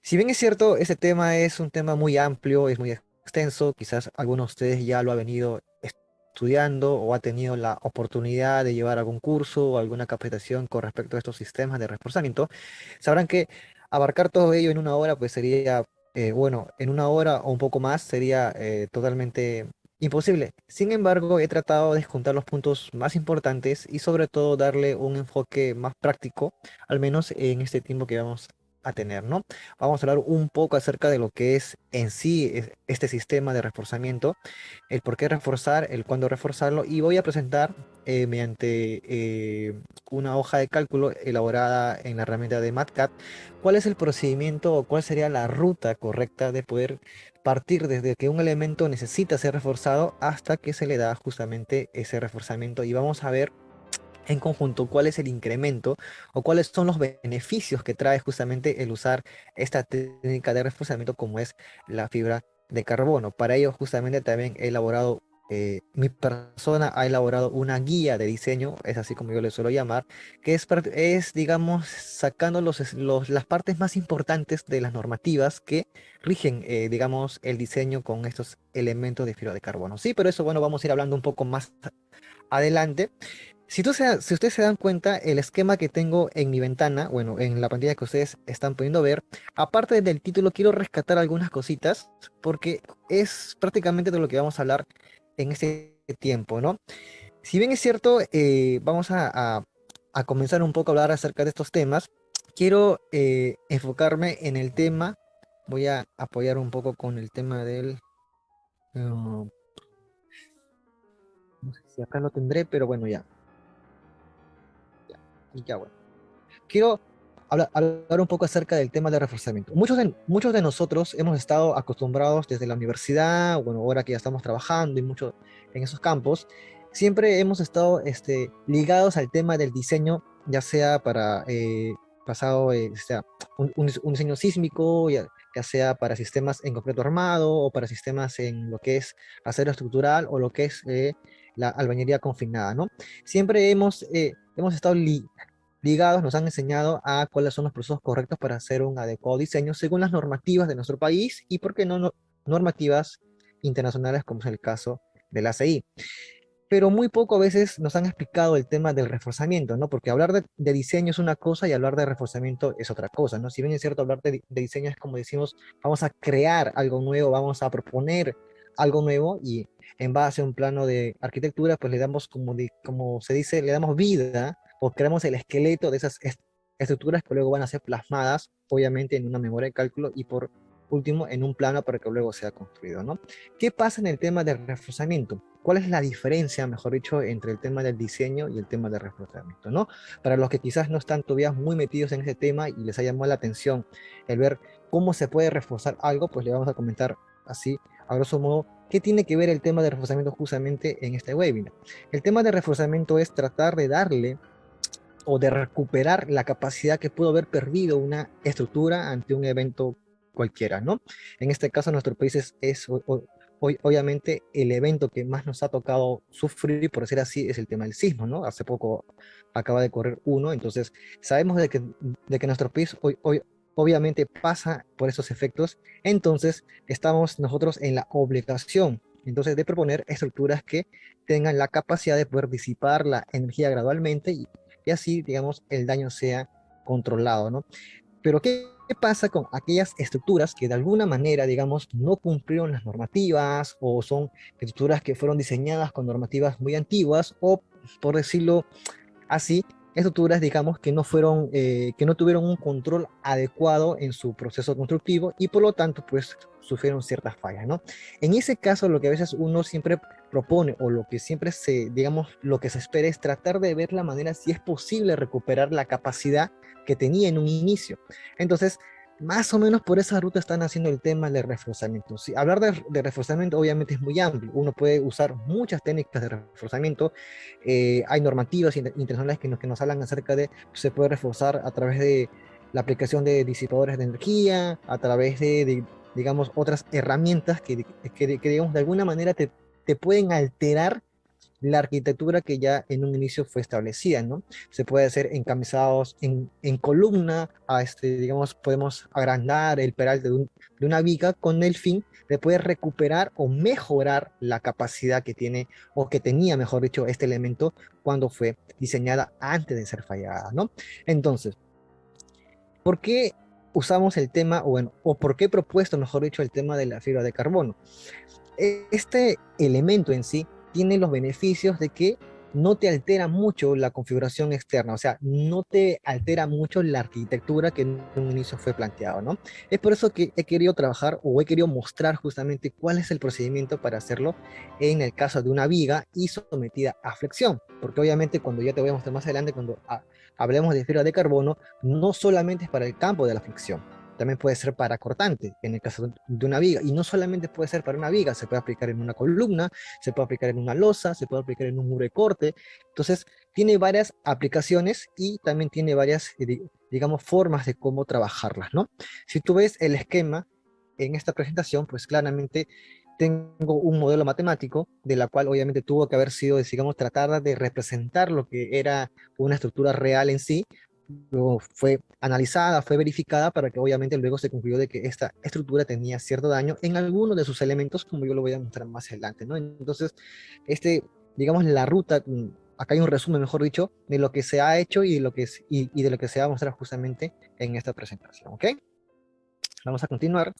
Si bien es cierto, este tema es un tema muy amplio, es muy extenso, quizás algunos de ustedes ya lo ha venido estudiando o ha tenido la oportunidad de llevar algún curso o alguna capacitación con respecto a estos sistemas de reforzamiento, sabrán que abarcar todo ello en una hora, pues sería, bueno, en una hora o un poco más sería totalmente imposible. Sin embargo, he tratado de juntar los puntos más importantes y sobre todo darle un enfoque más práctico, al menos en este tiempo que vamos a tener, ¿no? Vamos a hablar un poco acerca de lo que es en sí este sistema de reforzamiento, el por qué reforzar, el cuándo reforzarlo, y voy a presentar mediante una hoja de cálculo elaborada en la herramienta de MATCAD, cuál es el procedimiento o cuál sería la ruta correcta de poder partir desde que un elemento necesita ser reforzado hasta que se le da justamente ese reforzamiento. Y vamos a ver en conjunto cuál es el incremento o cuáles son los beneficios que trae justamente el usar esta técnica de reforzamiento como es la fibra de carbono. Para ello justamente también he elaborado, mi persona ha elaborado una guía de diseño, es así como yo le suelo llamar, que es digamos, sacando las partes más importantes de las normativas que rigen, digamos, el diseño con estos elementos de fibra de carbono. Sí, pero eso, bueno, vamos a ir hablando un poco más adelante. Si ustedes se dan cuenta, el esquema que tengo en mi ventana, bueno, en la pantalla que ustedes están pudiendo ver, aparte del título, quiero rescatar algunas cositas, porque es prácticamente de lo que vamos a hablar en este tiempo, ¿no? Si bien es cierto, vamos a comenzar un poco a hablar acerca de estos temas, quiero enfocarme en el tema, voy a apoyar un poco con el tema del... no sé si acá lo tendré, pero bueno, ya bueno. Quiero hablar un poco acerca del tema del reforzamiento. Muchos de nosotros hemos estado acostumbrados desde la universidad, bueno, ahora que ya estamos trabajando y mucho en esos campos, siempre hemos estado ligados al tema del diseño, ya sea para pasado, sea un diseño sísmico, ya sea para sistemas en concreto armado o para sistemas en lo que es acero estructural o lo que es la albañería confinada, ¿no? Siempre hemos estado ligados, nos han enseñado a cuáles son los procesos correctos para hacer un adecuado diseño según las normativas de nuestro país y, por qué no, normativas internacionales, como es el caso de la ACI. Pero muy poco a veces nos han explicado el tema del reforzamiento, ¿no? Porque hablar de diseño es una cosa y hablar de reforzamiento es otra cosa, ¿no? Si bien es cierto, hablar de diseño es como decimos, vamos a crear algo nuevo, vamos a proponer algo nuevo y en base a un plano de arquitectura, pues le damos, como se dice, le damos vida o creamos el esqueleto de esas estructuras que luego van a ser plasmadas, obviamente, en una memoria de cálculo y por último en un plano para que luego sea construido, ¿no? ¿Qué pasa en el tema del reforzamiento? ¿Cuál es la diferencia, mejor dicho, entre el tema del diseño y el tema del reforzamiento, ¿no? Para los que quizás no están todavía muy metidos en ese tema y les ha llamado la atención el ver cómo se puede reforzar algo, pues le vamos a comentar así, a grosso modo, qué tiene que ver el tema de reforzamiento justamente en este webinar. El tema de reforzamiento es tratar de darle o de recuperar la capacidad que pudo haber perdido una estructura ante un evento cualquiera, ¿no? En este caso, nuestro país obviamente el evento que más nos ha tocado sufrir, por decir así, es el tema del sismo, ¿no? Hace poco acaba de correr uno, entonces sabemos de que nuestro país obviamente pasa por esos efectos, entonces estamos nosotros en la obligación, entonces, de proponer estructuras que tengan la capacidad de poder disipar la energía gradualmente y así, digamos, el daño sea controlado, ¿no? Pero ¿qué pasa con aquellas estructuras que de alguna manera, digamos, no cumplieron las normativas o son estructuras que fueron diseñadas con normativas muy antiguas o, por decirlo así, estructuras, digamos, que no fueron, que no tuvieron un control adecuado en su proceso constructivo y por lo tanto, pues, sufrieron ciertas fallas, ¿no? En ese caso, lo que a veces uno siempre propone o lo que siempre digamos, lo que se espera es tratar de ver la manera si es posible recuperar la capacidad que tenía en un inicio. Entonces, más o menos por esa ruta están haciendo el tema del reforzamiento. Sí, hablar de reforzamiento obviamente es muy amplio. Uno puede usar muchas técnicas de reforzamiento, hay normativas internacionales que nos hablan acerca de se puede reforzar a través de la aplicación de disipadores de energía, a través digamos, otras herramientas que, digamos, de alguna manera te pueden alterar la arquitectura que ya en un inicio fue establecida, ¿no? Se puede hacer encamisados en columna, digamos, podemos agrandar el peralte de una viga con el fin de poder recuperar o mejorar la capacidad que tiene, o que tenía, mejor dicho, este elemento cuando fue diseñada antes de ser fallada, ¿no? Entonces, ¿por qué usamos el tema, o, bueno, o por qué he propuesto, mejor dicho, el tema de la fibra de carbono? Este elemento en sí tiene los beneficios de que no te altera mucho la configuración externa, o sea, no te altera mucho la arquitectura que en un inicio fue planteado, ¿no? Es por eso que he querido trabajar, o he querido mostrar justamente cuál es el procedimiento para hacerlo en el caso de una viga y sometida a flexión, porque obviamente cuando ya te voy a mostrar más adelante, cuando hablemos de fibra de carbono, no solamente es para el campo de la flexión, también puede ser para cortante, en el caso de una viga, y no solamente puede ser para una viga, se puede aplicar en una columna, se puede aplicar en una losa, se puede aplicar en un muro de corte. Entonces tiene varias aplicaciones y también tiene varias, digamos, formas de cómo trabajarlas, ¿no? Si tú ves el esquema en esta presentación, pues claramente tengo un modelo matemático, de la cual obviamente tuvo que haber sido, digamos, tratar de representar lo que era una estructura real en sí. Luego fue analizada, fue verificada, para que obviamente luego se concluyó de que esta estructura tenía cierto daño en algunos de sus elementos, como yo lo voy a mostrar más adelante, ¿no? Entonces, digamos, la ruta, acá hay un resumen, mejor dicho, de lo que se ha hecho y y de lo que se va a mostrar justamente en esta presentación, ¿ok? Vamos a continuar.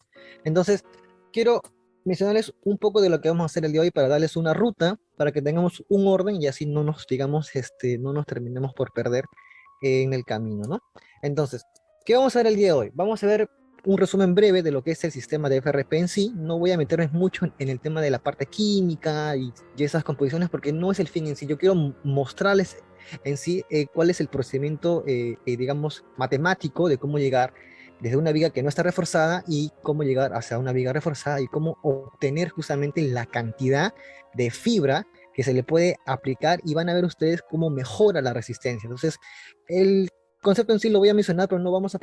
Entonces, quiero mencionarles un poco de lo que vamos a hacer el día de hoy, para darles una ruta, para que tengamos un orden y así no nos, digamos, no nos terminemos por perder en el camino, ¿no? Entonces, ¿qué vamos a ver el día de hoy? Vamos a ver un resumen breve de lo que es el sistema de FRP en sí. No voy a meterme mucho en el tema de la parte química y esas composiciones, porque no es el fin en sí. Yo quiero mostrarles en sí cuál es el procedimiento, digamos, matemático de cómo llegar desde una viga que no está reforzada y cómo llegar hacia una viga reforzada y cómo obtener justamente la cantidad de fibra que se le puede aplicar, y van a ver ustedes cómo mejora la resistencia. Entonces, el concepto en sí lo voy a mencionar, pero no vamos a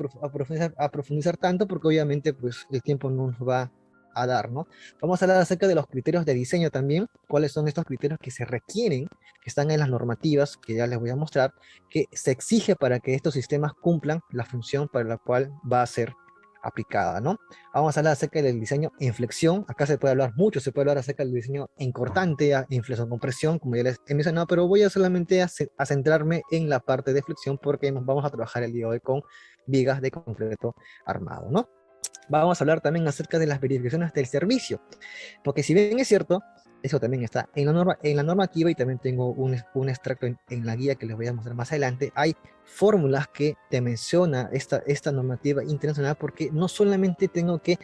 profundizar tanto, porque obviamente pues el tiempo no nos va a dar, ¿no? Vamos a hablar acerca de los criterios de diseño también, cuáles son estos criterios que se requieren, que están en las normativas, que ya les voy a mostrar, que se exige para que estos sistemas cumplan la función para la cual va a ser aplicada, ¿no? Vamos a hablar acerca del diseño en flexión. Acá se puede hablar mucho, se puede hablar acerca del diseño en cortante, en flexión compresión, como ya les he mencionado, pero voy a solamente a centrarme en la parte de flexión, porque nos vamos a trabajar el día de hoy con vigas de concreto armado, ¿no? Vamos a hablar también acerca de las verificaciones del servicio, porque si bien es cierto, eso también está en la en la normativa, y también tengo un extracto en la guía que les voy a mostrar más adelante. Hay fórmulas que te menciona esta normativa internacional, porque no solamente tengo que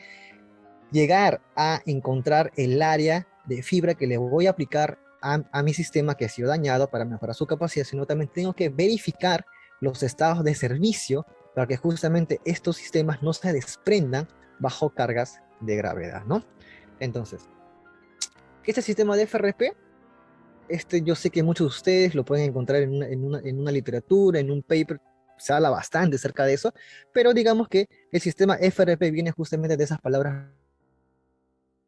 llegar a encontrar el área de fibra que le voy a aplicar a mi sistema que ha sido dañado para mejorar su capacidad, sino también tengo que verificar los estados de servicio, para que justamente estos sistemas no se desprendan bajo cargas de gravedad, ¿no? Entonces, este sistema de FRP, yo sé que muchos de ustedes lo pueden encontrar en una literatura, en un paper, se habla bastante acerca de eso, pero digamos que el sistema FRP viene justamente de esas palabras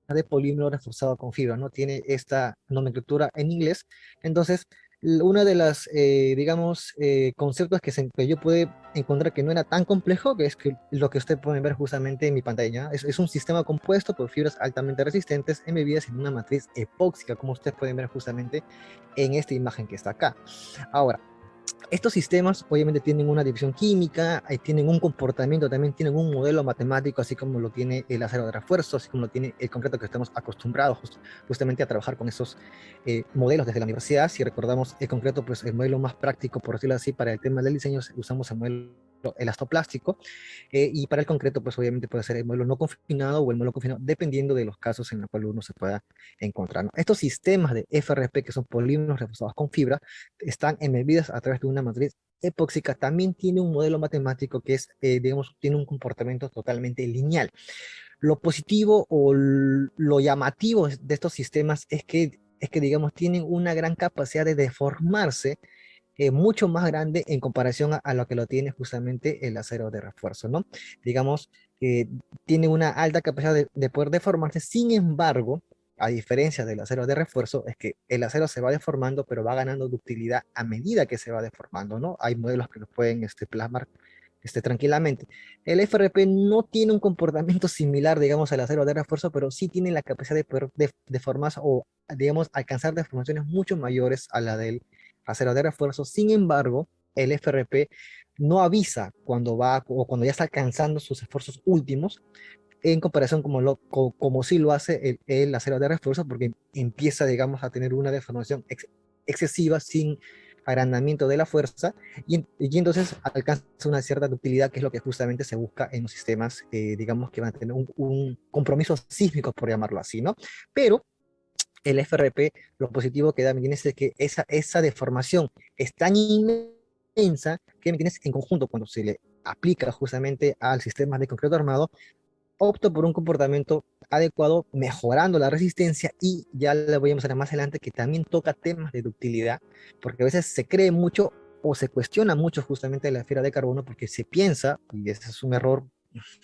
de polímero reforzado con fibra, ¿no? Tiene esta nomenclatura en inglés. Entonces, una de las, digamos, conceptos que yo pude encontrar que no era tan complejo, que es que lo que ustedes pueden ver justamente en mi pantalla, es un sistema compuesto por fibras altamente resistentes embebidas en una matriz epóxica, como ustedes pueden ver justamente en esta imagen que está acá. Ahora, estos sistemas obviamente tienen una división química, tienen un comportamiento, también tienen un modelo matemático, así como lo tiene el acero de refuerzo, así como lo tiene el concreto, que estamos acostumbrados justamente a trabajar con esos modelos desde la universidad. Si recordamos el concreto, pues el modelo más práctico, por decirlo así, para el tema del diseño, usamos el modelo elastoplástico, y para el concreto, pues obviamente puede ser el modelo no confinado o el modelo confinado, dependiendo de los casos en los cuales uno se pueda encontrar, ¿no? Estos sistemas de FRP, que son polímeros reforzados con fibra, están embebidas a través de una matriz epóxica. También tiene un modelo matemático que es, digamos, tiene un comportamiento totalmente lineal. Lo positivo o lo llamativo de estos sistemas es que, digamos, tienen una gran capacidad de deformarse, mucho más grande en comparación a lo que lo tiene justamente el acero de refuerzo, ¿no? Digamos, tiene una alta capacidad de poder deformarse. Sin embargo, a diferencia del acero de refuerzo, es que el acero se va deformando, pero va ganando ductilidad a medida que se va deformando, ¿no? Hay modelos que lo pueden plasmar tranquilamente. El FRP no tiene un comportamiento similar, digamos, al acero de refuerzo, pero sí tiene la capacidad de poder deformarse o, digamos, alcanzar deformaciones mucho mayores a la del acero de refuerzo. Sin embargo, el FRP no avisa cuando va o cuando ya está alcanzando sus esfuerzos últimos, en comparación como sí lo hace el acero de refuerzo, porque empieza, digamos, a tener una deformación excesiva sin agrandamiento de la fuerza, y entonces alcanza una cierta ductilidad, que es lo que justamente se busca en los sistemas, digamos, que van a tener un compromiso sísmico, por llamarlo así, ¿no? Pero el FRP, lo positivo que da, ¿me entiendes? Es que esa deformación es tan inmensa que, ¿me entiendes? En conjunto, cuando se le aplica justamente al sistema de concreto armado, opto por un comportamiento adecuado, mejorando la resistencia, y ya le voy a mostrar más adelante que también toca temas de ductilidad, porque a veces se cree mucho o se cuestiona mucho justamente la fibra de carbono, porque se piensa, y ese es un error,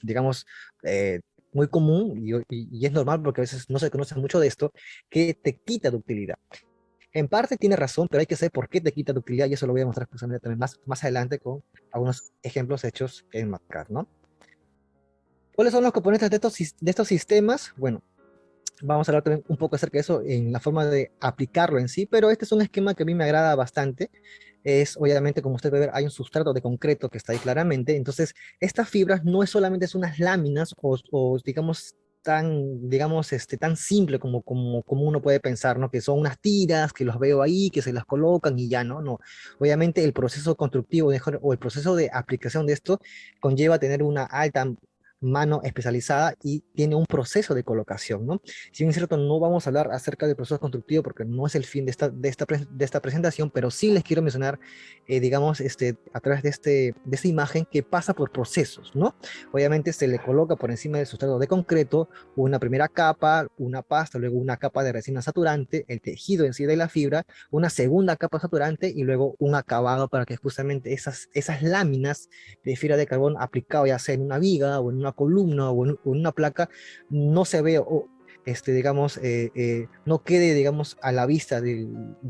digamos, muy común, y es normal porque a veces no se conoce mucho de esto, que te quita ductilidad. En parte tiene razón, pero hay que saber por qué te quita ductilidad, y eso lo voy a mostrar justamente también más adelante con algunos ejemplos hechos en Matcar, ¿no? ¿Cuáles son los componentes de estos sistemas? Bueno, vamos a hablar también un poco acerca de eso en la forma de aplicarlo en sí, pero este es un esquema que a mí me agrada bastante. Es, obviamente, como usted puede ver, hay un sustrato de concreto que está ahí claramente. Entonces, estas fibras no es solamente son unas láminas o digamos, tan simple como uno puede pensar, ¿no? Que son unas tiras, que los veo ahí, que se las colocan y ya, ¿no? No. Obviamente, el proceso constructivo o el proceso de aplicación de esto conlleva tener una alta mano especializada, y tiene un proceso de colocación, ¿no? Si bien es cierto, no vamos a hablar acerca del proceso constructivo porque no es el fin de esta presentación, pero sí les quiero mencionar, digamos, a través de esta imagen, que pasa por procesos, ¿no? Obviamente se le coloca por encima del sustrato de concreto una primera capa, una pasta, luego una capa de resina saturante, el tejido en sí de la fibra, una segunda capa saturante, y luego un acabado para que justamente esas láminas de fibra de carbón aplicado, ya sea en una viga o en una columna o en una placa, no se ve o, digamos, no quede, digamos, a la vista de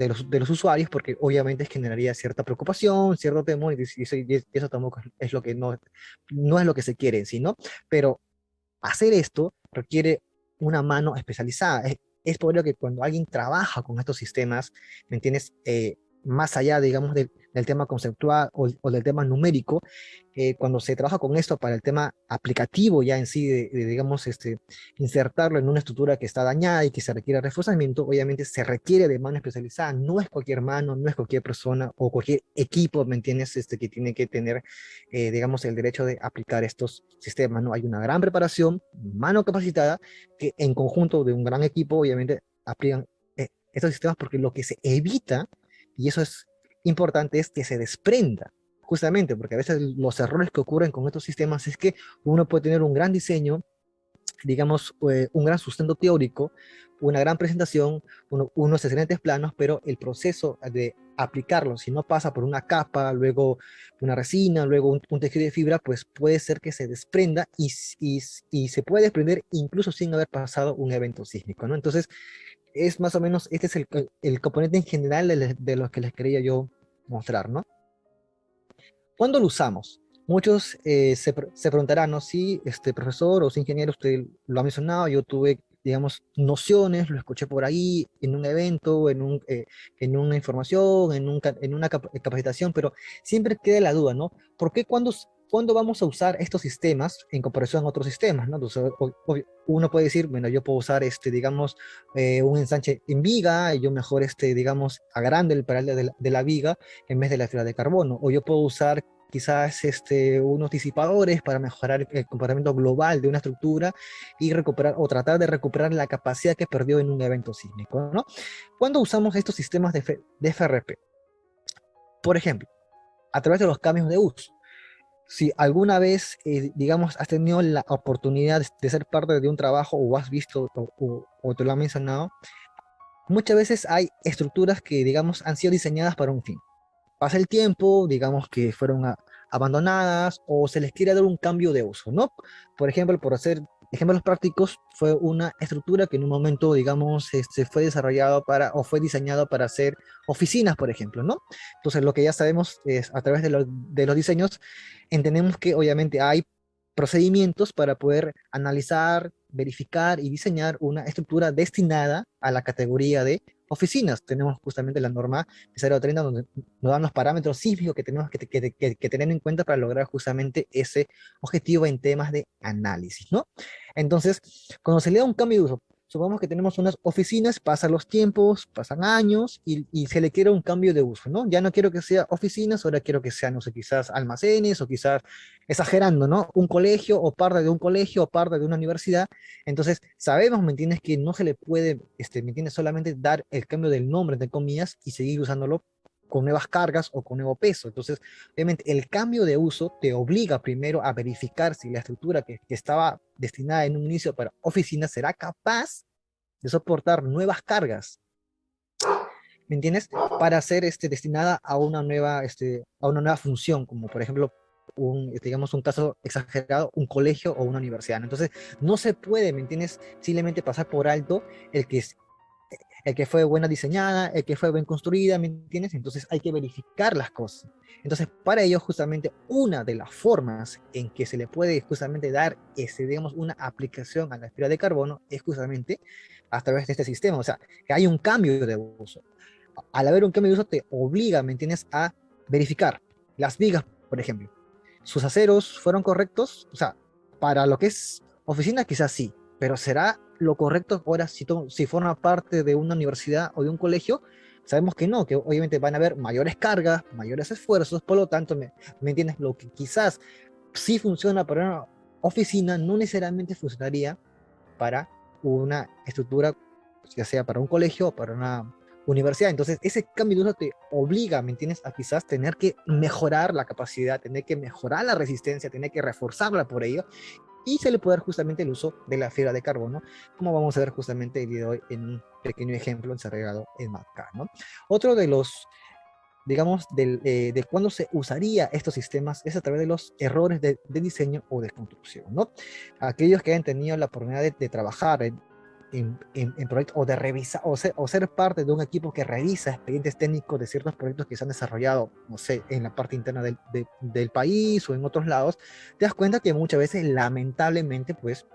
los usuarios, porque obviamente generaría cierta preocupación, cierto temor, y eso tampoco es lo que no es lo que se quiere en sí, ¿no? Pero hacer esto requiere una mano especializada. Es por ello que cuando alguien trabaja con estos sistemas, ¿me entiendes? Más allá, digamos, del tema conceptual o del tema numérico, cuando se trabaja con esto para el tema aplicativo ya en sí, digamos, insertarlo en una estructura que está dañada y que se requiere reforzamiento, obviamente se requiere de mano especializada. No es cualquier mano, no es cualquier persona o cualquier equipo, ¿me entiendes? Que tiene que tener, digamos, el derecho de aplicar estos sistemas, ¿no? Hay una gran preparación, mano capacitada, que en conjunto de un gran equipo, obviamente, aplican estos sistemas, porque lo que se evita, y eso es importante, es que se desprenda. Justamente porque a veces los errores que ocurren con estos sistemas es que uno puede tener un gran diseño, digamos, un gran sustento teórico, una gran presentación, unos excelentes planos, pero el proceso de aplicarlo, si no pasa por una capa, luego una resina, luego un tejido de fibra, pues puede ser que se desprenda, y se puede desprender incluso sin haber pasado un evento sísmico, ¿no? Entonces, es más o menos, este es el componente en general de los que les quería yo mostrar, ¿no? ¿Cuándo lo usamos? Muchos se preguntarán, ¿no? Si este profesor o si ingeniero, usted lo ha mencionado, yo tuve, digamos, nociones, lo escuché por ahí en un evento, en una información, en una capacitación, pero siempre queda la duda, ¿no? ¿Por qué cuándo vamos a usar estos sistemas en comparación a otros sistemas, ¿no? Entonces, uno puede decir, bueno, yo puedo usar, digamos, un ensanche en viga, y yo mejor, digamos, agrande el paral de la viga en vez de la fibra de carbono, o yo puedo usar quizás unos disipadores para mejorar el comportamiento global de una estructura y recuperar o tratar de recuperar la capacidad que perdió en un evento sísmico, ¿no? ¿Cuándo usamos estos sistemas de FRP? Por ejemplo, a través de los cambios de uso. Si alguna vez, digamos, has tenido la oportunidad de ser parte de un trabajo, o has visto o te lo han mencionado, muchas veces hay estructuras que, digamos, han sido diseñadas para un fin. Pasa el tiempo, digamos que fueron abandonadas, o se les quiere dar un cambio de uso, ¿no? Por ejemplo, por hacer, ejemplos prácticos, fue una estructura que en un momento, digamos, fue desarrollado para, o fue diseñado para hacer oficinas, por ejemplo, ¿no? Entonces, lo que ya sabemos es, a través de los diseños, entendemos que obviamente hay procedimientos para poder analizar, verificar y diseñar una estructura destinada a la categoría de oficinas. Tenemos justamente la norma 030 donde nos dan los parámetros sísmicos que tenemos que tener en cuenta para lograr justamente ese objetivo en temas de análisis, ¿no? Entonces, cuando se le da un cambio de uso, supongamos que tenemos unas oficinas, pasan los tiempos, pasan años y se le quiere un cambio de uso, ¿no? Ya no quiero que sea oficinas, ahora quiero que sea, no sé, quizás almacenes o quizás, exagerando, ¿no? Un colegio o parte de un colegio o parte de una universidad. Entonces, sabemos, ¿me entiendes? Que no se le puede, ¿me entiendes? Solamente dar el cambio del nombre, entre comillas, y seguir usándolo con nuevas cargas o con nuevo peso. Entonces, obviamente, el cambio de uso te obliga primero a verificar si la estructura que estaba destinada en un inicio para oficina será capaz de soportar nuevas cargas, ¿me entiendes? Para ser destinada a una nueva función, como por ejemplo, digamos, un caso exagerado, un colegio o una universidad, ¿no? Entonces, no se puede, ¿me entiendes? Simplemente pasar por alto el que es el que fue buena diseñada, el que fue bien construida, ¿me entiendes? Entonces hay que verificar las cosas. Entonces, para ello, justamente, una de las formas en que se le puede justamente dar, digamos, una aplicación a la fibra de carbono es justamente a través de este sistema. O sea, que hay un cambio de uso. Al haber un cambio de uso, te obliga, ¿me entiendes?, a verificar las vigas, por ejemplo. ¿Sus aceros fueron correctos? O sea, para lo que es oficina, quizás sí, pero ¿será lo correcto ahora si forma parte de una universidad o de un colegio? Sabemos que no, que obviamente van a haber mayores cargas, mayores esfuerzos, por lo tanto, ¿me entiendes? Lo que quizás sí funciona para una oficina no necesariamente funcionaría para una estructura, ya sea para un colegio o para una universidad. Entonces, ese cambio de uso te obliga, ¿me entiendes?, a quizás tener que mejorar la capacidad, tener que mejorar la resistencia, tener que reforzarla por ello, y se le puede dar justamente el uso de la fibra de carbono, como vamos a ver justamente el día de hoy en un pequeño ejemplo ensargado en MATCAD, ¿no? Otro de los, digamos, de cuándo se usaría estos sistemas es a través de los errores de diseño o de construcción, ¿no? Aquellos que hayan tenido la oportunidad de trabajar en proyectos o de revisar o ser parte de un equipo que revisa expedientes técnicos de ciertos proyectos que se han desarrollado, no sé, en la parte interna del país o en otros lados, te das cuenta que muchas veces, lamentablemente, pues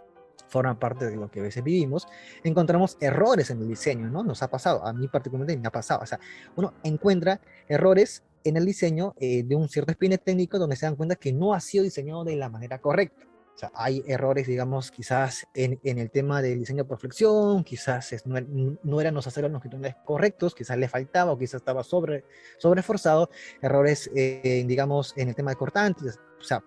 forman parte de lo que a veces vivimos, encontramos errores en el diseño, ¿no? Nos ha pasado, a mí particularmente me ha pasado, o sea, uno encuentra errores en el diseño de un cierto expediente técnico donde se dan cuenta que no ha sido diseñado de la manera correcta. O sea, hay errores, digamos, quizás en el tema del diseño por flexión, quizás no eran los aceros longitudinales correctos, quizás le faltaba o quizás estaba sobreforzado, errores, digamos, en el tema de cortantes, o sea,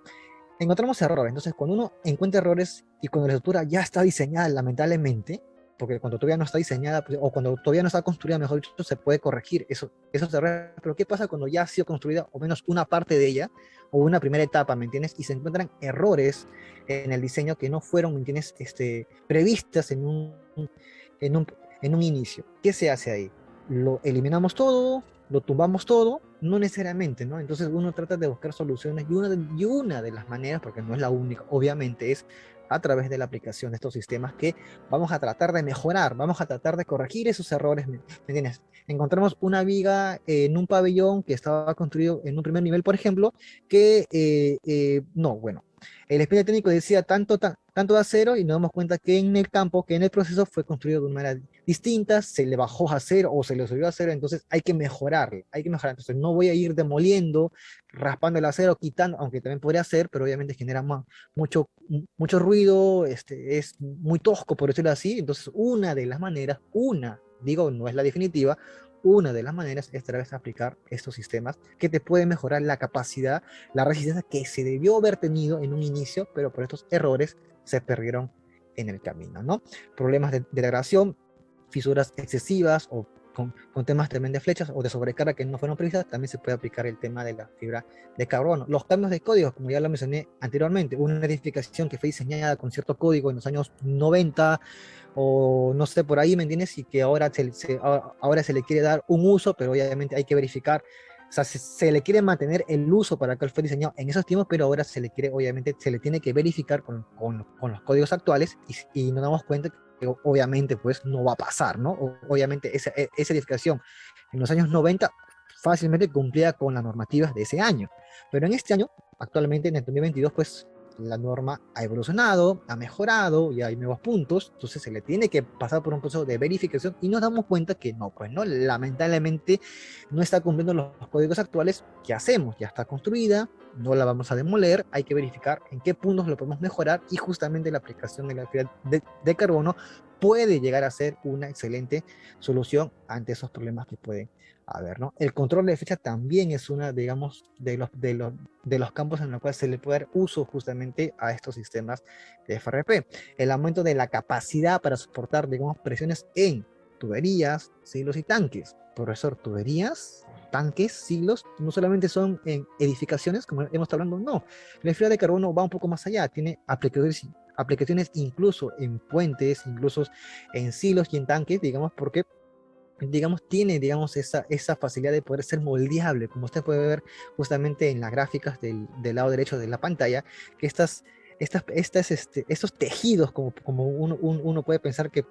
encontramos errores. Entonces, cuando uno encuentra errores y cuando la estructura ya está diseñada, lamentablemente, porque cuando todavía no está diseñada, pues, o cuando todavía no está construida, mejor dicho, se puede corregir esos errores. Pero ¿qué pasa cuando ya ha sido construida, o menos una parte de ella, o una primera etapa, ¿me entiendes? Y se encuentran errores en el diseño que no fueron, ¿me entiendes?, previstas en un, en un inicio. ¿Qué se hace ahí? Lo eliminamos todo, lo tumbamos todo, no necesariamente, ¿no? Entonces uno trata de buscar soluciones y una de las maneras, porque no es la única, obviamente, es a través de la aplicación de estos sistemas que vamos a tratar de mejorar, vamos a tratar de corregir esos errores, ¿me entiendes? Encontramos una viga en un pabellón que estaba construido en un primer nivel, por ejemplo, que no, bueno, el expediente técnico decía tanto de acero y nos damos cuenta que en el campo, que en el proceso fue construido de una manera distinta, se le bajó a cero o se le subió a cero, entonces hay que mejorar, hay que mejorar. Entonces no voy a ir demoliendo, raspando el acero, quitando, aunque también podría ser, pero obviamente genera mucho ruido, es muy tosco, por decirlo así. Entonces una de las maneras, digo, no es la definitiva, una de las maneras es tal vez aplicar estos sistemas que te pueden mejorar la capacidad, la resistencia que se debió haber tenido en un inicio, pero por estos errores se perdieron en el camino, ¿no? Problemas de degradación, fisuras excesivas o con temas también de flechas o de sobrecarga que no fueron previstas, también se puede aplicar el tema de la fibra de carbono. Los cambios de código, como ya lo mencioné anteriormente, una edificación que fue diseñada con cierto código en los años 90 o no sé, por ahí, ¿me entiendes? Y que ahora se le quiere dar un uso, pero obviamente hay que verificar sea, se le quiere mantener el uso para que fue diseñado en esos tiempos, pero ahora se le quiere, obviamente, se le tiene que verificar con los códigos actuales y nos damos cuenta que obviamente pues no va a pasar, ¿no? Obviamente esa edificación en los años 90 fácilmente cumplía con las normativas de ese año, pero en este año, actualmente en el 2022, pues la norma ha evolucionado, ha mejorado y hay nuevos puntos, entonces se le tiene que pasar por un proceso de verificación y nos damos cuenta que no, pues no, lamentablemente no está cumpliendo los códigos actuales. ¿Qué hacemos? Ya está construida, no la vamos a demoler, hay que verificar en qué puntos lo podemos mejorar y justamente la aplicación de la fibra de carbono puede llegar a ser una excelente solución ante esos problemas que pueden haber, ¿no? El control de fecha también es una, digamos, de los campos en los cuales se le puede dar uso justamente a estos sistemas de FRP. El aumento de la capacidad para soportar, digamos, presiones en tuberías, silos y tanques. Profesor, tuberías, tanques, silos, no solamente son en edificaciones, como hemos estado hablando, no. La fibra de carbono va un poco más allá, tiene aplicaciones incluso en puentes, incluso en silos y en tanques, digamos, porque digamos, tiene, digamos, esa facilidad de poder ser moldeable, como usted puede ver justamente en las gráficas del lado derecho de la pantalla, que estos tejidos, como uno puede pensar que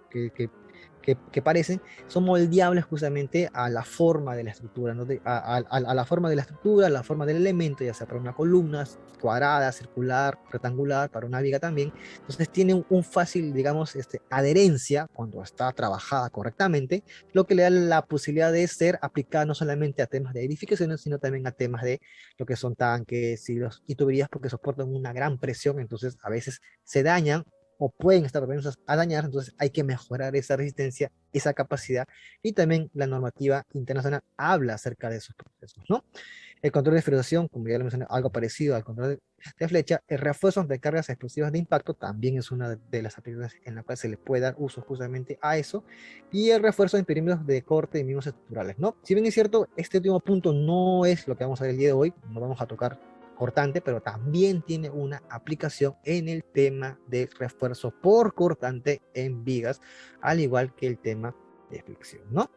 parecen, son moldeables justamente a la forma de la estructura, ¿no? A la forma de la estructura, a la forma del elemento, ya sea para una columna cuadrada, circular, rectangular, para una viga también. Entonces tiene un fácil, digamos, adherencia cuando está trabajada correctamente, lo que le da la posibilidad de ser aplicada no solamente a temas de edificaciones, sino también a temas de lo que son tanques, silos y tuberías, porque soportan una gran presión, entonces a veces se dañan o pueden estar propensos a dañar, entonces hay que mejorar esa resistencia, esa capacidad, y también la normativa internacional habla acerca de esos procesos, ¿no? El control de frización, como ya lo mencioné, algo parecido al control de flecha. El refuerzo de cargas explosivas de impacto también es una de las aplicaciones en la cual se le puede dar uso justamente a eso. Y el refuerzo de perímetros de corte de mismos estructurales, ¿no? Si bien es cierto, este último punto no es lo que vamos a ver el día de hoy, no vamos a tocar cortante, pero también tiene una aplicación en el tema de refuerzo por cortante en vigas, al igual que el tema de flexión, ¿no?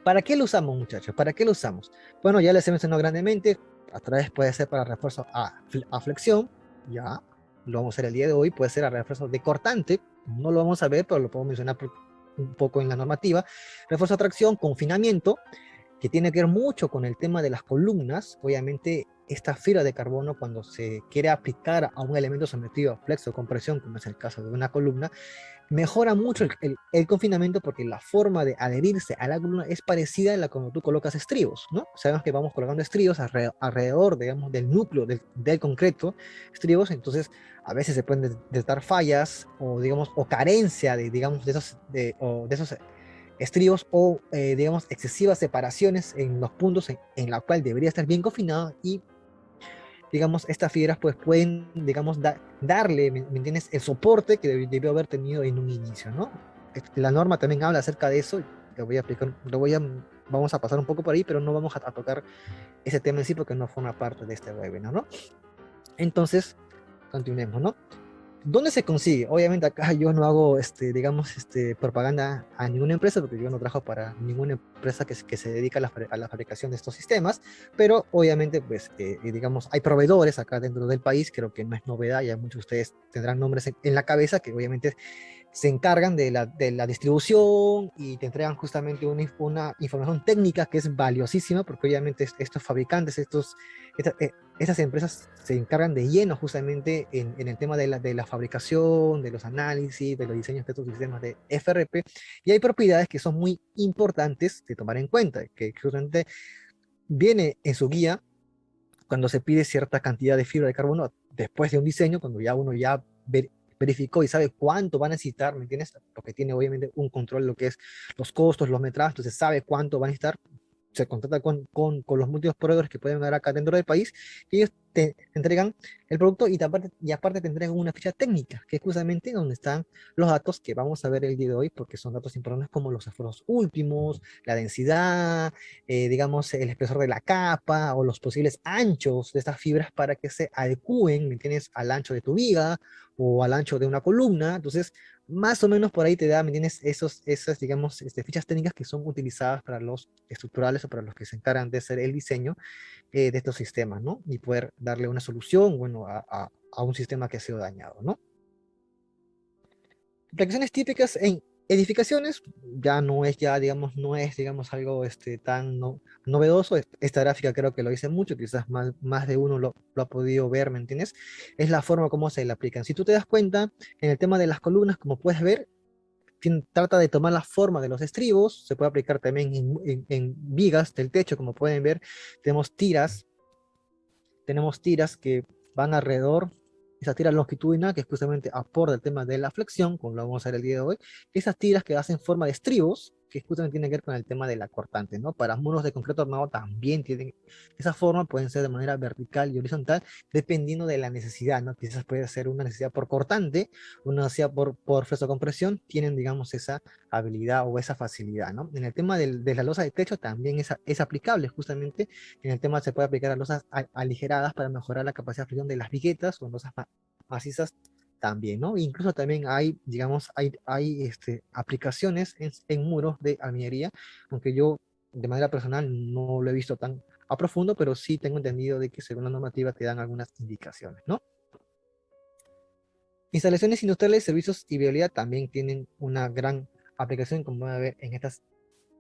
¿Para qué lo usamos, muchachos? ¿Para qué lo usamos? Bueno, ya les he mencionado grandemente, a través puede ser para refuerzo a flexión, ya, lo vamos a hacer el día de hoy, puede ser a refuerzo de cortante, no lo vamos a ver, pero lo puedo mencionar un poco en la normativa, refuerzo a tracción, confinamiento, que tiene que ver mucho con el tema de las columnas. Obviamente, esta fibra de carbono, cuando se quiere aplicar a un elemento sometido a flexo o compresión, como es el caso de una columna, mejora mucho el confinamiento porque la forma de adherirse a la columna es parecida a la como tú colocas estribos, ¿no? Sabemos que vamos colocando estribos alrededor, digamos, del núcleo del concreto, estribos, entonces a veces se pueden detectar fallas o, digamos, o carencia de, digamos, de esos estribos o, digamos, excesivas separaciones en los puntos en la cual debería estar bien confinado y digamos, estas fibras pues pueden, digamos, darle, ¿me entiendes?, el soporte que debió haber tenido en un inicio, ¿no? La norma también habla acerca de eso, lo voy a aplicar, vamos a pasar un poco por ahí, pero no vamos a tocar ese tema en sí porque no forma parte de este webinar, ¿no? Entonces, continuemos, ¿no? ¿Dónde se consigue? Obviamente acá yo no hago, digamos, propaganda a ninguna empresa, porque yo no trabajo para ninguna empresa que se dedica a la fabricación de estos sistemas, pero obviamente, pues, digamos, hay proveedores acá dentro del país, creo que no es novedad, ya muchos de ustedes tendrán nombres en la cabeza, que obviamente se encargan de la distribución y te entregan justamente una información técnica que es valiosísima, porque obviamente estos fabricantes, estas empresas se encargan de lleno justamente en el tema de la fabricación, de los análisis, de los diseños de estos sistemas de FRP, y hay propiedades que son muy importantes de tomar en cuenta, que justamente viene en su guía cuando se pide cierta cantidad de fibra de carbono después de un diseño, cuando ya uno ya verificó y sabe cuánto va a necesitar, ¿me entiendes? Porque tiene obviamente un control de lo que es los costos, los metrajes, entonces sabe cuánto va a necesitar, se contacta con los múltiples proveedores que pueden haber acá dentro del país y ellos te entregan el producto y aparte te entregan una ficha técnica, que es justamente donde están los datos que vamos a ver el día de hoy, porque son datos importantes como los esfuerzos últimos, la densidad, digamos, el espesor de la capa o los posibles anchos de estas fibras para que se adecúen, ¿me entiendes?, al ancho de tu viga o al ancho de una columna. Entonces, más o menos por ahí te da, ¿me entiendes?, esas, digamos, fichas técnicas que son utilizadas para los estructurales o para los que se encargan de hacer el diseño de estos sistemas, ¿no? Y poder darle una solución, bueno, a un sistema que ha sido dañado, ¿no? Aplicaciones típicas en edificaciones, ya no es, ya, digamos, no es, digamos, algo tan novedoso. Esta gráfica creo que lo dice mucho, quizás más de uno lo ha podido ver, ¿me entiendes? Es la forma como se le aplican. Si tú te das cuenta, en el tema de las columnas, como puedes ver, trata de tomar la forma de los estribos, se puede aplicar también en vigas del techo, como pueden ver, tenemos tiras que van alrededor, esa tira longitudinal que es justamente aporta el tema de la flexión, como lo vamos a ver el día de hoy, esas tiras que hacen forma de estribos, que justamente tienen que ver con el tema de la cortante, ¿no? Para muros de concreto armado también tienen esa forma, pueden ser de manera vertical y horizontal, dependiendo de la necesidad, ¿no? Quizás puede ser una necesidad por cortante, una necesidad por flexocompresión, tienen, digamos, esa habilidad o esa facilidad, ¿no? En el tema de la losa de techo también es aplicable, justamente en el tema se puede aplicar a losas aligeradas para mejorar la capacidad de fricción de las viguetas o losas macizas también, ¿no? Incluso también hay, digamos, aplicaciones en muros de albañilería, aunque yo de manera personal no lo he visto tan a profundo, pero sí tengo entendido de que según la normativa te dan algunas indicaciones, ¿no? Instalaciones industriales, servicios y vialidad también tienen una gran aplicación, como van a ver en estas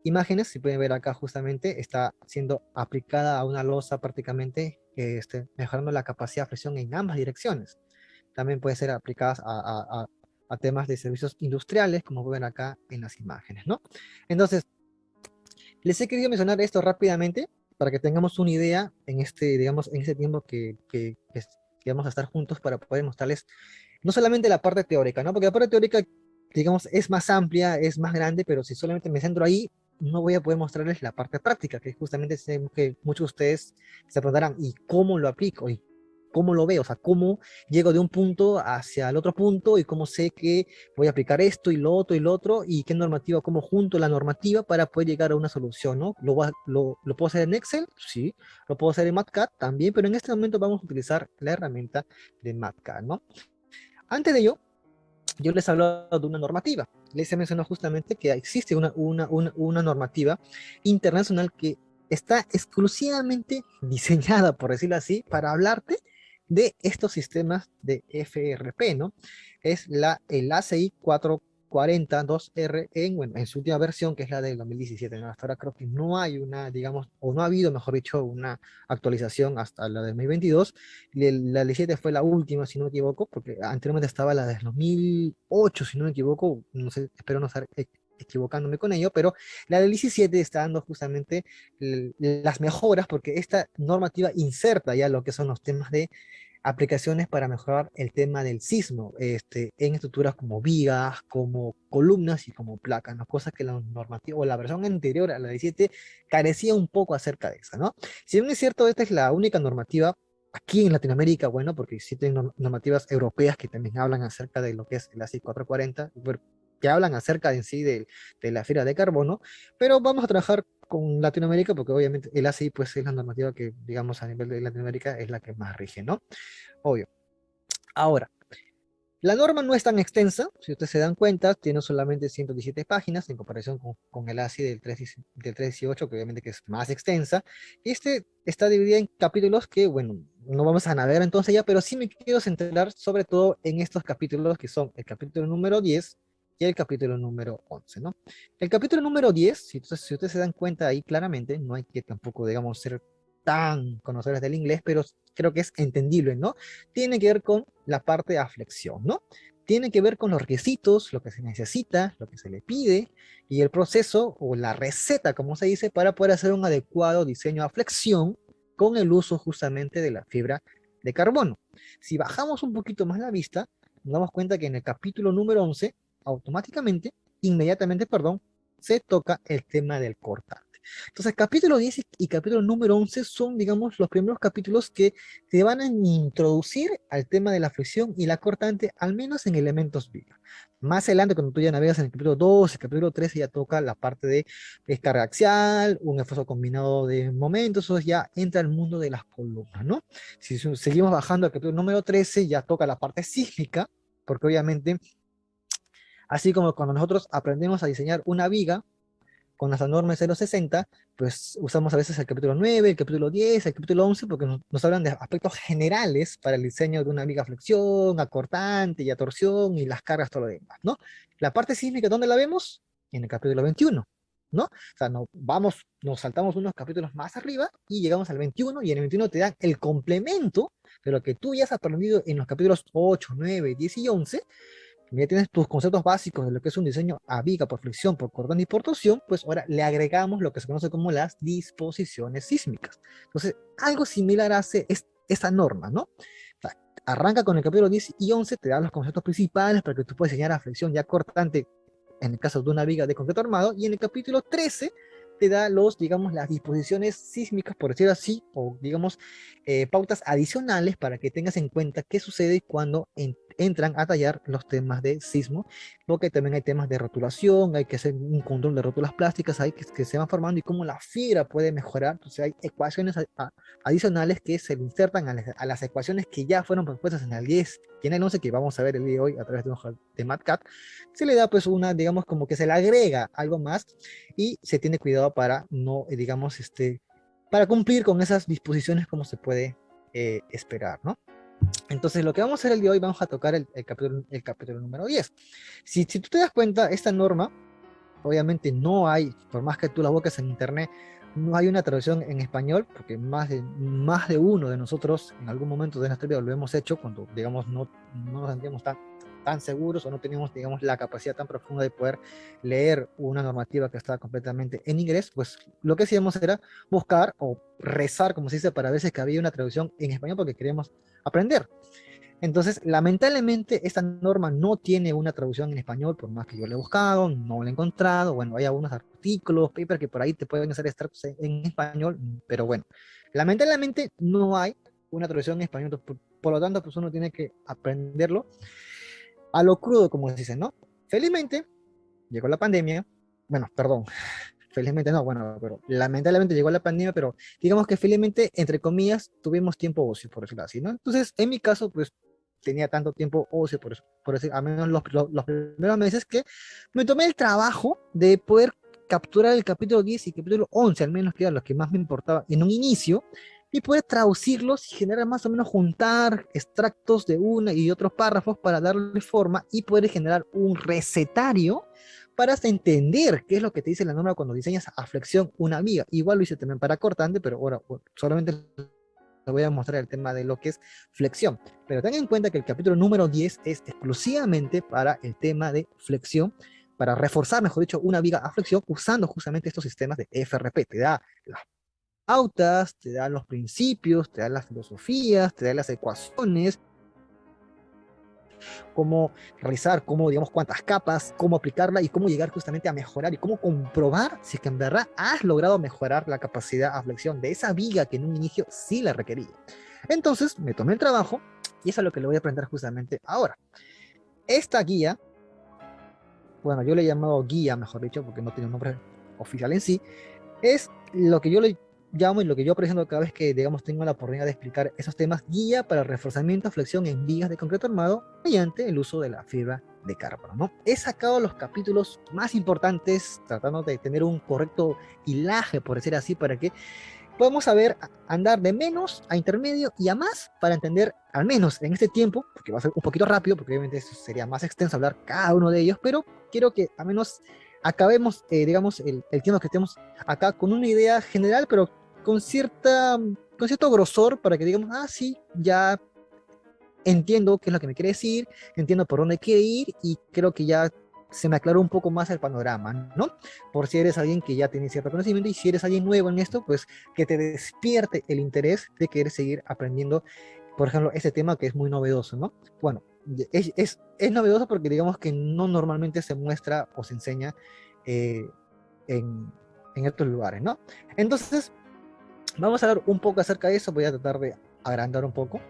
imágenes. Si pueden ver acá justamente está siendo aplicada a una losa prácticamente, mejorando la capacidad de presión en ambas direcciones. También puede ser aplicadas a temas de servicios industriales, como pueden acá en las imágenes, ¿no? Entonces, les he querido mencionar esto rápidamente para que tengamos una idea en digamos, en este tiempo que vamos a estar juntos para poder mostrarles no solamente la parte teórica, ¿no? Porque la parte teórica, digamos, es más amplia, es más grande, pero si solamente me centro ahí, no voy a poder mostrarles la parte práctica, que justamente sé que muchos de ustedes se preguntarán, ¿y cómo lo aplico? ¿Y cómo lo veo? O sea, ¿cómo llego de un punto hacia el otro punto? ¿Y cómo sé que voy a aplicar esto y lo otro y lo otro? ¿Y qué normativa, cómo junto la normativa para poder llegar a una solución, ¿no? ¿Lo puedo hacer en Excel? Sí. ¿Lo puedo hacer en MATCAD? También, pero en este momento vamos a utilizar la herramienta de MATCAD, ¿no? Antes de ello, yo les he hablado de una normativa. Les he mencionado justamente que existe una normativa internacional que está exclusivamente diseñada, por decirlo así, para hablarte de estos sistemas de FRP, ¿no? Es el ACI 440-2R bueno, en su última versión, que es la del 2017, ¿no? Hasta ahora creo que no hay una, digamos, o no ha habido, mejor dicho, una actualización hasta la del 2022. La del 7 fue la última, si no me equivoco, porque anteriormente estaba la del 2008, si no me equivoco, no sé, espero no estar equivocándome con ello, pero la del 17 está dando justamente las mejoras, porque esta normativa inserta ya lo que son los temas de aplicaciones para mejorar el tema del sismo, en estructuras como vigas, como columnas y como placas, ¿no? Cosas que la normativa o la versión anterior a la 17 carecía un poco acerca de esa, ¿no? Si bien es cierto, esta es la única normativa aquí en Latinoamérica, bueno, porque existen normativas europeas que también hablan acerca de lo que es el ASI 440, que hablan acerca en sí de la fibra de carbono, pero vamos a trabajar con Latinoamérica porque obviamente el ASI pues es la normativa que, digamos, a nivel de Latinoamérica es la que más rige, ¿no? Obvio. Ahora, la norma no es tan extensa, si ustedes se dan cuenta, tiene solamente 117 páginas en comparación con el ASI del 318, que obviamente que es más extensa. Y está dividida en capítulos que, bueno, no vamos a navegar entonces ya, pero sí me quiero centrar sobre todo en estos capítulos que son el capítulo número 10 y el capítulo número 11, ¿no? El capítulo número 10, si ustedes se dan cuenta ahí claramente, no hay que tampoco, digamos, ser tan conocedores del inglés, pero creo que es entendible, ¿no? Tiene que ver con la parte de aflexión, ¿no? Tiene que ver con los requisitos, lo que se necesita, lo que se le pide y el proceso o la receta, como se dice, para poder hacer un adecuado diseño de aflexión con el uso justamente de la fibra de carbono. Si bajamos un poquito más la vista, nos damos cuenta que en el capítulo número 11, automáticamente, inmediatamente, perdón, se toca el tema del cortante. Entonces, capítulo 10 y capítulo número 11 son, digamos, los primeros capítulos que te van a introducir al tema de la flexión y la cortante, al menos en elementos vivos. Más adelante, cuando tú ya navegas en el capítulo 12, el capítulo 13, ya toca la parte de descarga axial, un esfuerzo combinado de momentos, eso ya entra al mundo de las columnas, ¿no? Si seguimos bajando al capítulo número 13, ya toca la parte sísmica, porque obviamente, así como cuando nosotros aprendemos a diseñar una viga, con las normas 060, pues usamos a veces el capítulo 9, el capítulo 10, el capítulo 11, porque nos hablan de aspectos generales para el diseño de una viga flexión, acortante y a torsión y las cargas, todo lo demás, ¿no? La parte sísmica, ¿dónde la vemos? En el capítulo 21, ¿no? O sea, nos saltamos unos capítulos más arriba y llegamos al 21, y en el 21 te dan el complemento de lo que tú ya has aprendido en los capítulos 8, 9, 10 y 11. Ya tienes tus conceptos básicos de lo que es un diseño a viga por flexión, por cordón y por torsión, pues ahora le agregamos lo que se conoce como las disposiciones sísmicas. Entonces, algo similar hace esta norma, ¿no? O sea, arranca con el capítulo 10 y 11, te da los conceptos principales para que tú puedas diseñar a flexión ya cortante, en el caso de una viga de concreto armado, y en el capítulo 13 te da digamos, las disposiciones sísmicas, por decirlo así, o digamos, pautas adicionales para que tengas en cuenta qué sucede cuando entran a tallar los temas de sismo, porque también hay temas de rotulación, hay que hacer un control de rótulas plásticas, hay que se van formando y cómo la fibra puede mejorar. Entonces hay ecuaciones adicionales que se insertan a las ecuaciones que ya fueron propuestas en el 10 y en el 11, que vamos a ver el día de hoy a través de un hoja de MATCAD. Se le da pues una, digamos, como que se le agrega algo más y se tiene cuidado para no, digamos, para cumplir con esas disposiciones como se puede esperar, ¿no? Entonces, lo que vamos a hacer el día de hoy, vamos a tocar el capítulo número 10. Si tú te das cuenta, esta norma, obviamente no hay, por más que tú la busques en internet, no hay una traducción en español, porque más de uno de nosotros en algún momento de nuestra vida lo hemos hecho cuando, digamos, no nos sentíamos tan seguros o no teníamos, digamos, la capacidad tan profunda de poder leer una normativa que estaba completamente en inglés. Pues lo que hacíamos era buscar o rezar, como se dice, para ver si es que había una traducción en español porque queríamos aprender. Entonces, lamentablemente, esta norma no tiene una traducción en español, por más que yo la he buscado, no la he encontrado. Bueno, hay algunos artículos, papers que por ahí te pueden hacer extractos en español, pero bueno, lamentablemente no hay una traducción en español, por lo tanto, pues uno tiene que aprenderlo a lo crudo, como se dice, ¿no? Felizmente, llegó la pandemia, bueno, perdón, felizmente no, bueno, pero lamentablemente llegó la pandemia, pero digamos que felizmente, entre comillas, tuvimos tiempo ocio, por decirlo así, ¿no? Entonces, en mi caso, pues tenía tanto tiempo ocio, por decir, al menos los primeros meses, que me tomé el trabajo de poder capturar el capítulo 10 y el capítulo 11, al menos que eran los que más me importaba en un inicio, y poder traducirlos y generar más o menos juntar extractos de una y otros párrafos para darle forma y poder generar un recetario para entender qué es lo que te dice la norma cuando diseñas a flexión una viga. Igual lo hice también para cortante, pero ahora solamente te voy a mostrar el tema de lo que es flexión. Pero ten en cuenta que el capítulo número 10 es exclusivamente para el tema de flexión, para reforzar, mejor dicho, una viga a flexión usando justamente estos sistemas de FRP. Te da las pautas, te da los principios, te da las filosofías, te da las ecuaciones, cómo realizar, cómo, digamos, cuántas capas, cómo aplicarla y cómo llegar justamente a mejorar y cómo comprobar si es que en verdad has logrado mejorar la capacidad a flexión de esa viga que en un inicio sí la requería. Entonces me tomé el trabajo y eso es lo que le voy a aprender justamente ahora. Esta guía, bueno, yo le he llamado guía, mejor dicho, porque no tiene un nombre oficial en sí, es lo que yo le llamo y lo que yo presento cada vez que, digamos, tengo la oportunidad de explicar esos temas, guía para reforzamiento, flexión en vigas de concreto armado mediante el uso de la fibra de carbono, ¿no? He sacado los capítulos más importantes, tratando de tener un correcto hilaje, por decir así, para que podamos saber andar de menos a intermedio y a más para entender, al menos en este tiempo, porque va a ser un poquito rápido, porque obviamente eso sería más extenso hablar cada uno de ellos, pero quiero que al menos acabemos, digamos, el tiempo que estemos acá con una idea general, pero con cierto grosor para que digamos, ah, sí, ya entiendo qué es lo que me quiere decir, entiendo por dónde quiere ir y creo que ya se me aclaró un poco más el panorama, ¿no? Por si eres alguien que ya tiene cierto conocimiento y si eres alguien nuevo en esto, pues que te despierte el interés de querer seguir aprendiendo, por ejemplo, este tema que es muy novedoso, ¿no? Bueno, es novedoso porque digamos que no normalmente se muestra o se enseña eh, en, en otros lugares, ¿no? Entonces, vamos a hablar un poco acerca de eso, voy a tratar de agrandar un poco.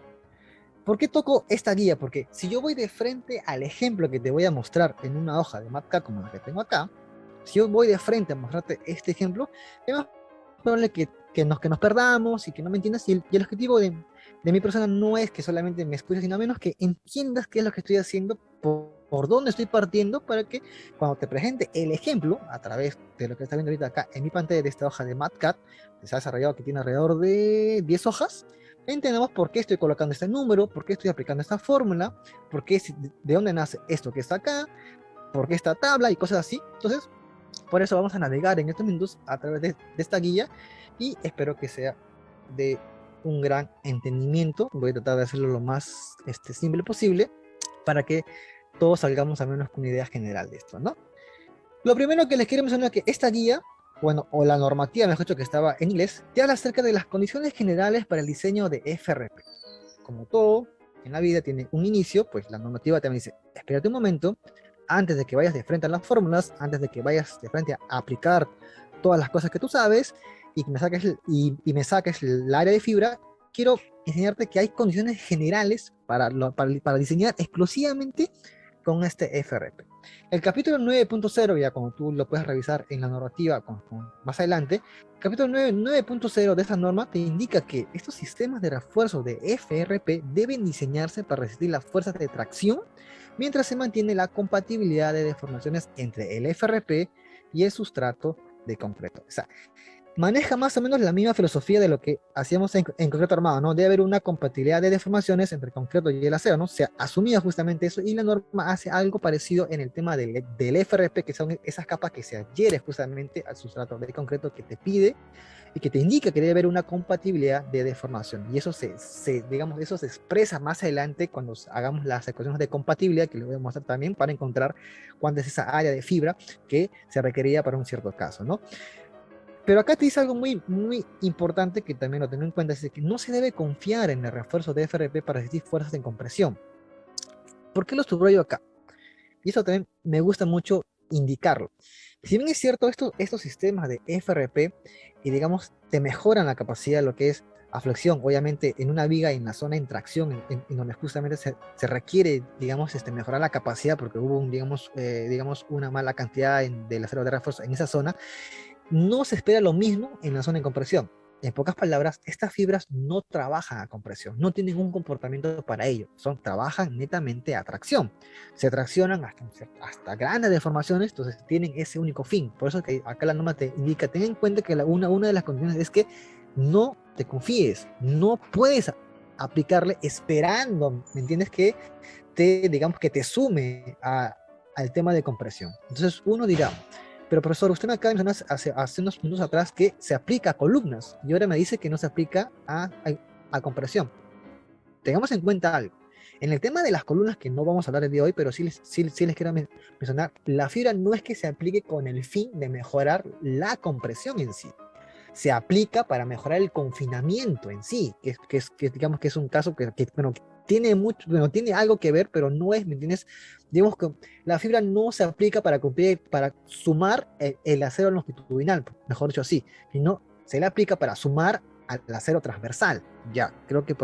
¿Por qué toco esta guía? Porque si yo voy de frente al ejemplo que te voy a mostrar en una hoja de MatCat como la que tengo acá, si yo voy de frente a mostrarte este ejemplo, es más probable que nos perdamos y que no me entiendas. Y el objetivo de mi persona no es que solamente me escuches, sino menos que entiendas qué es lo que estoy haciendo, por dónde estoy partiendo, para que cuando te presente el ejemplo, a través de lo que estás viendo ahorita acá en mi pantalla de esta hoja de MatCat, que se ha desarrollado, que tiene alrededor de 10 hojas, entendemos por qué estoy colocando este número, por qué estoy aplicando esta fórmula, por qué, de dónde nace esto que está acá, por qué esta tabla y cosas así. Entonces, por eso vamos a navegar en estos minutos a través de esta guía y espero que sea de un gran entendimiento. Voy a tratar de hacerlo lo más simple posible para que todos salgamos al menos con una idea general de esto, ¿no? Lo primero que les quiero mencionar es que esta guía, bueno, o la normativa, mejor dicho, que estaba en inglés, te habla acerca de las condiciones generales para el diseño de FRP. Como todo en la vida tiene un inicio, pues la normativa también dice, espérate un momento, antes de que vayas de frente a las fórmulas, antes de que vayas de frente a aplicar todas las cosas que tú sabes y me saques el área de fibra, quiero enseñarte que hay condiciones generales para diseñar exclusivamente con este FRP. El capítulo 9.0, ya como tú lo puedes revisar en la normativa más adelante, el capítulo 9.0 de esta norma te indica que estos sistemas de refuerzo de FRP deben diseñarse para resistir las fuerzas de tracción mientras se mantiene la compatibilidad de deformaciones entre el FRP y el sustrato de concreto. O sea, maneja más o menos la misma filosofía de lo que hacíamos en concreto armado, ¿no? Debe haber una compatibilidad de deformaciones entre el concreto y el acero, ¿no? Se asumía justamente eso y la norma hace algo parecido en el tema del FRP, que son esas capas que se adhieren justamente al sustrato de concreto que te pide y que te indica que debe haber una compatibilidad de deformación. Y eso digamos, eso se expresa más adelante cuando hagamos las ecuaciones de compatibilidad, que les voy a mostrar también para encontrar cuánta es esa área de fibra que se requería para un cierto caso, ¿no? Pero acá te dice algo muy, muy importante que también lo tengo en cuenta, es que no se debe confiar en el refuerzo de FRP para resistir fuerzas en compresión. ¿Por qué lo subrayo acá? Y eso también me gusta mucho indicarlo. Si bien es cierto, estos sistemas de FRP, y digamos, te mejoran la capacidad de lo que es a flexión, obviamente en una viga en la zona de tracción, en donde justamente se requiere, digamos, mejorar la capacidad porque hubo, digamos, una mala cantidad del acero de refuerzo en esa zona, no se espera lo mismo en la zona de compresión. En pocas palabras, estas fibras no trabajan a compresión, no tienen un comportamiento para ello, trabajan netamente a tracción. Se traccionan hasta grandes deformaciones, entonces tienen ese único fin. Por eso que acá la norma te indica, ten en cuenta que una de las condiciones es que no te confíes, no puedes aplicarle esperando, ¿me entiendes? Que digamos, que te sume al tema de compresión. Entonces uno dirá, pero profesor, usted me acaba de mencionar hace unos minutos atrás que se aplica a columnas y ahora me dice que no se aplica a compresión. Tengamos en cuenta algo. En el tema de las columnas, que no vamos a hablar el día de hoy, pero sí les quiero mencionar, la fibra no es que se aplique con el fin de mejorar la compresión en sí. Se aplica para mejorar el confinamiento en sí, que digamos que es un caso bueno, tiene mucho, bueno, tiene algo que ver, pero no es, ¿me entiendes? Digamos que la fibra no se aplica para sumar el acero longitudinal, mejor dicho así, sino se le aplica para sumar al acero transversal. Ya, creo que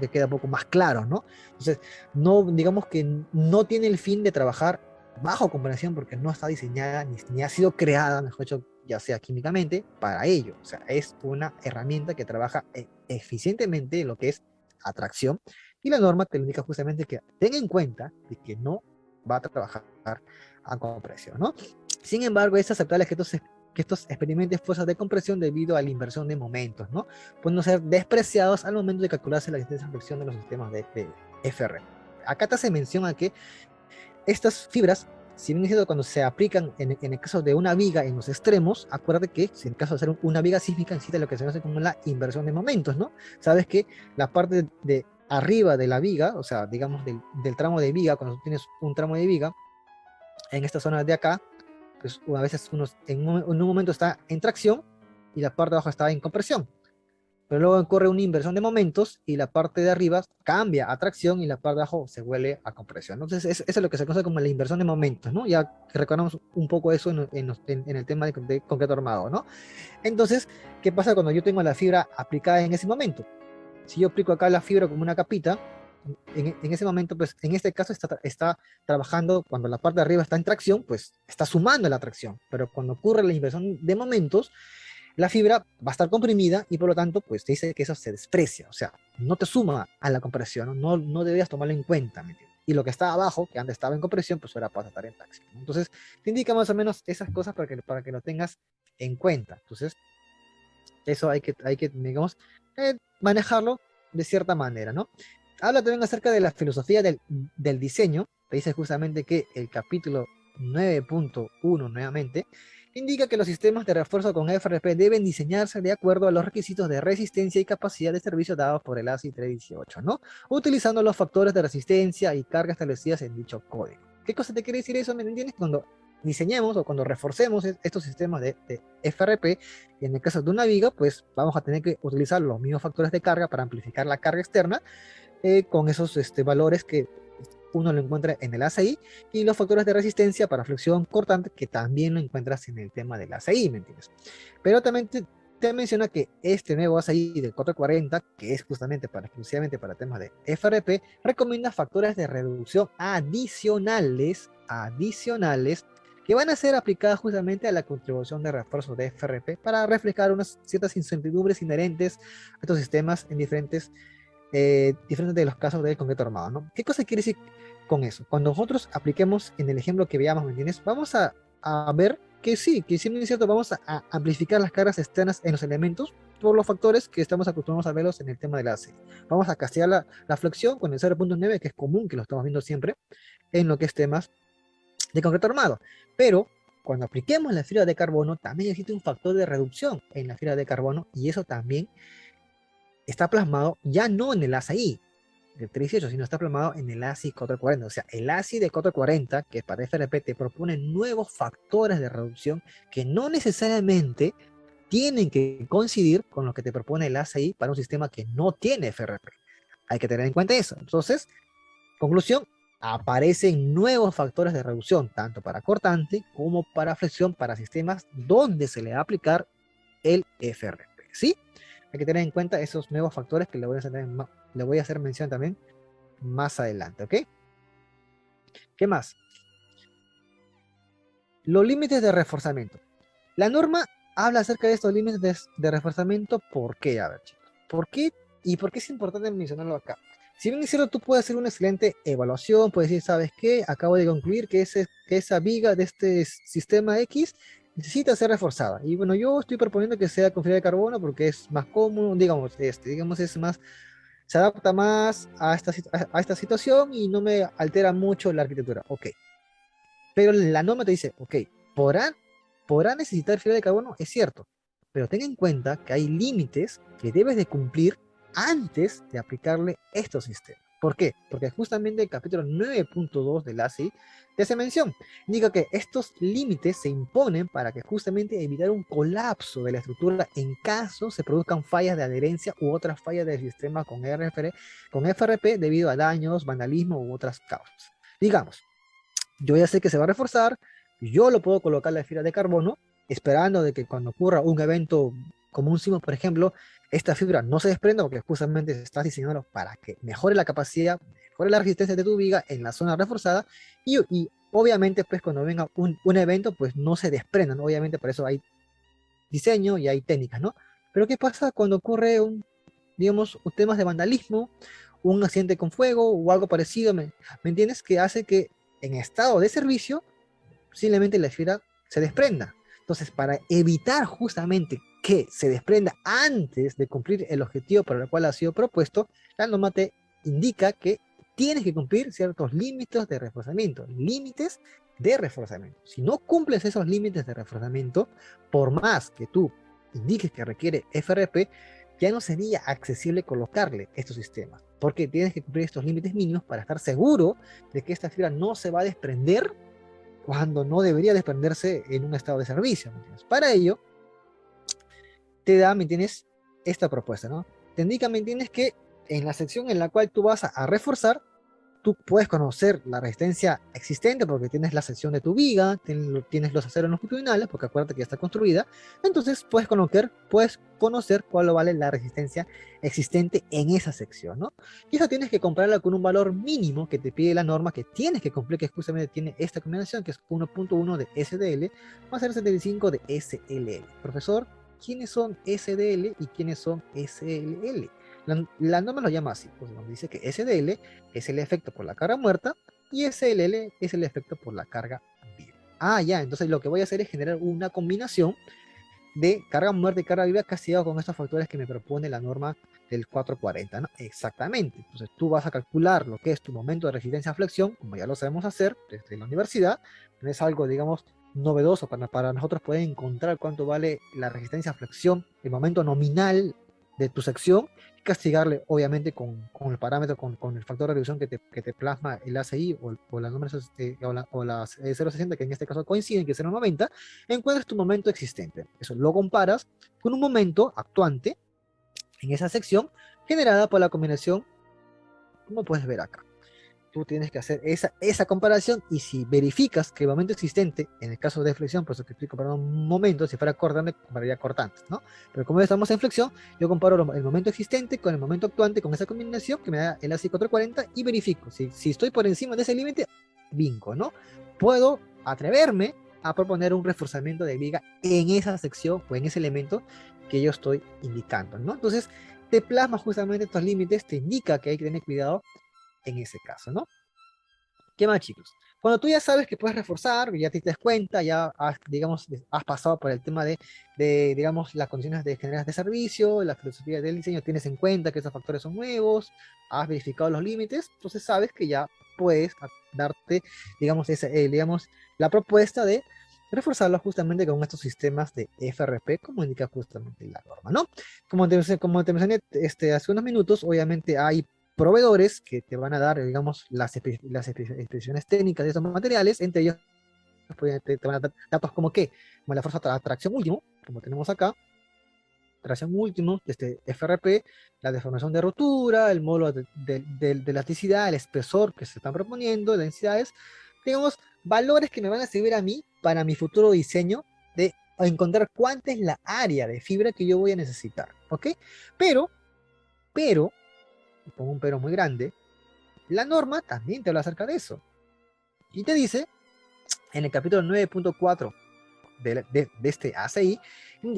queda un poco más claro, ¿no? Entonces, no, digamos que no tiene el fin de trabajar bajo compresión porque no está diseñada ni ha sido creada, mejor dicho, ya sea químicamente, para ello. O sea, es una herramienta que trabaja eficientemente en lo que es atracción y la norma te indica justamente que tenga en cuenta de que no va a trabajar a compresión, ¿no? Sin embargo, es aceptable que estos experimenten fuerzas de compresión debido a la inversión de momentos, ¿no? Pueden no ser despreciados al momento de calcularse la distancia de flexión de los sistemas de FR. Acá te hace mención a que estas fibras, si bien es cierto, cuando se aplican en el caso de una viga en los extremos, acuérdate que si en el caso de hacer una viga sísmica existe lo que se conoce como la inversión de momentos, ¿no? Sabes que la parte de arriba de la viga, o sea, digamos del tramo de viga, cuando tú tienes un tramo de viga, en esta zona de acá, pues a veces en un momento está en tracción y la parte de abajo está en compresión. pero luego ocurre una inversión de momentos y la parte de arriba cambia a tracción y la parte de abajo se vuelve a compresión. Entonces, eso es lo que se conoce como la inversión de momentos, ¿no? Ya recordamos un poco eso en el tema de concreto armado, ¿no? Entonces, ¿qué pasa cuando yo tengo la fibra aplicada en ese momento? Si yo aplico acá la fibra como una capita, en ese momento, pues en este caso está trabajando, cuando la parte de arriba está en tracción, pues está sumando la tracción, pero cuando ocurre la inversión de momentos, la fibra va a estar comprimida y por lo tanto, pues te dice que eso se desprecia, o sea, no te suma a la compresión, no deberías tomarlo en cuenta, ¿me entiendes? Y lo que está abajo, que antes estaba en compresión, pues ahora pasa a estar en tracción. Entonces, te indica más o menos esas cosas para que lo tengas en cuenta. Entonces, eso hay que digamos, manejarlo de cierta manera, ¿no? Habla también acerca de la filosofía del diseño. Te dice justamente que el capítulo 9.1 nuevamente indica que los sistemas de refuerzo con FRP deben diseñarse de acuerdo a los requisitos de resistencia y capacidad de servicio dados por el ASI 318, ¿no? Utilizando los factores de resistencia y carga establecidas en dicho código. ¿Qué cosa te quiere decir eso? ¿Me entiendes? Cuando diseñemos o cuando reforcemos estos sistemas de FRP, y en el caso de una viga, pues vamos a tener que utilizar los mismos factores de carga para amplificar la carga externa, con esos valores que uno lo encuentra en el ACI, y los factores de resistencia para flexión cortante que también lo encuentras en el tema del ACI, ¿me entiendes? Pero también te menciona que este nuevo ACI del 440, que es justamente exclusivamente para temas de FRP, recomienda factores de reducción adicionales que van a ser aplicadas justamente a la contribución de refuerzo de FRP para reflejar unas ciertas incertidumbres inherentes a estos sistemas en diferentes de los casos del concreto armado, ¿no? ¿Qué cosa quiere decir con eso? Cuando nosotros apliquemos en el ejemplo que veamos, ¿me entiendes? Vamos a ver que sí es cierto, vamos a amplificar las cargas externas en los elementos por los factores que estamos acostumbrados a verlos en el tema del ACI. Vamos a castigar la flexión con el 0.9, que es común, que lo estamos viendo siempre, en lo que es temas de concreto armado. Pero cuando apliquemos la fibra de carbono, también existe un factor de reducción en la fibra de carbono, y eso también está plasmado ya no en el ASI del 318, sino está plasmado en el ASI 440. O sea, el ASI de 440, que para FRP te propone nuevos factores de reducción que no necesariamente tienen que coincidir con lo que te propone el ASI para un sistema que no tiene FRP. Hay que tener en cuenta eso. Entonces, conclusión, aparecen nuevos factores de reducción, tanto para cortante como para flexión, para sistemas donde se le va a aplicar el FRP, ¿sí? Hay que tener en cuenta esos nuevos factores que le voy a hacer mención también más adelante, ¿ok? ¿Qué más? Los límites de reforzamiento. La norma habla acerca de estos límites de reforzamiento. ¿Por qué? A ver, chicos. ¿Por qué? ¿Y por qué es importante mencionarlo acá? Si bien es cierto, tú puedes hacer una excelente evaluación, puedes decir, ¿sabes qué? Acabo de concluir que esa viga de este sistema X necesita ser reforzada. Y bueno, yo estoy proponiendo que sea con fibra de carbono porque es más cómodo, digamos, es más, se adapta más a esta situación y no me altera mucho la arquitectura. Ok. Pero la norma te dice, ok, podrá necesitar fibra de carbono, es cierto, pero ten en cuenta que hay límites que debes de cumplir antes de aplicarle estos sistemas. ¿Por qué? Porque justamente el capítulo 9.2 del ASI te hace mención. Indica que estos límites se imponen para que justamente evitar un colapso de la estructura en caso se produzcan fallas de adherencia u otras fallas del sistema con FRP debido a daños, vandalismo u otras causas. Digamos, yo ya sé que se va a reforzar, yo lo puedo colocar la fibra de carbono, esperando de que cuando ocurra un evento como un sismo, por ejemplo, esta fibra no se desprenda porque justamente se está diseñando para que mejore la capacidad, mejore la resistencia de tu viga en la zona reforzada, y obviamente pues cuando venga un evento pues no se desprendan, ¿no? Obviamente por eso hay diseño y hay técnicas, ¿no? Pero ¿qué pasa cuando ocurre digamos, temas de vandalismo, un accidente con fuego o algo parecido? ¿Me entiendes? Que hace que en estado de servicio posiblemente la fibra se desprenda. Entonces, para evitar justamente que se desprenda antes de cumplir el objetivo para el cual ha sido propuesto, la norma te indica que tienes que cumplir ciertos límites de reforzamiento. Límites de reforzamiento. Si no cumples esos límites de reforzamiento, por más que tú indiques que requiere FRP, ya no sería accesible colocarle estos sistemas, porque tienes que cumplir estos límites mínimos para estar seguro de que esta fibra no se va a desprender cuando no debería desprenderse en un estado de servicio, ¿me entiendes? Para ello, te da, ¿me entiendes? esta propuesta, ¿no? Te indica, ¿me entiendes? Que en la sección en la cual tú vas a reforzar, tú puedes conocer la resistencia existente porque tienes la sección de tu viga, tienes los aceros longitudinales, porque acuérdate que ya está construida. Entonces puedes conocer cuál vale la resistencia existente en esa sección, ¿no? Y eso tienes que comprarla con un valor mínimo que te pide la norma, que tienes que cumplir, que justamente tiene esta combinación, que es 1.1 de SDL más 0.75 de SLL. Profesor, ¿quiénes son SDL y quiénes son SLL? La norma lo llama así, pues nos dice que SDL es el efecto por la carga muerta y SLL es el efecto por la carga viva. Ah, ya, entonces lo que voy a hacer es generar una combinación de carga muerta y carga viva castigado con estos factores que me propone la norma del 440, ¿no? Exactamente. Entonces tú vas a calcular lo que es tu momento de resistencia a flexión, como ya lo sabemos hacer desde la universidad. No es algo, digamos, novedoso para nosotros poder encontrar cuánto vale la resistencia a flexión, el momento nominal de tu sección, y castigarle obviamente con el parámetro, con el factor de reducción que te plasma el ACI o la número, o la 0.60, que en este caso coinciden, que es 0.90, encuentras tu momento existente. Eso lo comparas con un momento actuante en esa sección generada por la combinación, como puedes ver acá. Tú tienes que hacer esa comparación y si verificas que el momento existente, en el caso de flexión, por eso te explico para un momento, si fuera cortante, compararía cortantes, ¿no? Pero como estamos en flexión, yo comparo el momento existente con el momento actuante, con esa combinación que me da el ACI 440 y verifico. Si estoy por encima de ese límite, vinco, ¿no? Puedo atreverme a proponer un reforzamiento de viga en esa sección o en ese elemento que yo estoy indicando, ¿no? Entonces, te plasma justamente estos límites, te indica que hay que tener cuidado en ese caso, ¿no? ¿Qué más, chicos? Cuando tú ya sabes que puedes reforzar, ya te das cuenta, ya has, digamos, has pasado por el tema digamos, las condiciones de generar de servicio, la filosofía del diseño, tienes en cuenta que esos factores son nuevos, has verificado los límites, entonces sabes que ya puedes darte, digamos, digamos, la propuesta de reforzarlo justamente con estos sistemas de FRP, como indica justamente la norma, ¿no? Como te mencioné hace unos minutos, obviamente hay proveedores que te van a dar, digamos, las especificaciones técnicas de esos materiales, entre ellos te van a dar datos como qué, como la fuerza de atracción último, como tenemos acá, tracción último, FRP, la deformación de rotura, el módulo de elasticidad, el espesor que se están proponiendo, densidades, digamos, valores que me van a servir a mí para mi futuro diseño de encontrar cuánta es la área de fibra que yo voy a necesitar, ¿ok? Pero, y pongo un pero muy grande, la norma también te habla acerca de eso. Y te dice, en el capítulo 9.4 de este ACI,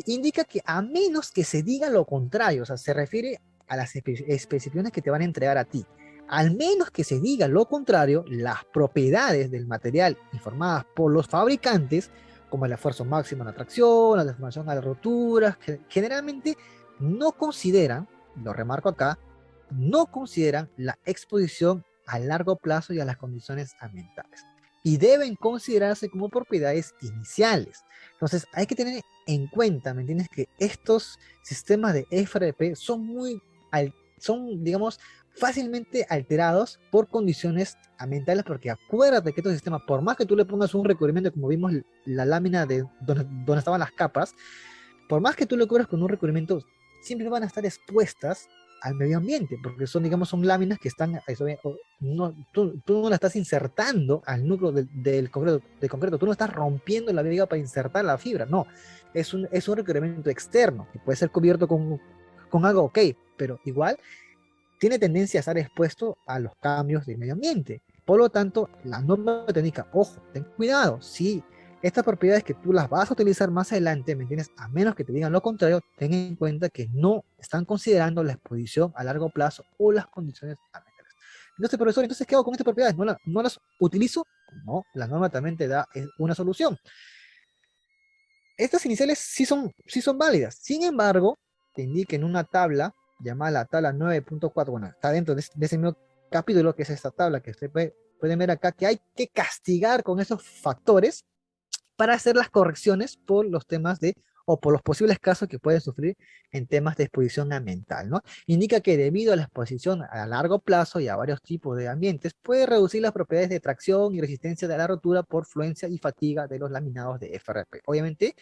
indica que a menos que se diga lo contrario, o sea, se refiere a las especificaciones que te van a entregar a ti. Al menos que se diga lo contrario, las propiedades del material informadas por los fabricantes, como el esfuerzo máximo en la tracción, la deformación a las roturas, generalmente no consideran, lo remarco acá, no consideran la exposición a largo plazo y a las condiciones ambientales. Y deben considerarse como propiedades iniciales. Entonces hay que tener en cuenta, ¿me entiendes? Que estos sistemas de FRP son, digamos, fácilmente alterados por condiciones ambientales, porque acuérdate que estos sistemas, por más que tú le pongas un recubrimiento, como vimos la lámina de donde estaban las capas, por más que tú lo cubras con un recubrimiento, siempre van a estar expuestas al medio ambiente, porque son láminas que están, no, tú no la estás insertando al núcleo del concreto, tú no estás rompiendo la viga para insertar la fibra, no, es un recubrimiento externo, que puede ser cubierto con algo, ok, pero igual tiene tendencia a estar expuesto a los cambios del medio ambiente. Por lo tanto, la norma técnica, ojo, ten cuidado, si estas propiedades que tú las vas a utilizar más adelante, ¿me entiendes? A menos que te digan lo contrario, ten en cuenta que no están considerando la exposición a largo plazo o las condiciones ambientales. Entonces, profesor, entonces, ¿qué hago con estas propiedades? ¿No las utilizo? No, la norma también te da una solución. Estas iniciales sí son válidas. Sin embargo, te indica en una tabla llamada la tabla 9.4, bueno, está dentro de ese mismo capítulo, que es esta tabla que ustedes pueden ver acá, que hay que castigar con esos factores para hacer las correcciones por los temas o por los posibles casos que pueden sufrir en temas de exposición ambiental, ¿no? Indica que debido a la exposición a largo plazo y a varios tipos de ambientes, puede reducir las propiedades de tracción y resistencia de la rotura por fluencia y fatiga de los laminados de FRP. Obviamente,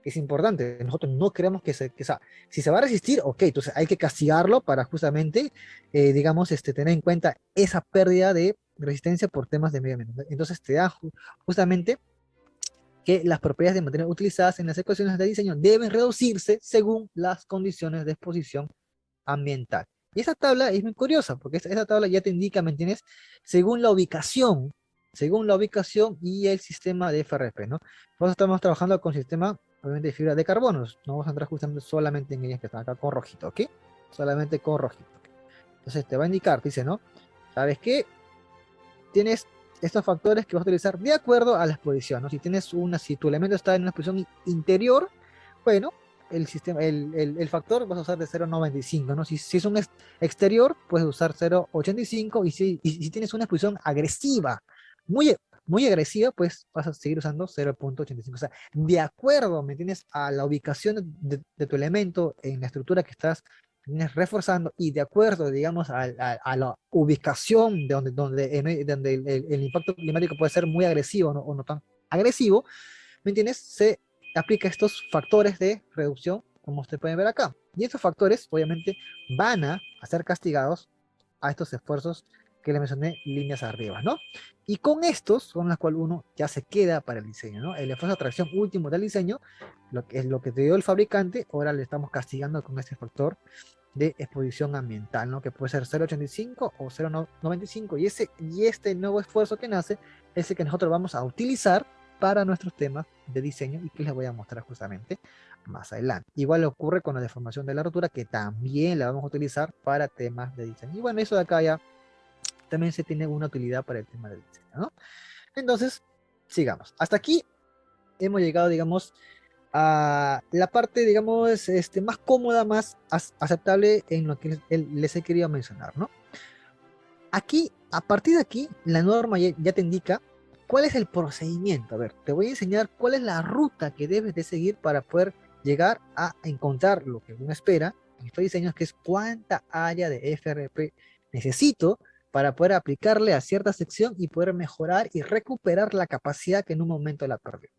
es importante. Nosotros no queremos si se va a resistir, ok, entonces hay que castigarlo para justamente, digamos, tener en cuenta esa pérdida de resistencia por temas de medio ambiente. Entonces te da justamente que las propiedades de material utilizadas en las ecuaciones de diseño deben reducirse según las condiciones de exposición ambiental. Y esa tabla es muy curiosa, porque esa tabla ya te indica, ¿me entiendes? Según según la ubicación y el sistema de FRP, ¿no? Nosotros estamos trabajando con sistema, obviamente, de fibra de carbono. No vamos a entrar justamente solamente en ellas que están acá con rojito, ¿ok? Solamente con rojito. Entonces te va a indicar, dice, ¿no? ¿Sabes qué? Tienes estos factores que vas a utilizar de acuerdo a la exposición, ¿no? Si tu elemento está en una exposición interior, bueno, el sistema, el factor vas a usar de 0,95, ¿no? Si es un exterior, puedes usar 0,85 y si tienes una exposición agresiva, muy, muy agresiva, pues vas a seguir usando 0,85. O sea, de acuerdo, ¿me entiendes? A la ubicación de tu elemento en la estructura que estás reforzando y de acuerdo, digamos, a la ubicación donde el impacto climático puede ser muy agresivo, ¿no? O no tan agresivo, ¿me entiendes? Se aplica estos factores de reducción, como ustedes pueden ver acá. Y estos factores, obviamente, van a ser castigados a estos esfuerzos que le mencioné líneas arriba, ¿no? Y con estos son las cuales uno ya se queda para el diseño, ¿no? El esfuerzo de atracción último del diseño, lo que es lo que te dio el fabricante, ahora le estamos castigando con este factor de exposición ambiental, ¿no? Que puede ser 0,85 o 0,95. Y este nuevo esfuerzo que nace es el que nosotros vamos a utilizar para nuestros temas de diseño y que les voy a mostrar justamente más adelante. Igual ocurre con la deformación de la rotura, que también la vamos a utilizar para temas de diseño. Y bueno, eso de acá ya también se tiene una utilidad para el tema del diseño, ¿no? Entonces, sigamos. Hasta aquí hemos llegado, digamos, a la parte, digamos, más cómoda, más aceptable en lo que les he querido mencionar, ¿no? Aquí, a partir de aquí, la norma ya te indica cuál es el procedimiento. A ver, te voy a enseñar cuál es la ruta que debes de seguir para poder llegar a encontrar lo que uno espera en estos diseños, que es cuánta área de FRP necesito para poder aplicarle a cierta sección y poder mejorar y recuperar la capacidad que en un momento la perdió.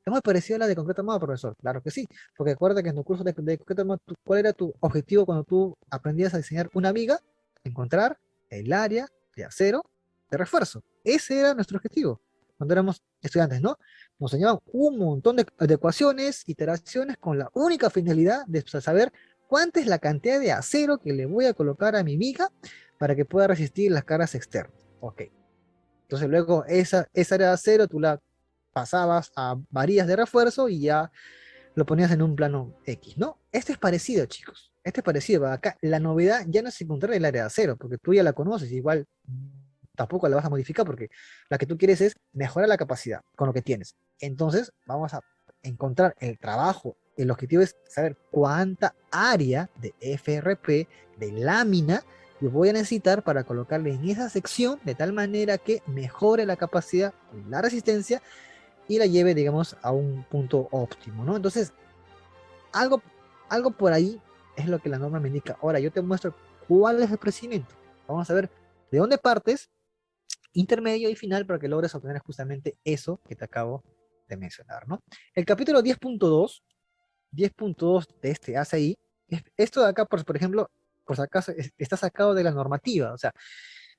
¿Es muy parecido a la de concreto modo, profesor? Claro que sí, porque acuérdate que en tu curso de concreto modo, ¿cuál era tu objetivo cuando tú aprendías a diseñar una viga? Encontrar el área de acero de refuerzo. Ese era nuestro objetivo cuando éramos estudiantes, ¿no? Nos enseñaban un montón de ecuaciones, iteraciones, con la única finalidad de saber cuánta es la cantidad de acero que le voy a colocar a mi viga para que pueda resistir las cargas externas. Ok. Entonces luego esa área de acero tú la pasabas a varillas de refuerzo y ya lo ponías en un plano X, ¿no? Este es parecido, chicos. Este es parecido. Acá la novedad ya no es encontrar el área de acero, porque tú ya la conoces, igual tampoco la vas a modificar, porque la que tú quieres es mejorar la capacidad con lo que tienes. Entonces, vamos a encontrar el trabajo. El objetivo es saber cuánta área de FRP, de lámina, yo voy a necesitar para colocarle en esa sección de tal manera que mejore la capacidad, la resistencia y la lleve, digamos, a un punto óptimo, ¿no? Entonces, algo, algo por ahí es lo que la norma me indica. Ahora, yo te muestro cuál es el procedimiento. Vamos a ver de dónde partes, intermedio y final, para que logres obtener justamente eso que te acabo de mencionar, ¿no? El capítulo 10.2 de este ACI, esto de acá, por ejemplo, por si acaso, está sacado de la normativa, o sea,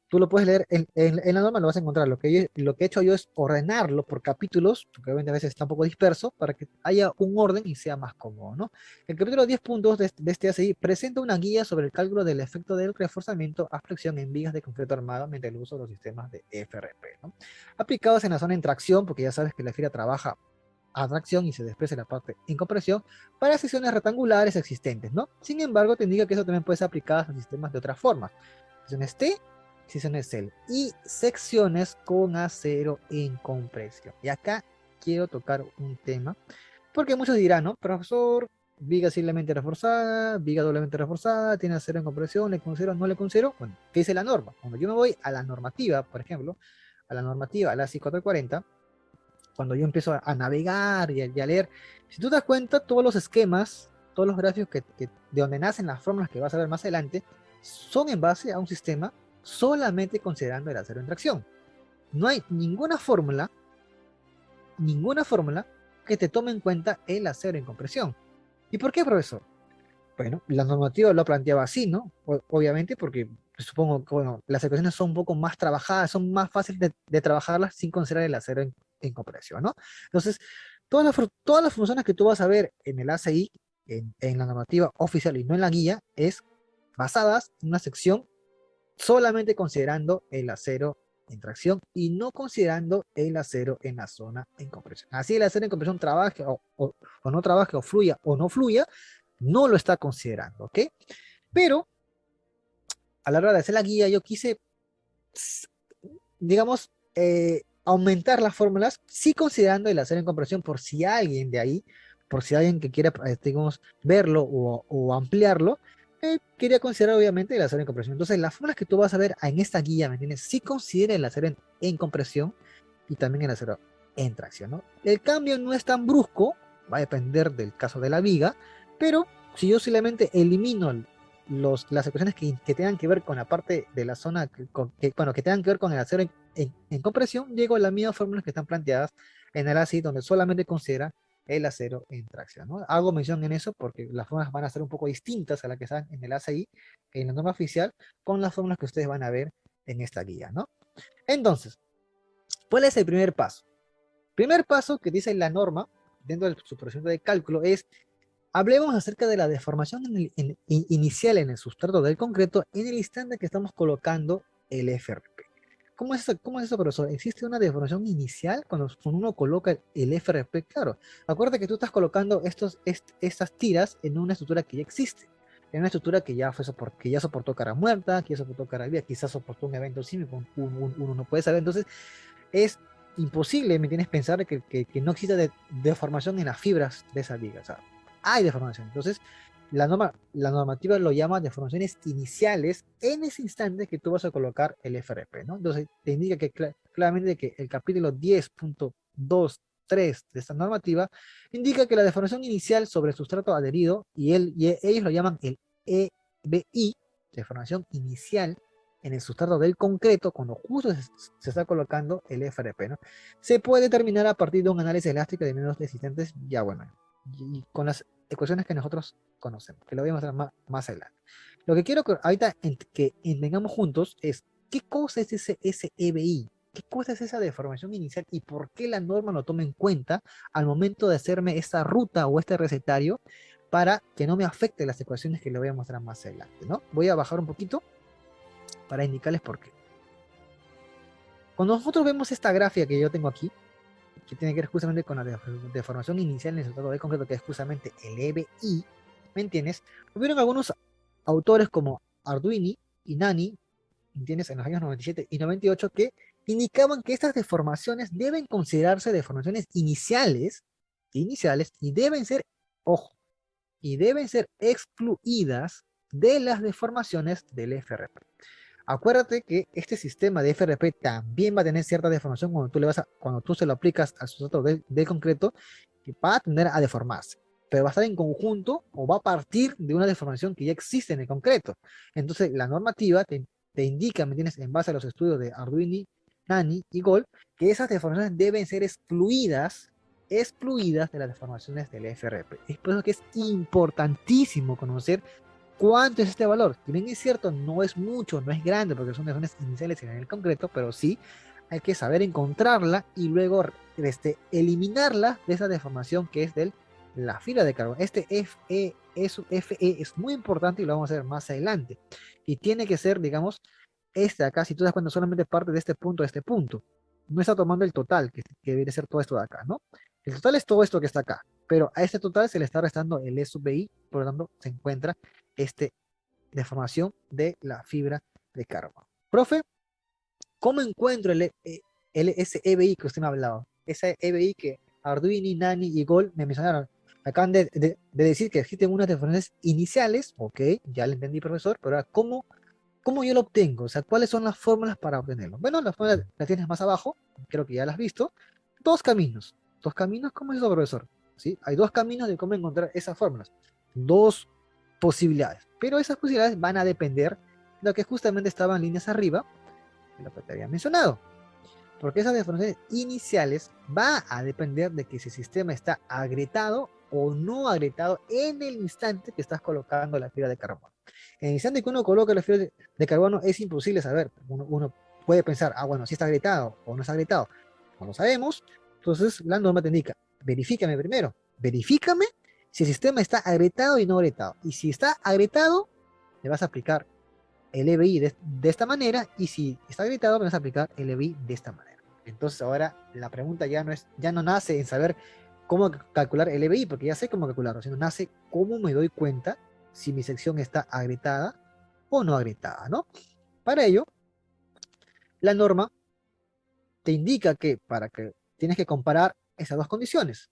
tú lo puedes leer en la norma, lo vas a encontrar. Lo que he hecho yo es ordenarlo por capítulos, porque obviamente a veces está un poco disperso, para que haya un orden y sea más cómodo, ¿no? El capítulo 10.2 de este ACI presenta una guía sobre el cálculo del efecto del reforzamiento a flexión en vigas de concreto armado mediante el uso de los sistemas de FRP, ¿no? Aplicados en la zona en tracción, porque ya sabes que la fibra trabaja a tracción y se desprecia la parte en compresión para secciones rectangulares existentes, ¿no? Sin embargo, te indica que eso también puede ser aplicado a sistemas de otras formas. Secciones T, secciones L y secciones con acero en compresión. Y acá quiero tocar un tema, porque muchos dirán, ¿no? Profesor, viga simplemente reforzada, viga doblemente reforzada, tiene acero en compresión, le considero, no le considero. Bueno, ¿qué dice la norma? Cuando yo me voy a la normativa, por ejemplo, a la normativa, a la ASI 440, cuando yo empiezo a navegar y a leer, si tú te das cuenta, todos los esquemas, todos los gráficos de donde nacen las fórmulas que vas a ver más adelante, son en base a un sistema solamente considerando el acero en tracción. No hay ninguna fórmula que te tome en cuenta el acero en compresión. ¿Y por qué, profesor? Bueno, la normativa lo planteaba así, ¿no? Obviamente porque supongo que, bueno, las ecuaciones son un poco más trabajadas, son más fáciles de trabajarlas sin considerar el acero en compresión, ¿no? Entonces, todas las funciones que tú vas a ver en el ACI, en la normativa oficial y no en la guía, es basadas en una sección solamente considerando el acero en tracción y no considerando el acero en la zona en compresión. Así el acero en compresión trabaje o no trabaje, o fluya o no fluya, no lo está considerando, ¿ok? Pero a la hora de hacer la guía yo quise, digamos, aumentar las fórmulas, sí considerando el acero en compresión por si alguien de ahí, por si alguien que quiera, digamos, verlo o ampliarlo, quería considerar obviamente el acero en compresión. Entonces las fórmulas que tú vas a ver en esta guía, ¿me entiendes? Sí considera el acero en compresión y también el acero en tracción, ¿no? El cambio no es tan brusco, va a depender del caso de la viga, pero si yo simplemente elimino las ecuaciones que tengan que ver con la parte de la zona, bueno, que tengan que ver con el acero en compresión, llego a las mismas fórmulas que están planteadas en el ACI, donde solamente considera el acero en tracción, ¿no? Hago mención en eso porque las fórmulas van a ser un poco distintas a las que están en el ACI, en la norma oficial, con las fórmulas que ustedes van a ver en esta guía, ¿no? Entonces, ¿cuál es el primer paso? Primer paso que dice la norma, dentro de su procedimiento de cálculo, es hablemos acerca de la deformación inicial en el sustrato del concreto en el instante que estamos colocando el FRP. ¿Cómo es eso, profesor? ¿Existe una deformación inicial cuando uno coloca el FRP? Claro, acuérdate que tú estás colocando estas tiras en una estructura que ya existe, en una estructura que ya que ya soportó cara muerta, que ya soportó cara viva, quizás soportó un evento sísmico, uno no puede saber. Entonces, es imposible, ¿me tienes pensar que no exista deformación en las fibras de esa viga? O sea, hay deformación. Entonces, la normativa lo llama deformaciones iniciales en ese instante que tú vas a colocar el FRP, ¿no? Entonces, te indica que claramente que el capítulo 10.2.3 de esta normativa indica que la deformación inicial sobre el sustrato adherido, y ellos lo llaman el EBI, deformación inicial en el sustrato del concreto, cuando justo se está colocando el FRP, ¿no? Se puede determinar a partir de un análisis elástico de medios existentes, ya bueno, y con las ecuaciones que nosotros conocemos, que lo voy a mostrar más adelante. Lo que quiero que ahorita que entendamos juntos es qué cosa es ese EBI, qué cosa es esa deformación inicial y por qué la norma lo toma en cuenta al momento de hacerme esta ruta o este recetario para que no me afecte las ecuaciones que le voy a mostrar más adelante, ¿no? Voy a bajar un poquito para indicarles por qué. Cuando nosotros vemos esta gráfica que yo tengo aquí, que tiene que ver justamente con la deformación inicial en el sustrato del concreto, que es justamente el EBI, ¿me entiendes? Hubieron algunos autores como Arduini y Nani, ¿me entiendes? En los años 97 y 98, que indicaban que estas deformaciones deben considerarse deformaciones iniciales y deben ser, ojo, y deben ser excluidas de las deformaciones del FRP. Acuérdate que este sistema de FRP también va a tener cierta deformación cuando tú se lo aplicas al sustrato del concreto, que va a tender a deformarse, pero va a estar en conjunto o va a partir de una deformación que ya existe en el concreto. Entonces la normativa te indica, ¿me entiendes? En base a los estudios de Arduini, Nani y Gold, que esas deformaciones deben ser excluidas de las deformaciones del FRP. Es por eso que es importantísimo conocer ¿cuánto es este valor? Si bien es cierto, no es mucho, no es grande, porque son razones iniciales en el concreto, pero sí hay que saber encontrarla y luego eliminarla de esa deformación que es de la fibra de carbono. Este FE es muy importante y lo vamos a ver más adelante. Y tiene que ser, digamos, este acá, si tú das cuenta, solamente parte de este punto a este punto. No está tomando el total, que debe ser todo esto de acá, ¿no? El total es todo esto que está acá, pero a este total se le está restando el E sub I, por lo tanto se encuentra este, deformación de la fibra de carbono. Profe, ¿cómo encuentro ese EBI que usted me ha hablado? Ese EBI que Arduini, Nani y Gol me mencionaron. Acaban de decir que existen unas deformaciones iniciales, ok, ya lo entendí, profesor, pero ahora, ¿cómo yo lo obtengo? O sea, ¿cuáles son las fórmulas para obtenerlo? Bueno, las fórmulas las tienes más abajo, creo que ya las has visto. Dos caminos. Dos caminos, ¿cómo es eso, profesor? ¿Sí? Hay dos caminos de cómo encontrar esas fórmulas. Dos posibilidades. Pero esas posibilidades van a depender de lo que justamente estaban líneas arriba, de lo que te había mencionado. Porque esas deformaciones iniciales va a depender de que si el sistema está agrietado o no agrietado en el instante que estás colocando la fibra de carbono. En el instante que uno coloca la fibra de carbono es imposible saber. Uno puede pensar, ah, bueno, si está agrietado o no está agrietado. No lo sabemos. Entonces la norma te indica, verifícame primero. Verifícame si el sistema está agrietado y no agrietado. Y si está agrietado, le vas a aplicar el EBI de esta manera, y si está agrietado, me vas a aplicar el EBI de esta manera. Entonces ahora la pregunta ya no nace en saber cómo calcular el EBI, porque ya sé cómo calcularlo, sino nace cómo me doy cuenta si mi sección está agrietada o no agrietada, ¿no? Para ello, la norma te indica que para que tienes que comparar esas dos condiciones,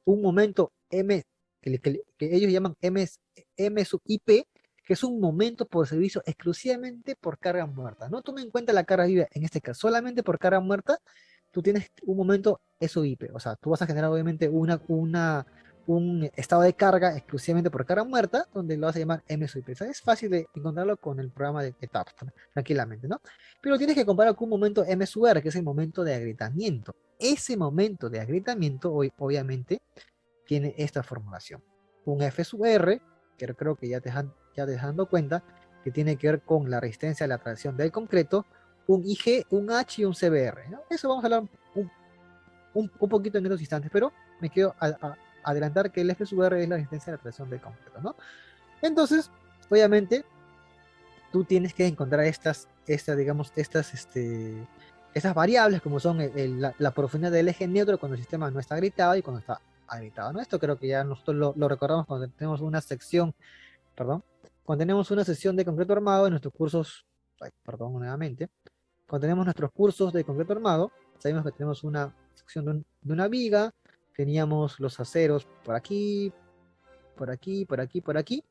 un momento M, que ellos llaman M sub IP, que es un momento por servicio exclusivamente por carga muerta. No tome en cuenta la carga viva, en este caso, solamente por carga muerta, tú tienes un momento SUIP. O sea, tú vas a generar obviamente un estado de carga exclusivamente por carga muerta, donde lo vas a llamar MSUIP. O sea, es fácil de encontrarlo con el programa de etapas, tranquilamente, ¿no? Pero tienes que comparar con un momento MSUR, que es el momento de agrietamiento. Ese momento de agrietamiento, obviamente, tiene esta formulación. Un F sub R, que creo que ya te has dando cuenta, que tiene que ver con la resistencia a la tracción del concreto, un IG, un H y un CBR, ¿no? Eso vamos a hablar un poquito en estos instantes, pero me quiero adelantar que el F sub R es la resistencia a la tracción del concreto, ¿no? Entonces, obviamente, tú tienes que encontrar digamos, estas variables, como son la profundidad del eje neutro cuando el sistema no está agrietado y cuando está agrietado, ¿no? Esto creo que ya nosotros lo recordamos cuando tenemos una sección, perdón, cuando tenemos una sección de concreto armado en nuestros cursos, ay, perdón, nuevamente, cuando tenemos nuestros cursos de concreto armado, sabemos que tenemos una sección de una viga, teníamos los aceros por aquí, por aquí, por aquí, por aquí,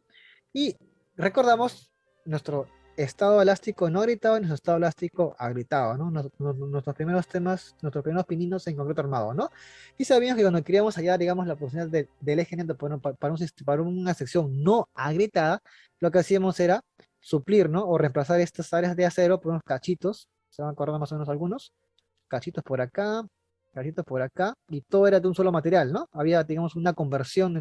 y recordamos nuestro estado elástico no agrietado y nuestro estado elástico agrietado, ¿no? Nuestros primeros temas, nuestros primeros pininos en concreto armado, ¿no? Y sabíamos que cuando queríamos hallar, digamos, la posición del eje neto para una sección no agrietada, lo que hacíamos era suplir, ¿no? O reemplazar estas áreas de acero por unos cachitos, se van a acordar más o menos algunos, cachitos por acá, y todo era de un solo material, ¿no? Había, digamos, una conversión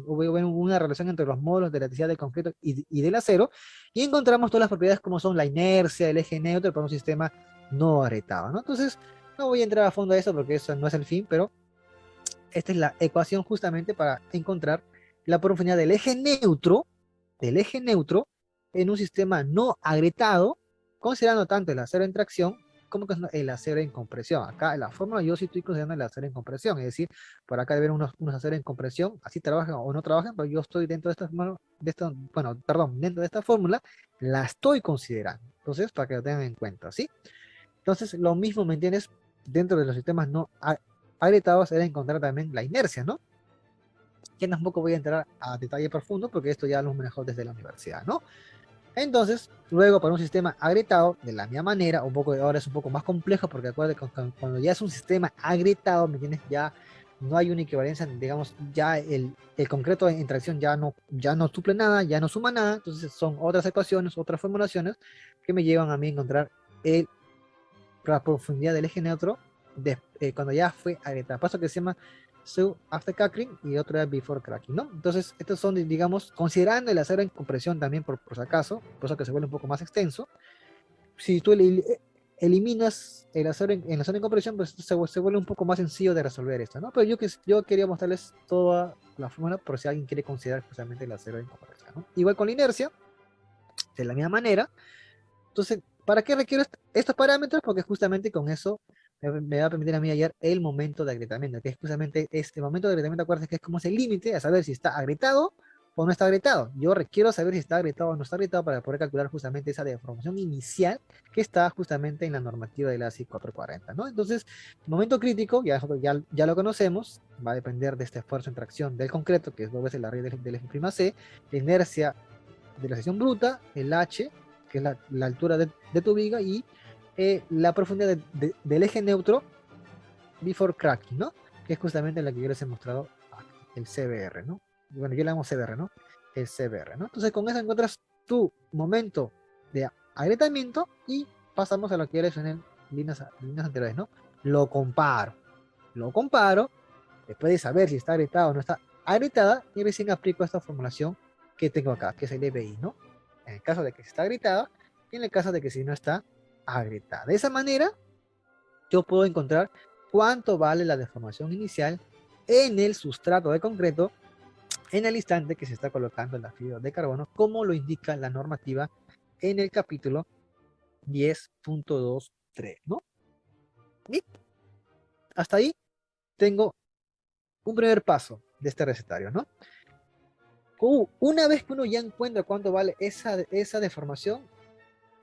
hubo una relación entre los módulos de elasticidad del concreto y del acero, y encontramos todas las propiedades como son la inercia, el eje neutro para un sistema no agrietado, ¿no? Entonces, no voy a entrar a fondo a eso porque eso no es el fin, pero esta es la ecuación justamente para encontrar la profundidad del eje neutro en un sistema no agrietado, considerando tanto el acero en tracción como que el acero en compresión. Acá en la fórmula yo sí estoy considerando el acero en compresión, es decir, por acá deben unos aceros en compresión, así trabajan o no trabajan, pero yo estoy dentro bueno, perdón, dentro de esta fórmula, la estoy considerando. Entonces, para que lo tengan en cuenta, ¿sí? Entonces, lo mismo, ¿me entiendes? Dentro de los sistemas no agrietados era encontrar también la inercia, ¿no? Que tampoco voy a entrar a detalle profundo porque esto ya lo hemos manejado desde la universidad, ¿no? Entonces, luego para un sistema agrietado, de la misma manera, ahora es un poco más complejo porque acuérdate que cuando ya es un sistema agrietado, ¿me entiendes? Ya no hay una equivalencia, digamos, ya el concreto en tracción ya no suple nada, ya no suma nada, entonces son otras ecuaciones, otras formulaciones que me llevan a mí a encontrar la profundidad del eje neutro cuando ya fue agrietado. Paso que se llama after cracking y otro es before cracking, ¿no? Entonces, estos son, digamos, considerando el acero en compresión también por si acaso, por eso que se vuelve un poco más extenso. Si tú eliminas el acero en compresión, pues se vuelve un poco más sencillo de resolver esto, ¿no? Pero yo quería mostrarles toda la fórmula por si alguien quiere considerar justamente el acero en compresión, ¿no? Igual con la inercia, de la misma manera. Entonces, ¿para qué requiero estos parámetros? Porque justamente con eso me va a permitir a mí hallar el momento de agrietamiento, que es justamente este momento de agrietamiento, acuérdense que es como ese límite a saber si está agrietado o no está agrietado. Yo requiero saber si está agrietado o no está agrietado para poder calcular justamente esa deformación inicial que está justamente en la normativa de la ASI 440, ¿no? Entonces, el momento crítico, ya nosotros ya lo conocemos, va a depender de este esfuerzo en tracción del concreto, que es 2 veces la raíz del F', la inercia de la sección bruta, el H, que es la altura de tu viga, y la profundidad del eje neutro before cracking, ¿no? Que es justamente la que yo les he mostrado aquí, el CBR, ¿no? Bueno, yo le llamo CBR, ¿no? El CBR, ¿no? Entonces con eso encuentras tu momento de agrietamiento y pasamos a lo que eres en líneas anteriores, ¿no? Lo comparo. Lo comparo, después de saber si está agrietada o no está agrietada, y recién aplico esta formulación que tengo acá, que es el EBI, ¿no? En el caso de que está agrietada, y en el caso de que si no está agrietada. De esa manera, yo puedo encontrar cuánto vale la deformación inicial en el sustrato de concreto en el instante que se está colocando la fibra de carbono, como lo indica la normativa en el capítulo 10.23, ¿no? Y hasta ahí tengo un primer paso de este recetario, ¿no? Una vez que uno ya encuentra cuánto vale esa deformación,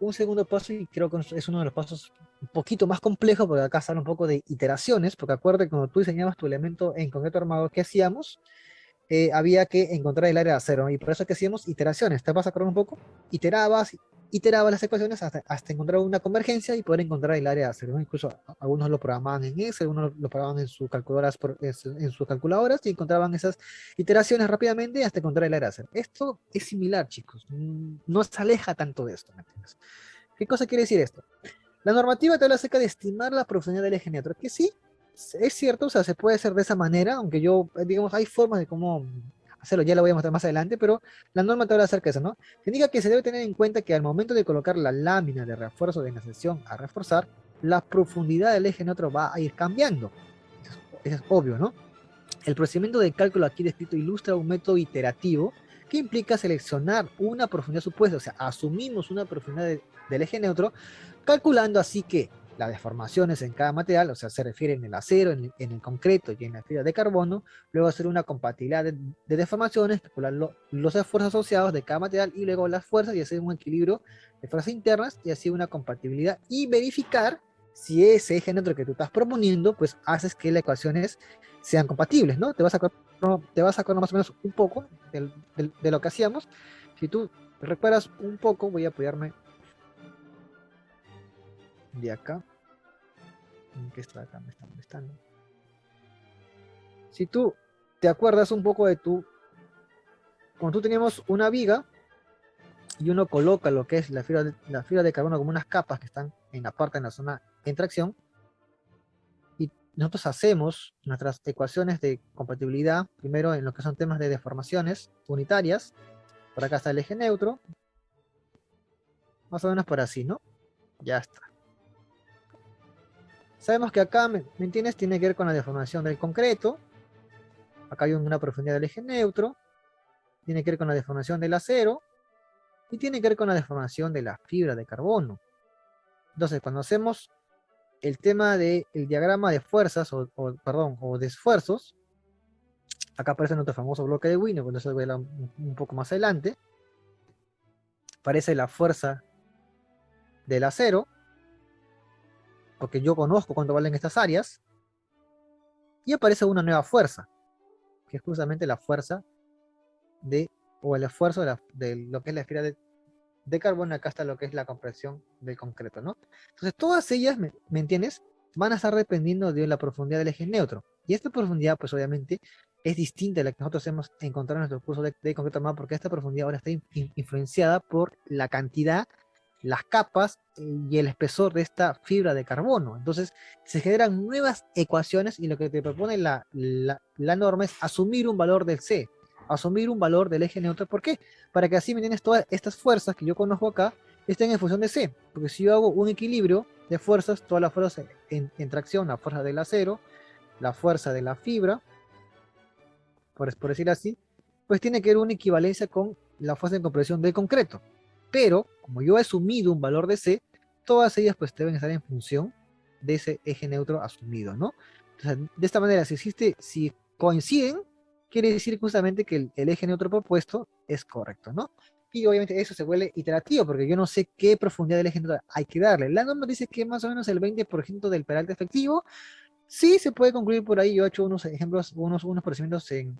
un segundo paso, y creo que es uno de los pasos un poquito más complejos, porque acá sale un poco de iteraciones, porque acuérdate que cuando tú diseñabas tu elemento en concreto armado, ¿qué hacíamos? Había que encontrar el área de acero, ¿no? Y por eso que hacíamos iteraciones. ¿Te vas a acordar un poco? Iterabas, iterabas las ecuaciones hasta encontrar una convergencia y poder encontrar el área de acero, ¿no? Incluso algunos lo programaban en Excel, algunos lo programaban en sus calculadoras, en sus calculadoras, y encontraban esas iteraciones rápidamente hasta encontrar el área de acero. Esto es similar, chicos. No se aleja tanto de esto, ¿me entiendes? ¿Qué cosa quiere decir esto? La normativa te habla acerca de estimar la profundidad del eje neutro, que sí, es cierto, o sea, se puede hacer de esa manera, aunque yo, digamos, hay formas de cómo hacerlo, ya lo voy a mostrar más adelante, pero la norma te habla acerca de eso, ¿no? Te indica que se debe tener en cuenta que al momento de colocar la lámina de refuerzo de la sección a reforzar, la profundidad del eje neutro va a ir cambiando. Eso es obvio, ¿no? El procedimiento de cálculo aquí descrito ilustra un método iterativo que implica seleccionar una profundidad supuesta, o sea, asumimos una profundidad del eje neutro, calculando así que las deformaciones en cada material, o sea, se refiere en el acero, en el concreto y en la fibra de carbono, luego hacer una compatibilidad de deformaciones, calcular los esfuerzos asociados de cada material y luego las fuerzas y hacer un equilibrio de fuerzas internas y así una compatibilidad y verificar si ese eje neutro que tú estás proponiendo, pues haces que las ecuaciones sean compatibles, ¿no? Te vas a acordar más o menos un poco de lo que hacíamos. Si tú recuerdas un poco, voy a apoyarme de acá. ¿En qué está acá? Me está molestando. Si tú te acuerdas un poco de cuando tú teníamos una viga y uno coloca lo que es la fibra de carbono como unas capas que están en la parte, en la zona en tracción, y nosotros hacemos nuestras ecuaciones de compatibilidad, primero en lo que son temas de deformaciones unitarias. Por acá está el eje neutro, más o menos por así, ¿no? Ya está. Sabemos que acá, ¿me entiendes? Tiene que ver con la deformación del concreto. Acá hay una profundidad del eje neutro. Tiene que ver con la deformación del acero. Y tiene que ver con la deformación de la fibra de carbono. Entonces, cuando hacemos el tema del diagrama de fuerzas, perdón, o de esfuerzos, acá aparece nuestro famoso bloque de Wiener, cuando se ve un poco más adelante. Aparece la fuerza del acero, porque yo conozco cuánto valen estas áreas. Y aparece una nueva fuerza, que es justamente la fuerza o el esfuerzo de lo que es la fibra de carbono. Acá está lo que es la compresión del concreto, ¿no? Entonces, todas ellas, ¿me entiendes? Van a estar dependiendo de la profundidad del eje neutro. Y esta profundidad, pues obviamente, es distinta a la que nosotros hemos encontrado en nuestro curso de concreto armado, porque esta profundidad ahora está influenciada por la cantidad, las capas y el espesor de esta fibra de carbono. Entonces, se generan nuevas ecuaciones y lo que te propone la norma es asumir un valor del C, asumir un valor del eje neutro. ¿Por qué? Para que así me tienes todas estas fuerzas que yo conozco acá, estén en función de C. Porque si yo hago un equilibrio de fuerzas, todas las fuerzas en tracción, la fuerza del acero, la fuerza de la fibra, por decir así, pues tiene que haber una equivalencia con la fuerza de compresión del concreto. Pero, como yo he asumido un valor de C, todas ellas pues deben estar en función de ese eje neutro asumido, ¿no? Entonces, de esta manera, si coinciden, quiere decir justamente que el eje neutro propuesto es correcto, ¿no? Y obviamente eso se vuelve iterativo, porque yo no sé qué profundidad del eje neutro hay que darle. La norma dice que más o menos el 20% del peralte efectivo. Sí, se puede concluir por ahí. Yo he hecho unos ejemplos, unos procedimientos en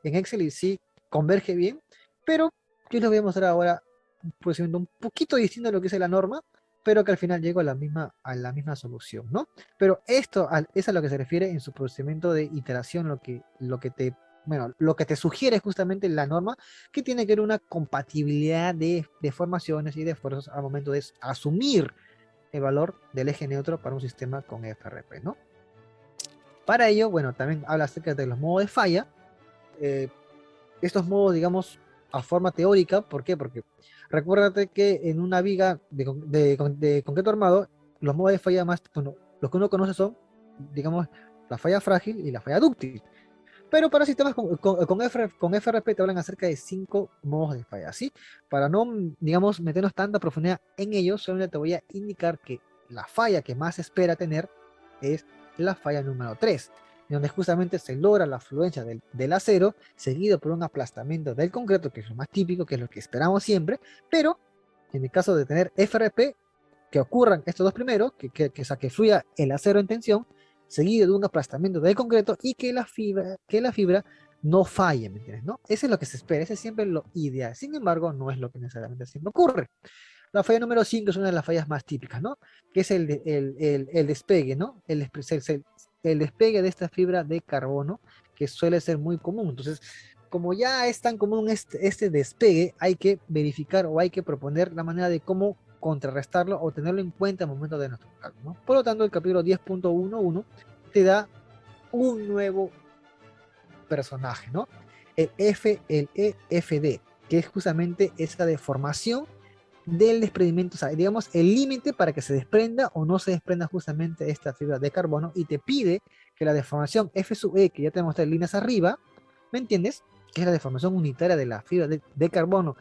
Excel y sí converge bien, pero yo les voy a mostrar ahora un procedimiento un poquito distinto a lo que es la norma, pero que al final llego a la misma solución, ¿no? Pero esto es a lo que se refiere en su procedimiento de iteración, lo que te sugiere justamente la norma, que tiene que ver una compatibilidad de formaciones y de esfuerzos al momento de asumir el valor del eje neutro para un sistema con FRP, ¿no? Para ello, bueno, también habla acerca de los modos de falla. Eh, Estos modos, digamos, a forma teórica, ¿por qué? Porque recuérdate que en una viga de concreto armado, los modos de falla más, bueno, los que uno conoce son, digamos, la falla frágil y la falla dúctil. Pero para sistemas con FRP te hablan acerca de 5 modos de falla, ¿sí? Para no, digamos, meternos tanta profundidad en ellos, solamente te voy a indicar que la falla que más se espera tener es la falla número 3, donde justamente se logra la fluencia del acero, seguido por un aplastamiento del concreto, que es lo más típico, que es lo que esperamos siempre, pero en el caso de tener FRP, que ocurran estos dos primeros, o sea, que fluya el acero en tensión, seguido de un aplastamiento del concreto y que la fibra no falle, ¿me entiendes? ¿No? Eso es lo que se espera, ese es siempre lo ideal. Sin embargo, no es lo que necesariamente siempre ocurre. La falla número 5 es una de las fallas más típicas, ¿no? Que es el despegue, ¿no? El despegue de esta fibra de carbono, que suele ser muy común. Entonces, como ya es tan común este despegue, hay que verificar o hay que proponer la manera de cómo contrarrestarlo o tenerlo en cuenta al momento de nuestro cálculo, ¿no? Por lo tanto, el capítulo 10.11 te da un nuevo personaje, ¿no? El EFD, que es justamente esa deformación del desprendimiento, o sea, digamos, el límite para que se desprenda o no se desprenda justamente esta fibra de carbono, y te pide que la deformación F sub E, que ya te mostré líneas arriba, ¿me entiendes? Que es la deformación unitaria de la fibra de carbono,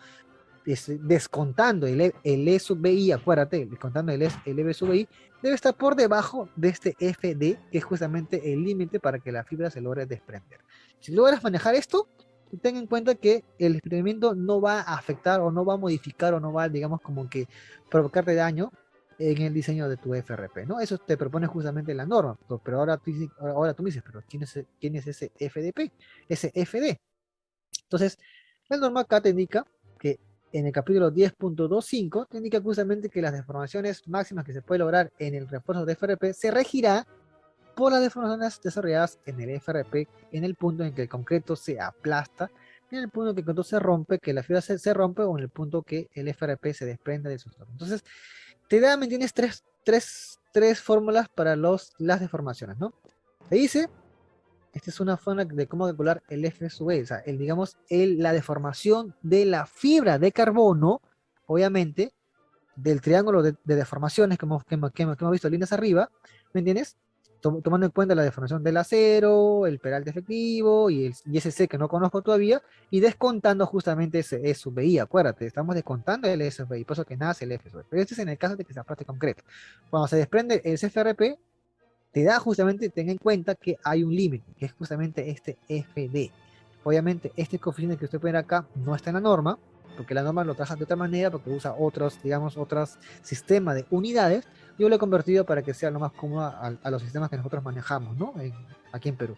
descontando el E sub BI, acuérdate, descontando el EB sub BI, debe estar por debajo de este FD, que es justamente el límite para que la fibra se logre desprender. Si logras manejar esto, ten en cuenta que el experimento no va a afectar o no va a modificar o no va, digamos, como que provocarte daño en el diseño de tu FRP, ¿no? Eso te propone justamente la norma, pero ahora tú me dices, pero ¿quién es ese FDP? Ese FD. Entonces, la norma acá te indica que en el capítulo 10.25 te indica justamente que las deformaciones máximas que se puede lograr en el refuerzo de FRP se regirá por las deformaciones desarrolladas en el FRP en el punto en que el concreto se aplasta, en el punto en que el concreto se rompe, que la fibra se rompe, o en el punto que el FRP se desprende del sustrato. Entonces, te da, ¿me entiendes? Tres fórmulas para las deformaciones, ¿no? Te dice, esta es una forma de cómo calcular el F sub E, o sea, digamos, la deformación de la fibra de carbono, obviamente, del triángulo de deformaciones que hemos visto líneas arriba, ¿me entiendes? Tomando en cuenta la deformación del acero, el peralte efectivo y ese C que no conozco todavía, y descontando justamente ese E sub I, acuérdate, estamos descontando el E sub I, por eso que nace el F sub I. Pero este es en el caso de que se aplaste concreto. Cuando se desprende el CFRP, te da justamente, ten en cuenta que hay un límite, que es justamente este FD. Obviamente, este coeficiente que usted puede ver acá no está en la norma, porque la norma lo trabaja de otra manera, porque usa otros, digamos, otros sistemas de unidades. Yo lo he convertido para que sea lo más cómodo a los sistemas que nosotros manejamos, ¿no? Aquí en Perú.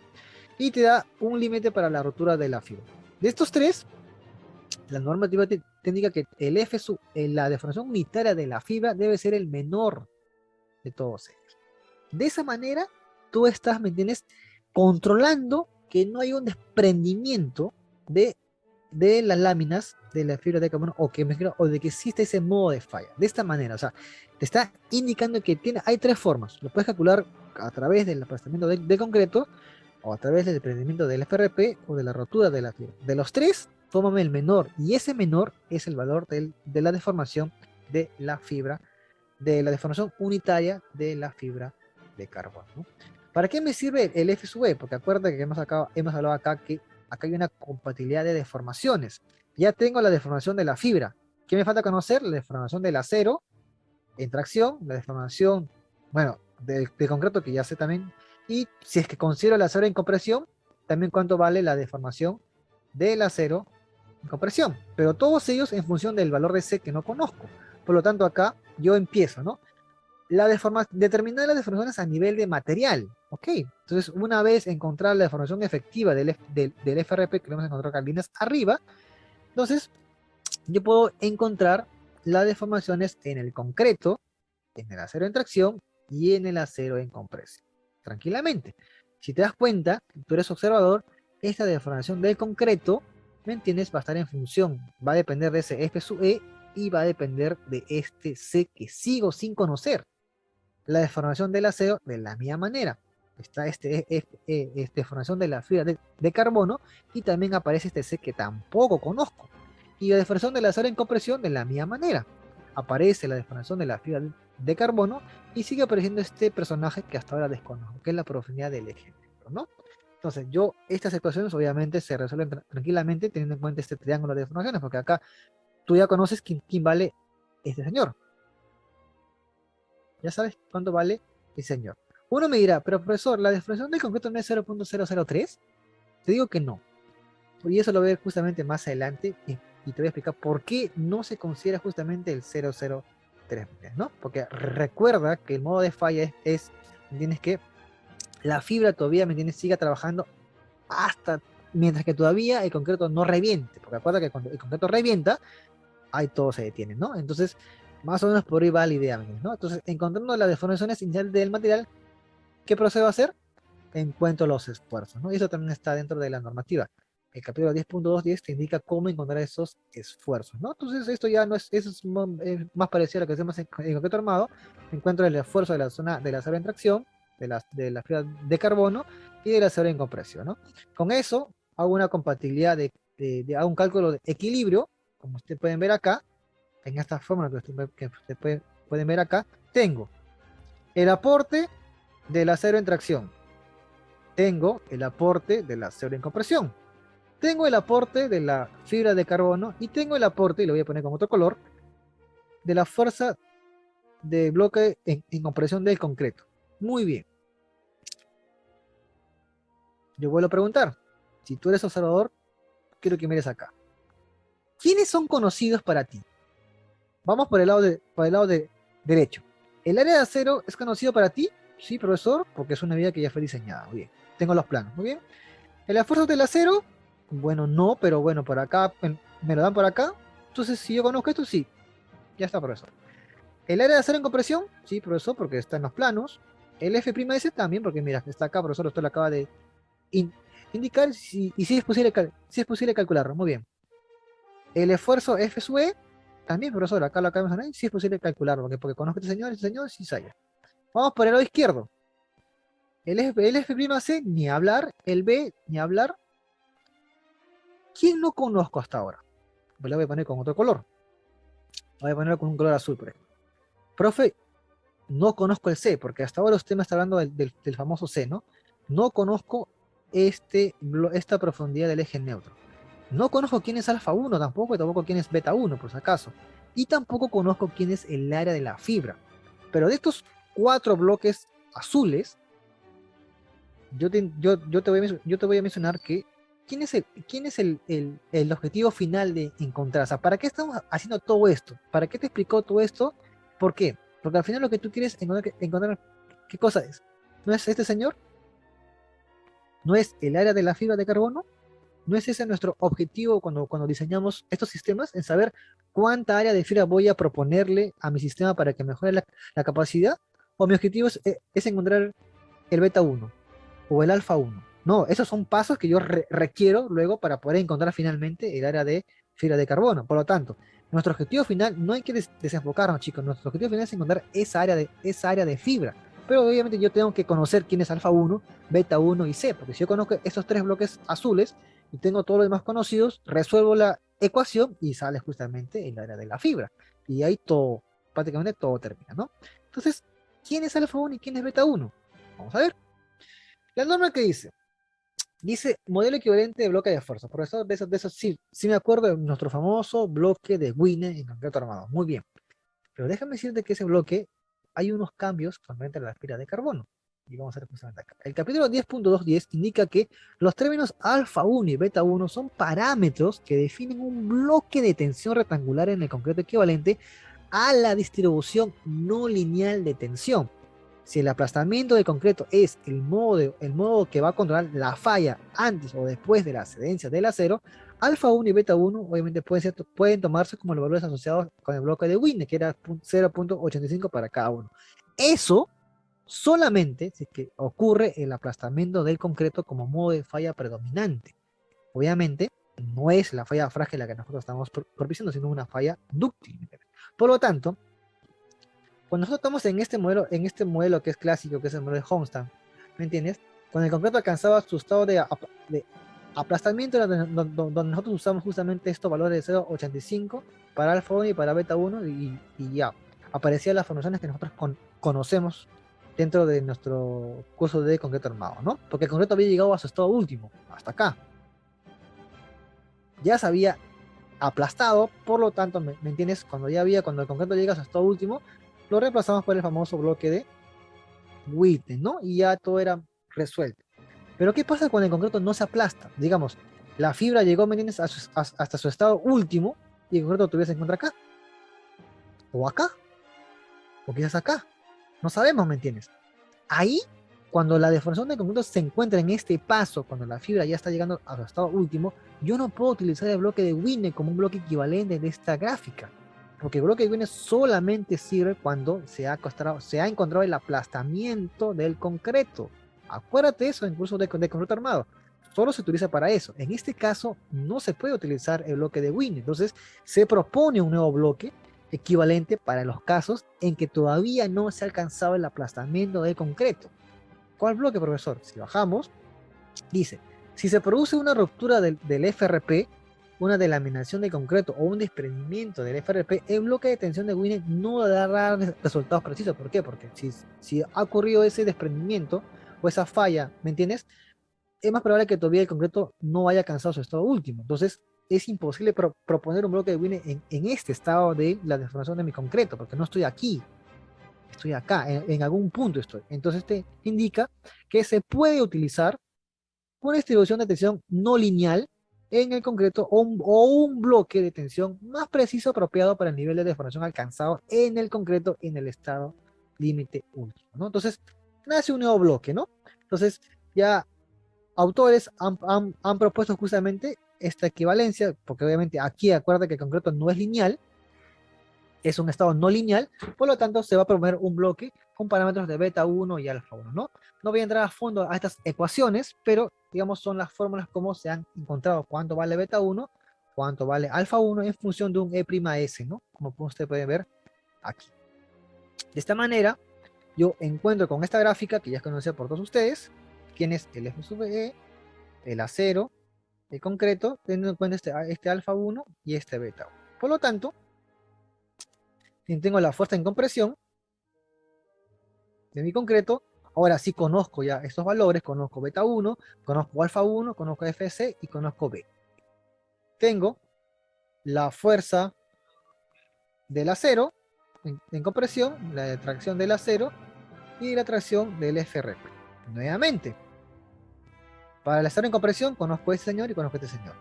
Y te da un límite para la rotura de la fibra. De estos tres, la normativa te indica que el F sub, la deformación unitaria de la fibra debe ser el menor de todos ellos. De esa manera, tú estás, ¿me entiendes? Controlando que no hay un desprendimiento de las láminas de la fibra de carbono, o de que existe ese modo de falla. De esta manera, o sea, te está indicando que hay tres formas. Lo puedes calcular a través del aplastamiento de concreto, o a través del desprendimiento del FRP, o de la rotura de la fibra. De los tres, tómame el menor, y ese menor es el valor de la deformación de la fibra, de la deformación unitaria de la fibra de carbono, ¿no? ¿Para qué me sirve el F sub E? Porque acuérdate que hemos hablado acá que acá hay una compatibilidad de deformaciones. Ya tengo la deformación de la fibra. ¿Qué me falta conocer? La deformación del acero en tracción, la deformación, bueno, de concreto, que ya sé también. Y si es que considero el acero en compresión, también cuánto vale la deformación del acero en compresión. Pero todos ellos en función del valor de C que no conozco. Por lo tanto, acá yo empiezo, ¿no? Determinar las deformaciones a nivel de material. Ok, entonces una vez encontrar la deformación efectiva del FRP, que lo hemos encontrado acá líneas arriba, entonces yo puedo encontrar las deformaciones en el concreto, en el acero en tracción y en el acero en compresión. Tranquilamente. Si te das cuenta, tú eres observador, esta deformación del concreto, ¿me entiendes? Va a estar en función, va a depender de ese F sub E y va a depender de este C que sigo sin conocer. la deformación del acero de la misma manera. Está deformación de la fibra de carbono y también aparece este C que tampoco conozco. Y la deformación del acero en compresión de la misma manera. Aparece la deformación de la fibra de carbono y sigue apareciendo este personaje que hasta ahora desconozco, que es la profundidad del eje negro, ¿no? Entonces, estas ecuaciones obviamente se resuelven tranquilamente teniendo en cuenta este triángulo de deformaciones, porque acá tú ya conoces quién vale este señor. Ya sabes cuánto vale el señor. Uno me dirá, pero profesor, ¿la deformación del concreto no es 0.003? Te digo que no. Y eso lo voy a ver justamente más adelante y te voy a explicar por qué no se considera justamente el 003, ¿no? Porque recuerda que el modo de falla ¿me entiendes? Que la fibra todavía, ¿me entiendes? Siga trabajando hasta mientras que todavía el concreto no reviente. Porque acuerda que cuando el concreto revienta, ahí todo se detiene, ¿no? Entonces, más o menos por ahí va la idea, ¿no? Entonces, encontrando las deformaciones iniciales del material, ¿qué procedo a hacer? Encuentro los esfuerzos, ¿no? Y eso también está dentro de la normativa. El capítulo 10.2.10 te indica cómo encontrar esos esfuerzos, ¿no? Entonces, esto ya no es, eso es más parecido a lo que hacemos en concreto armado. Encuentro el esfuerzo de la zona de la acero en tracción, de la fibra de carbono y de la acero en compresión, ¿no? Con eso, hago una compatibilidad hago un cálculo de equilibrio, como ustedes pueden ver acá, en esta fórmula que ustedes pueden ver acá, tengo el aporte del acero en tracción, tengo el aporte del acero en compresión, tengo el aporte de la fibra de carbono y tengo el aporte, y lo voy a poner con otro color, de la fuerza de bloque en compresión del concreto. Muy bien. Yo vuelvo a preguntar, si tú eres observador, quiero que mires acá. ¿Quiénes son conocidos para ti? Vamos por el lado de derecho. ¿El área de acero es conocido para ti? Sí, profesor, porque es una vía que ya fue diseñada. Muy bien. Tengo los planos. Muy bien. ¿El esfuerzo del acero? Bueno, no, pero bueno, por acá, me lo dan por acá. Entonces, si yo conozco esto, sí. Ya está, profesor. ¿El área de acero en compresión? Sí, profesor, porque está en los planos. ¿El F'S también? Porque mira, está acá, profesor, usted lo acaba de in- indicar y si es posible, si es posible calcularlo. Muy bien. ¿El esfuerzo F sub E? También, profesor, acá lo acabamos de poner, sí es posible calcularlo, porque conozco a este señor, sí sabe. Vamos por el lado izquierdo. El F'C, ni hablar. El B, ni hablar. ¿Quién no conozco hasta ahora? Pues lo voy a poner con otro color. Voy a ponerlo con un color azul, por ejemplo. Profe, no conozco el C, porque hasta ahora usted me está hablando del famoso C, ¿no? No conozco esta profundidad del eje neutro. No conozco quién es alfa 1 tampoco, y tampoco quién es beta 1 por si acaso. Y tampoco conozco quién es el área de la fibra. Pero de estos 4 bloques azules, yo te voy a mencionar que quién es el objetivo final de encontrar. O sea, ¿para qué estamos haciendo todo esto? ¿Para qué te explicó todo esto? ¿Por qué? Porque al final lo que tú quieres encontrar ¿qué cosa es? ¿No es este señor? ¿No es el área de la fibra de carbono? ¿No es ese nuestro objetivo cuando diseñamos estos sistemas? En saber cuánta área de fibra voy a proponerle a mi sistema para que mejore la capacidad. ¿O mi objetivo es encontrar el beta 1 o el alfa 1? No, esos son pasos que yo requiero luego para poder encontrar finalmente el área de fibra de carbono. Por lo tanto, nuestro objetivo final no hay que desenfocarnos, chicos. Nuestro objetivo final es encontrar esa área de fibra. Pero obviamente yo tengo que conocer quién es alfa 1, beta 1 y C, porque si yo conozco estos 3 bloques azules y tengo todos los demás conocidos, resuelvo la ecuación y sale justamente el área de la fibra. Y ahí todo, prácticamente todo termina, ¿no? Entonces, ¿quién es alfa 1 y quién es beta 1? Vamos a ver. La norma que dice modelo equivalente de bloque de esfuerzo. Profesor, de eso sí, sí me acuerdo de nuestro famoso bloque de Wiener en concreto armado. Muy bien. Pero déjame decirte que ese bloque hay unos cambios con frente a la fibra de carbono. Y vamos a ver justamente acá. El capítulo 10.2.10 indica que los términos alfa 1 y beta 1 son parámetros que definen un bloque de tensión rectangular en el concreto equivalente a la distribución no lineal de tensión. Si el aplastamiento de concreto es el modo que va a controlar la falla antes o después de la excedencia del acero, alfa 1 y beta 1 obviamente pueden tomarse como los valores asociados con el bloque de Wiener, que era 0.85 para cada uno. Eso solamente si que ocurre el aplastamiento del concreto como modo de falla predominante. Obviamente, no es la falla frágil la que nosotros estamos propiciando, sino una falla dúctil. Por lo tanto, Cuando nosotros estamos en este modelo que es clásico, que es el modelo de Hohenstein, ¿me entiendes? Cuando el concreto alcanzaba su estado de aplastamiento, era donde nosotros usamos justamente estos valores de 0,85 para alfa 1 y para beta 1, y ya aparecían las formaciones que nosotros conocemos dentro de nuestro curso de concreto armado, ¿no? Porque el concreto había llegado a su estado último, hasta acá. Ya se había aplastado, por lo tanto, ¿me entiendes? Cuando el concreto llega a su estado último, lo reemplazamos por el famoso bloque de Witten, ¿no? Y ya todo era resuelto. Pero ¿qué pasa cuando el concreto no se aplasta? Digamos, la fibra llegó, ¿me entiendes? Hasta su estado último y el concreto tuviese que encontrar acá, o acá, o quizás acá. No sabemos, ¿me entiendes? Ahí, cuando la deformación del concreto se encuentra en este paso, cuando la fibra ya está llegando a su estado último, yo no puedo utilizar el bloque de Witten como un bloque equivalente de esta gráfica. Porque el bloque de Witten solamente sirve cuando se ha encontrado el aplastamiento del concreto. Acuérdate eso en curso de concreto armado. Solo se utiliza para eso. En este caso, no se puede utilizar el bloque de Witten. Entonces, se propone un nuevo bloque equivalente para los casos en que todavía no se ha alcanzado el aplastamiento del concreto. ¿Cuál bloque, profesor? Si bajamos, dice, si se produce una ruptura del FRP, una delaminación de concreto o un desprendimiento del FRP, el bloque de tensión de Witten no dará resultados precisos. ¿Por qué? Porque si ha ocurrido ese desprendimiento o esa falla, ¿me entiendes? Es más probable que todavía el concreto no haya alcanzado su estado último. Entonces, es imposible proponer un bloque de Witten en este estado de la deformación de mi concreto, porque no estoy aquí, estoy acá, en algún punto estoy. Entonces, te indica que se puede utilizar una distribución de tensión no lineal en el concreto o un bloque de tensión más preciso apropiado para el nivel de deformación alcanzado en el concreto en el estado límite último, ¿no? Entonces, nace un nuevo bloque, ¿no? Entonces, ya autores han propuesto justamente esta equivalencia, porque obviamente aquí acuerda que el concreto no es lineal, es un estado no lineal, por lo tanto se va a proponer un bloque con parámetros de beta 1 y alfa 1, ¿no? No voy a entrar a fondo a estas ecuaciones, pero digamos son las fórmulas como se han encontrado cuánto vale beta 1, cuánto vale alfa 1 en función de un E'(S), ¿no? Como usted puede ver aquí. De esta manera, yo encuentro con esta gráfica que ya es conocida por todos ustedes, quién es el F sub E, el acero, el concreto, teniendo en cuenta este alfa 1 y este beta 1. Por lo tanto, si tengo la fuerza en compresión de mi concreto, ahora sí conozco ya estos valores, conozco beta 1, conozco alfa 1, conozco FC y conozco B. Tengo la fuerza del acero en compresión, la de tracción del acero y la tracción del FRP. Nuevamente, para el acero en compresión conozco a este señor y conozco a este señor.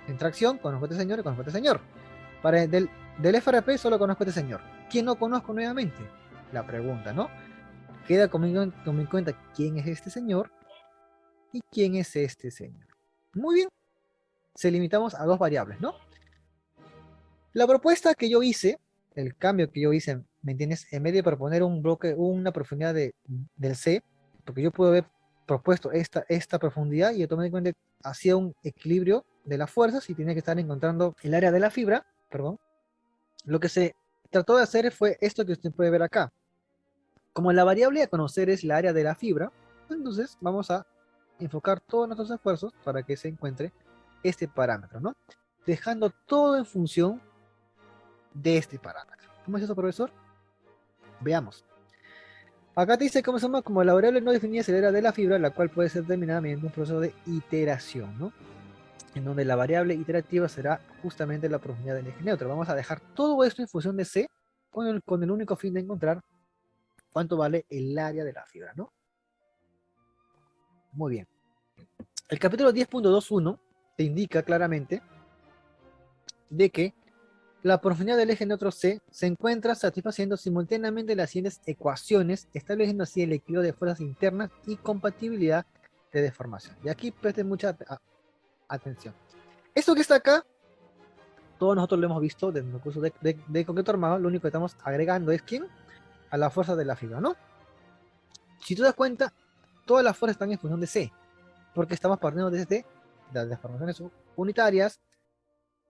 En tracción conozco a este señor y conozco a este señor. Para del FRP solo conozco a este señor. ¿Quién no conozco nuevamente? La pregunta, ¿no? Queda conmigo en cuenta quién es este señor y quién es este señor. Muy bien, se limitamos a dos variables, ¿no? La propuesta que yo hice, el cambio que yo hice, ¿me entiendes? En vez de proponer un bloque, una profundidad del C, porque yo puedo haber propuesto esta profundidad y yo tomé en cuenta que hacía un equilibrio de las fuerzas y tenía que estar encontrando el área de la fibra, perdón. Lo que se trató de hacer fue esto que usted puede ver acá. Como la variable a conocer es la área de la fibra, entonces vamos a enfocar todos nuestros esfuerzos para que se encuentre este parámetro, ¿no? Dejando todo en función de este parámetro. ¿Cómo es eso, profesor? Veamos. Acá te dice cómo se llama, como la variable no definida es el área de la fibra, la cual puede ser determinada mediante un proceso de iteración, ¿no? En donde la variable iterativa será justamente la profundidad del eje neutro. Vamos a dejar todo esto en función de C con el único fin de encontrar cuánto vale el área de la fibra, ¿no? Muy bien. El capítulo 10.21 te indica claramente de que la profundidad del eje neutro C se encuentra satisfaciendo simultáneamente las siguientes ecuaciones, estableciendo así el equilibrio de fuerzas internas y compatibilidad de deformación. Y aquí presten mucha atención. Esto que está acá, todos nosotros lo hemos visto desde el curso de concreto armado, lo único que estamos agregando es ¿quién? A la fuerza de la fibra, ¿no? Si tú das cuenta, todas las fuerzas están en función de C, porque estamos partiendo desde las deformaciones unitarias,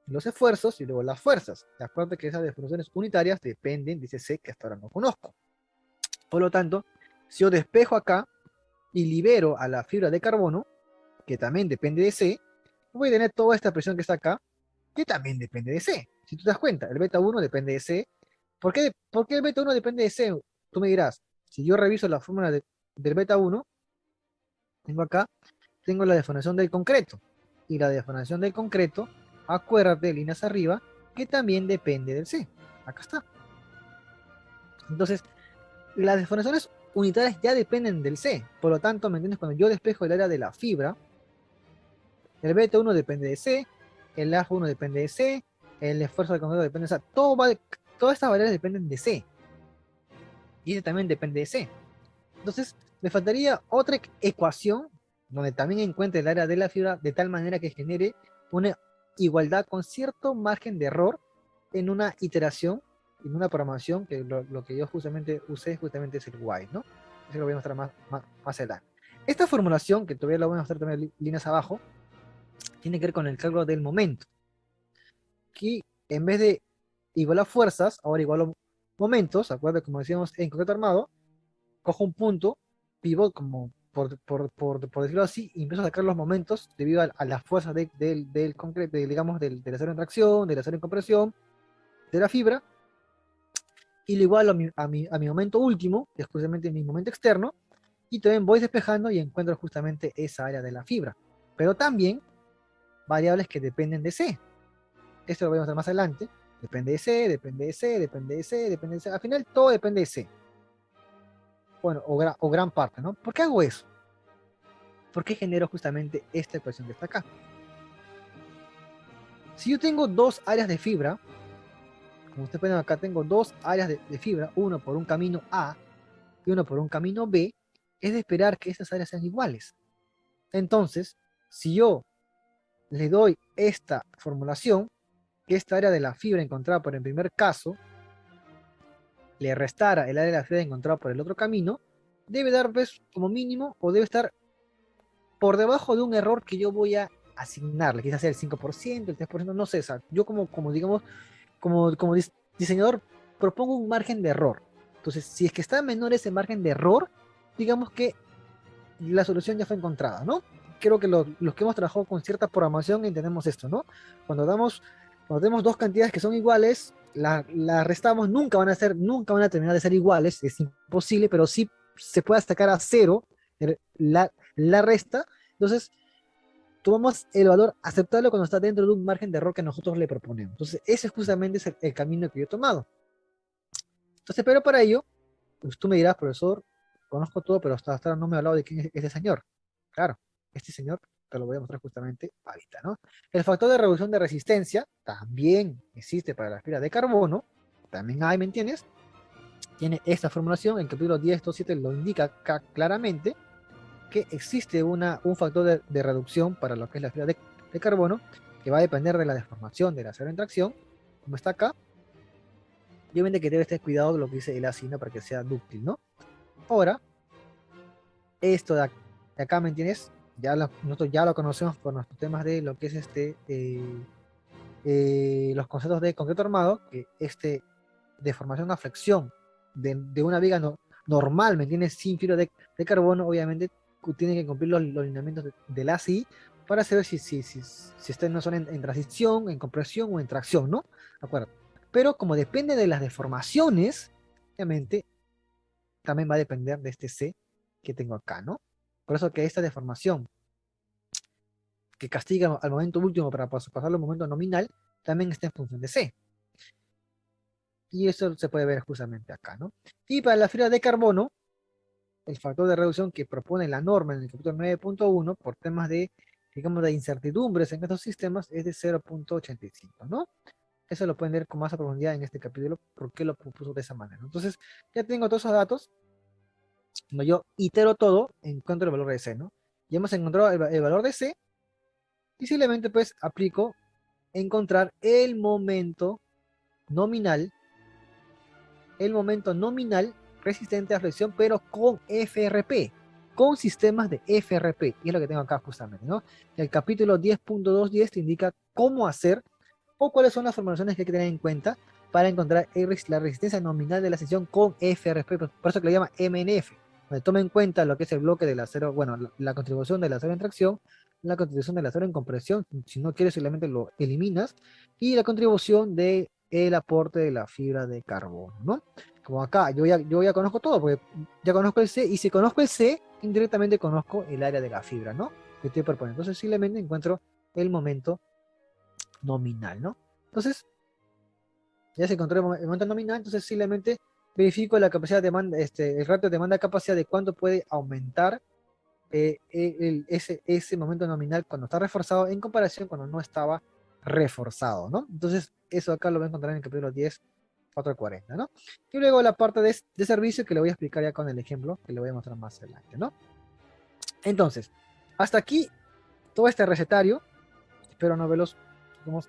los esfuerzos y luego las fuerzas. De acuerdo que esas deformaciones unitarias dependen, dice C, que hasta ahora no conozco. Por lo tanto, si yo despejo acá y libero a la fibra de carbono, que también depende de C, voy a tener toda esta presión que está acá, que también depende de C. Si tú te das cuenta, el beta 1 depende de C. ¿Por qué el beta 1 depende de C? Tú me dirás, si yo reviso la fórmula del beta 1, tengo acá, tengo la deformación del concreto. Y la deformación del concreto, acuérdate, líneas arriba, que también depende del C. Acá está. Entonces, las deformaciones unitarias ya dependen del C. Por lo tanto, ¿me entiendes? Cuando yo despejo el área de la fibra, el beta 1 depende de C, el alfa 1 depende de C, el esfuerzo del concreto depende de C. Todas estas variables dependen de C. Y ese también depende de C. Entonces, me faltaría otra ecuación donde también encuentre el área de la fibra de tal manera que genere una igualdad con cierto margen de error en una iteración, en una programación, que lo que yo justamente usé justamente es el while, ¿no? Eso lo voy a mostrar más adelante. Esta formulación, que todavía la voy a mostrar también líneas abajo, tiene que ver con el cálculo del momento. Aquí, en vez de igualar fuerzas, ahora igualo momentos, ¿acuerdo? Como decíamos en concreto armado, cojo un punto, pivot, como por decirlo así, y empiezo a sacar los momentos debido a las fuerzas del concreto, digamos, del acero en tracción, del acero en compresión, de la fibra, y lo igualo a mi momento último, que es justamente mi momento externo, y también voy despejando y encuentro justamente esa área de la fibra. Pero también variables que dependen de C. Esto lo voy a mostrar más adelante. Depende de C, depende de C, depende de C, depende de C. Al final todo depende de C. Bueno, o gran parte, ¿no? ¿Por qué hago eso? ¿Por qué genero justamente esta ecuación que está acá? Si yo tengo dos áreas de fibra, como ustedes pueden ver acá, tengo dos áreas de fibra, uno por un camino A y uno por un camino B, es de esperar que estas áreas sean iguales. Entonces, si yo le doy esta formulación, que esta área de la fibra encontrada por el primer caso, le restara el área de la fibra encontrada por el otro camino, debe dar, pues, como mínimo, o debe estar por debajo de un error que yo voy a asignarle, quizás sea el 5%, el 3%, no sé, o sea, yo como digamos, como diseñador propongo un margen de error. Entonces, si es que está menor ese margen de error, digamos que la solución ya fue encontrada, ¿no? Creo que los que hemos trabajado con cierta programación entendemos esto, ¿no? Cuando tenemos dos cantidades que son iguales, las restamos, nunca van a terminar de ser iguales, es imposible, pero sí se puede sacar a cero la resta. Entonces, tomamos el valor aceptable cuando está dentro de un margen de error que nosotros le proponemos. Entonces, ese justamente es el camino que yo he tomado. Entonces, pero para ello, pues tú me dirás, profesor, conozco todo, pero hasta ahora no me ha hablado de quién es este señor. Claro, este señor te lo voy a mostrar justamente ahorita, ¿no? El factor de reducción de resistencia también existe para la fibra de carbono, también hay, ¿me entiendes? Tiene esta formulación, el capítulo 10.7 lo indica acá claramente, que existe un factor de reducción para lo que es la fibra de carbono, que va a depender de la deformación del acero en tracción, como está acá, y obviamente que debe estar cuidado de lo que dice el ácido para que sea dúctil, ¿no? Ahora, esto de acá, ¿me entiendes? Nosotros ya lo conocemos por nuestros temas de lo que es los conceptos de concreto armado, que deformación a flexión de una viga normal, ¿me entiendes? Sin fibra de carbono, obviamente tiene que cumplir los lineamientos del ACI para saber si no son en transición, en compresión o en tracción, ¿no? ¿De acuerdo? Pero como depende de las deformaciones, obviamente también va a depender de este C que tengo acá, ¿no? Por eso que esta deformación que castiga al momento último para pasarlo al momento nominal, también está en función de C. Y eso se puede ver justamente acá, ¿no? Y para la fibra de carbono, el factor de reducción que propone la norma en el capítulo 9.1 por temas digamos, de incertidumbres en estos sistemas es de 0.85, ¿no? Eso lo pueden ver con más profundidad en este capítulo, por qué lo propuso de esa manera. Entonces, ya tengo todos esos datos. Cuando yo itero todo, encuentro el valor de C, ¿no? Ya hemos encontrado el valor de C, y simplemente pues aplico encontrar nominal, el momento nominal resistente a flexión, pero con FRP, con sistemas de FRP, y es lo que tengo acá justamente, ¿no? El capítulo 10.210 te indica cómo hacer o cuáles son las formulaciones que hay que tener en cuenta para encontrar la resistencia nominal de la sección con FRP, por eso que lo llama MNF, donde toma en cuenta lo que es el bloque del acero, bueno, la contribución del acero en tracción, la contribución del acero en compresión, si no quieres simplemente lo eliminas, y la contribución del aporte de la fibra de carbono, ¿no? Como acá, yo ya conozco todo, porque ya conozco el C, y si conozco el C, indirectamente conozco el área de la fibra, ¿no? Que estoy proponiendo. Entonces simplemente encuentro el momento nominal, ¿no? Entonces, ya se encontró el momento nominal, entonces simplemente verifico la capacidad de demanda, el ratio de demanda capacidad de cuánto puede aumentar ese momento nominal cuando está reforzado en comparación cuando no estaba reforzado, ¿no? Entonces, eso acá lo voy a encontrar en el capítulo 10, 440, ¿no? Y luego la parte de servicio que le voy a explicar ya con el ejemplo que le voy a mostrar más adelante, ¿no? Entonces, hasta aquí todo este recetario, espero no verlos, hemos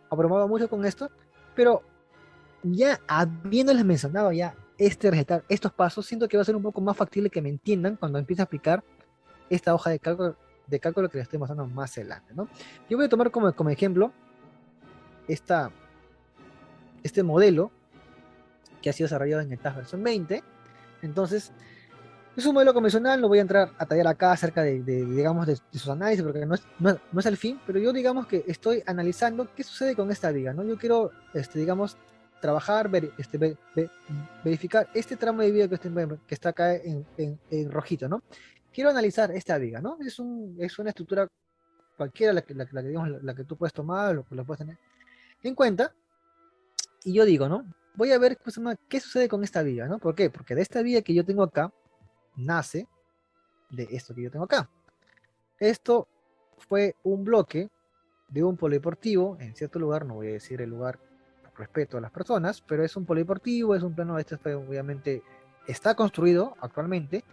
abrumado mucho con esto, pero ya habiéndoles mencionado ya estos pasos, siento que va a ser un poco más factible que me entiendan cuando empiece a aplicar esta hoja de cálculo que les estoy mostrando más adelante, ¿no? Yo voy a tomar como ejemplo esta, este modelo que ha sido desarrollado en el TAS versión 20. Entonces, es un modelo convencional, no voy a entrar a tallar acá acerca digamos, de sus análisis, porque no es el fin, pero yo digamos que estoy analizando qué sucede con esta viga, ¿no? Yo quiero, digamos, trabajar, verificar este tramo de viga que está acá en rojito, ¿no? Quiero analizar esta viga, ¿no? Es una estructura cualquiera, digamos, la que tú puedes tomar, lo puedes tener en cuenta, y yo digo, ¿no? Voy a ver qué sucede con esta viga, ¿no? ¿Por qué? Porque de esta viga que yo tengo acá, nace de esto que yo tengo acá. Esto fue un bloque de un polideportivo en cierto lugar, no voy a decir el lugar por respeto a las personas, pero es un polideportivo, es un plano, este fue, obviamente está construido actualmente,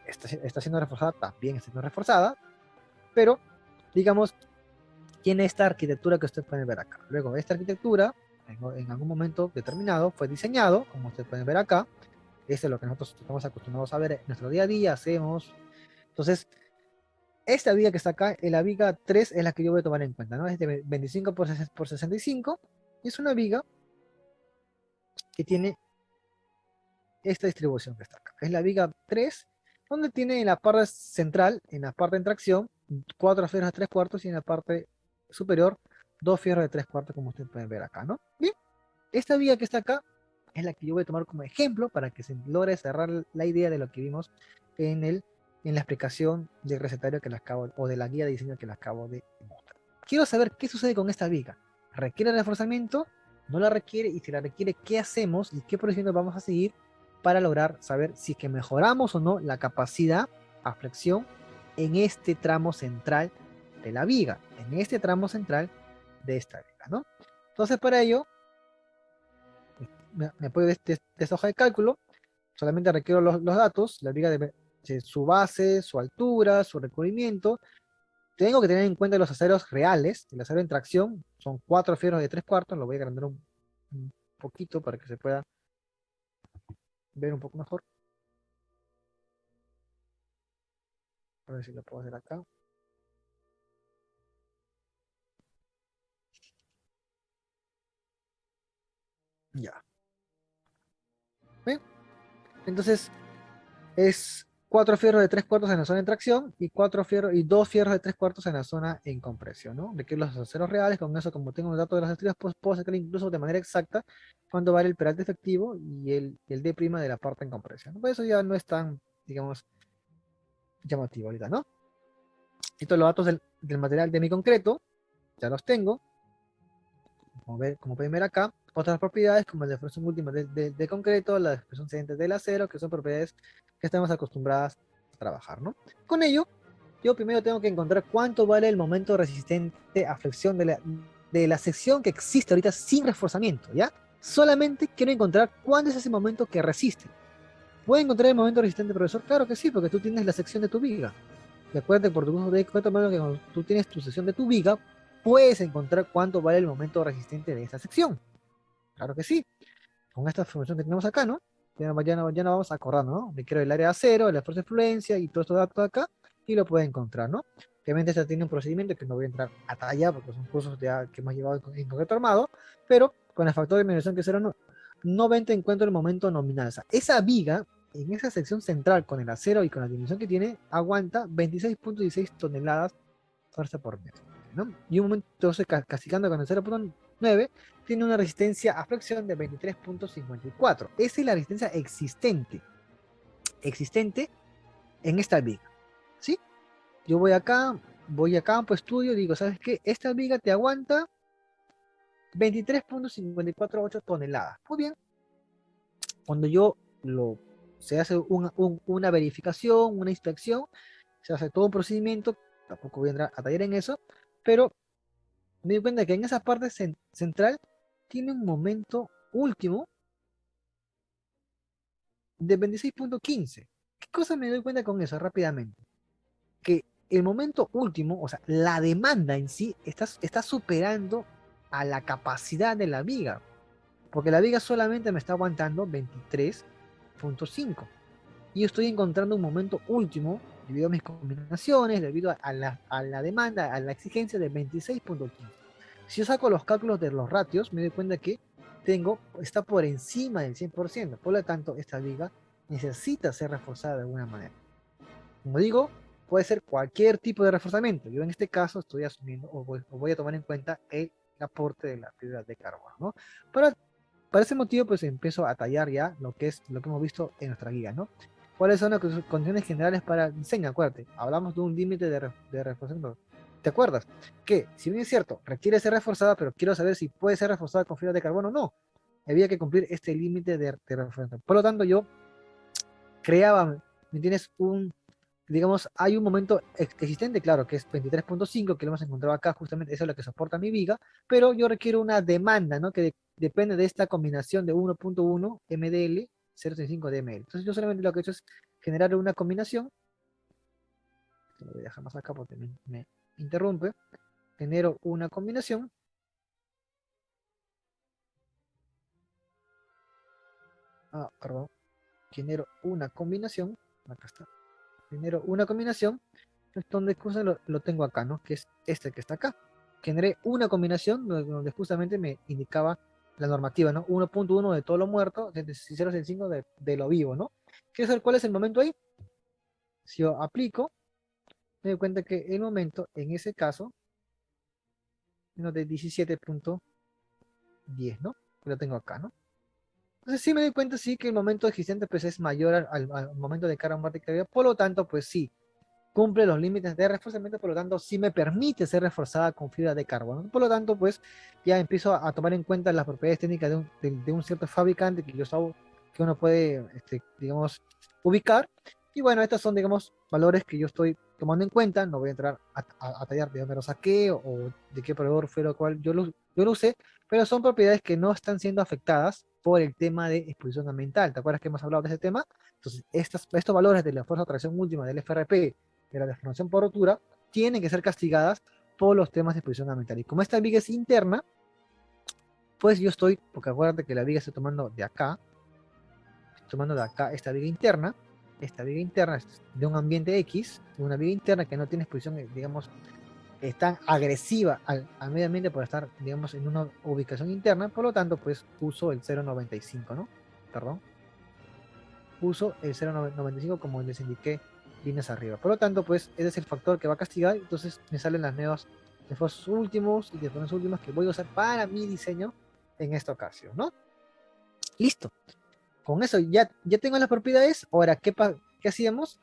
está siendo reforzada, también está siendo reforzada, pero digamos, tiene esta arquitectura que ustedes pueden ver acá. Luego, esta arquitectura, en algún momento determinado, fue diseñado, como ustedes pueden ver acá. Esto es lo que nosotros estamos acostumbrados a ver en nuestro día a día, hacemos. Entonces, esta viga que está acá, la viga 3 es la que yo voy a tomar en cuenta, ¿no? Es de 25 por 65, y es una viga que tiene esta distribución que está acá. Es la viga 3, donde tiene en la parte central, en la parte de tracción, 4 fierros de 3 cuartos, y en la parte superior, 2 fierros de 3 cuartos, como ustedes pueden ver acá, ¿no? Bien, esta viga que está acá es la que yo voy a tomar como ejemplo para que se logre cerrar la idea de lo que vimos en, en la explicación del recetario que les acabo, o de la guía de diseño que les acabo de mostrar. Quiero saber qué sucede con esta viga. ¿Requiere reforzamiento? ¿No la requiere? Y si la requiere, ¿qué hacemos y qué procedimientos vamos a seguir para lograr saber si es que mejoramos o no la capacidad a flexión en este tramo central de la viga, en este tramo central de esta viga, ¿no? Entonces, para ello, me apoyo de esta hoja de cálculo, solamente requiero los datos, la viga de su base, su altura, su recubrimiento. Tengo que tener en cuenta los aceros reales, el acero en tracción, son 4 fierros de 3 cuartos, lo voy a agrandar un poquito para que se pueda ver un poco mejor. A ver si lo puedo hacer acá. Ya. ¿Ven? Entonces, es 4 fierros de 3 cuartos en la zona de tracción y 2 fierros de 3 cuartos en la zona en compresión, ¿no? De que los aceros reales, con eso, como tengo los datos de las estrellas, pues puedo sacar incluso de manera exacta cuánto vale el peralte efectivo y el D' de la parte en compresión, ¿no? Pues eso ya no es tan, digamos, llamativo ahorita, ¿no? Estos los datos del material de mi concreto, ya los tengo, como pueden ver acá. Otras propiedades como la expresión última de concreto, la expresión siguiente del acero, que son propiedades que estamos acostumbradas a trabajar, ¿no? Con ello, yo primero tengo que encontrar cuánto vale el momento resistente a flexión de la sección que existe ahorita sin reforzamiento, ¿ya? Solamente quiero encontrar cuándo es ese momento que resiste. ¿Puedo encontrar el momento resistente, profesor? Claro que sí, porque tú tienes la sección de tu viga. Y acuérdate por tu uso de cuenta, que cuando tú tienes tu sección de tu viga, puedes encontrar cuánto vale el momento resistente de esa sección. Claro que sí. Con esta información que tenemos acá, ¿no? Ya no vamos acordando, ¿no? Le quiero el área de acero, la fuerza de fluencia y todos estos datos acá, y lo puede encontrar, ¿no? Obviamente esta tiene un procedimiento que no voy a entrar a tallar porque son cursos ya que hemos llevado en concreto armado, pero con el factor de disminución que es 0,90 encuentro el momento nominal. O sea, esa viga, en esa sección central, con el acero y con la disminución que tiene, aguanta 26.16 toneladas fuerza por metro, ¿no? Y un momento, entonces, castigando con el 0,9, tiene una resistencia a fricción de 23.54. Esa es la resistencia existente en esta viga, ¿sí? Yo voy a campo, estudio, digo, ¿sabes qué? Esta viga te aguanta 23.548 toneladas. Muy bien, cuando se hace una verificación, una inspección, se hace todo un procedimiento, tampoco voy a entrar a taller en eso, pero me di cuenta que en esa parte central tiene un momento último de 26.15. ¿Qué cosa me doy cuenta con eso rápidamente? Que el momento último, o sea, la demanda en sí está superando a la capacidad de la viga, porque la viga solamente me está aguantando 23.5 y yo estoy encontrando un momento último debido a mis combinaciones, debido a la demanda, a la exigencia de 26.15. Si yo saco los cálculos de los ratios, me doy cuenta que está por encima del 100%, por lo tanto, esta viga necesita ser reforzada de alguna manera. Como digo, puede ser cualquier tipo de reforzamiento. Yo en este caso estoy asumiendo o voy a tomar en cuenta el aporte de la fibra de carbono, ¿no? Para, para ese motivo, pues empiezo a tallar ya lo que hemos visto en nuestra guía, ¿no? ¿Cuáles son las condiciones generales para el diseño? Acuérdate, hablamos de un límite de reforzamiento. ¿Te acuerdas? Que, si bien es cierto, requiere ser reforzada, pero quiero saber si puede ser reforzada con fibra de carbono o no. Había que cumplir este límite de reforzamiento. Por lo tanto, yo creaba, ¿me entiendes? Digamos, hay un momento existente, claro, que es 23.5, que lo hemos encontrado acá, justamente eso es lo que soporta mi viga, pero yo requiero una demanda, ¿no? Que depende de esta combinación de 1.1 mdl, 0.65 dml. Entonces yo solamente lo que he hecho es generar una combinación, lo voy a dejar más acá porque me interrumpe, genero una combinación, perdón, genero una combinación, acá está, genero una combinación, donde lo tengo acá, ¿no? Que es este que está acá. Generé una combinación donde justamente me indicaba la normativa, ¿no? 1.1 de todo lo muerto, 0.65 de lo vivo, ¿no? Quiero saber cuál es el momento ahí. Si yo aplico, me doy cuenta que el momento, en ese caso, es de 17.10, ¿no? Que lo tengo acá, ¿no? Entonces sí me doy cuenta, sí, que el momento existente pues es mayor al momento de carga muerta que había, por lo tanto, pues sí, cumple los límites de reforzamiento, por lo tanto, sí me permite ser reforzada con fibra de carbono. Por lo tanto, pues ya empiezo a tomar en cuenta las propiedades técnicas de un cierto fabricante que uno puede, digamos, ubicar. Y bueno, estos son, digamos, valores que yo estoy tomando en cuenta. No voy a entrar a tallar de dónde lo saqué o de qué proveedor fue lo cual yo lo usé, pero son propiedades que no están siendo afectadas por el tema de exposición ambiental. ¿Te acuerdas que hemos hablado de ese tema? Entonces, estos valores de la fuerza de tracción última del FRP de la deformación por rotura tienen que ser castigadas por los temas de exposición ambiental. Y como esta viga es interna, pues yo porque acuérdate que la viga estoy tomando de acá, esta viga interna es de un ambiente X, una viga interna que no tiene exposición, digamos, tan agresiva al medio ambiente por estar, digamos, en una ubicación interna, por lo tanto, pues uso el 0,95, ¿no? Perdón. Uso el 0,95 como les indiqué líneas arriba. Por lo tanto, pues ese es el factor que va a castigar. Entonces me salen las nuevas esfuerzos últimos y esfuerzos últimos que voy a usar para mi diseño en esta ocasión, ¿no? Listo. Con eso ya tengo las propiedades. Ahora, ¿qué hacíamos?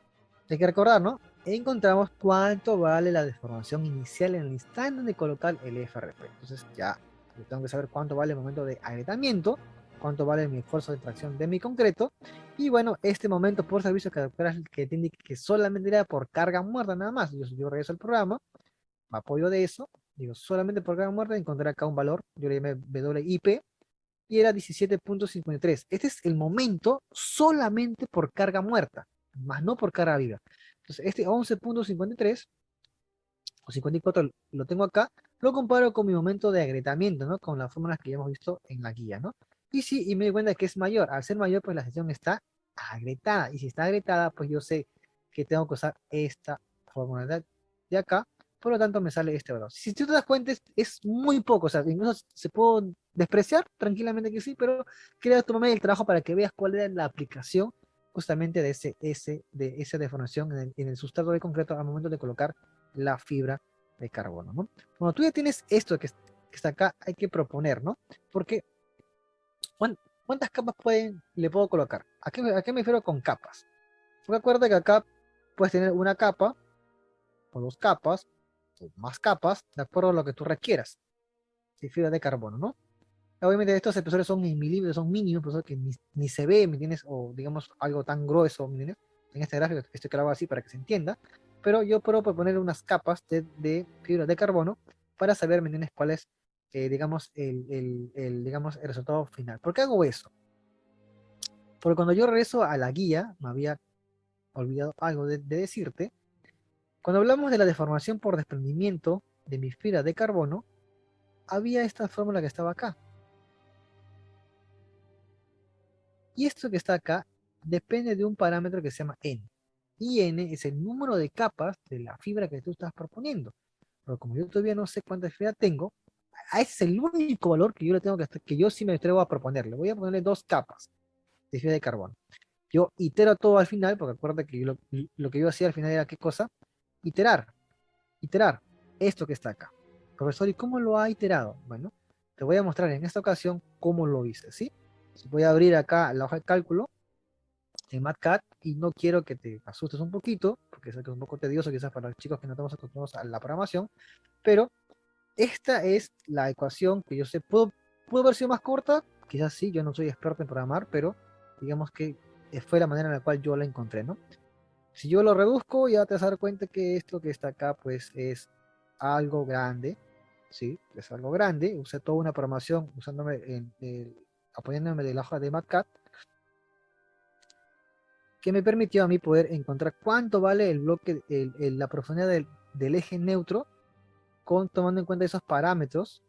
Hay que recordar, ¿no? Encontramos cuánto vale la deformación inicial en el instante de colocar el FRP. Entonces ya yo tengo que saber cuánto vale el momento de agrietamiento, cuánto vale mi esfuerzo de tracción de mi concreto. Y bueno, este momento por servicio que te indique que solamente era por carga muerta nada más. Yo regreso al programa, me apoyo de eso, digo solamente por carga muerta, encontré acá un valor, yo le llamé WIP, y era 17.53. Este es el momento solamente por carga muerta, más no por carga viva. Entonces, este 11.53 o 54 lo tengo acá, lo comparo con mi momento de agrietamiento, ¿no? Con las fórmulas que ya hemos visto en la guía, ¿no? Y sí, y me doy cuenta que es mayor. Al ser mayor, pues la sección está agrietada. Y si está agrietada, pues yo sé que tengo que usar esta fórmula de acá, por lo tanto me sale este valor. Si tú te das cuenta, es muy poco, o sea, incluso se puede despreciar tranquilamente que sí, pero quería tomarme el trabajo para que veas cuál era la aplicación justamente de esa deformación en el sustrato de concreto al momento de colocar la fibra de carbono, ¿no? Cuando tú ya tienes esto que está acá, hay que proponer, ¿no? Porque, ¿cuántas capas le puedo colocar? A qué me refiero con capas? Porque acuerda que acá puedes tener una capa, o dos capas, o más capas, de acuerdo a lo que tú requieras, de fibra de carbono, ¿no? Obviamente estos espesores son en milímetros, son mínimos, por eso que ni se ve, ¿me entiendes? O digamos algo tan grueso, ¿me entiendes? En este gráfico que estoy grabado así para que se entienda, pero yo puedo proponer unas capas de fibra de carbono para saber, ¿me entiendes? Cuál es, digamos, digamos, el resultado final. ¿Por qué hago eso? Porque cuando yo regreso a la guía, me había olvidado algo de decirte, cuando hablamos de la deformación por desprendimiento de mi fibra de carbono, había esta fórmula que estaba acá. Y esto que está acá depende de un parámetro que se llama n. Y n es el número de capas de la fibra que tú estás proponiendo. Pero como yo todavía no sé cuánta fibra tengo, a ese es el único valor que yo le tengo que yo sí me atrevo a proponerle. Voy a ponerle 2 capas de fibra de carbono. Yo itero todo al final, porque acuérdate que lo que yo hacía al final era qué cosa, iterar, iterar esto que está acá. Profesor, ¿y cómo lo ha iterado? Bueno, te voy a mostrar en esta ocasión cómo lo hice, ¿sí? Voy a abrir acá la hoja de cálculo en MatCat y no quiero que te asustes un poquito, porque sé que es un poco tedioso quizás para los chicos que no estamos acostumbrados a la programación, pero esta es la ecuación que yo sé, pudo haber sido más corta, quizás sí, yo no soy experto en programar, pero digamos que fue la manera en la cual yo la encontré, ¿no? Si yo lo reduzco, ya te vas a dar cuenta que esto que está acá, pues es algo grande, ¿sí? Es algo grande, usé toda una programación apoyándome de la hoja de MatCat, que me permitió a mí poder encontrar cuánto vale el bloque, la profundidad del eje neutro, tomando en cuenta esos parámetros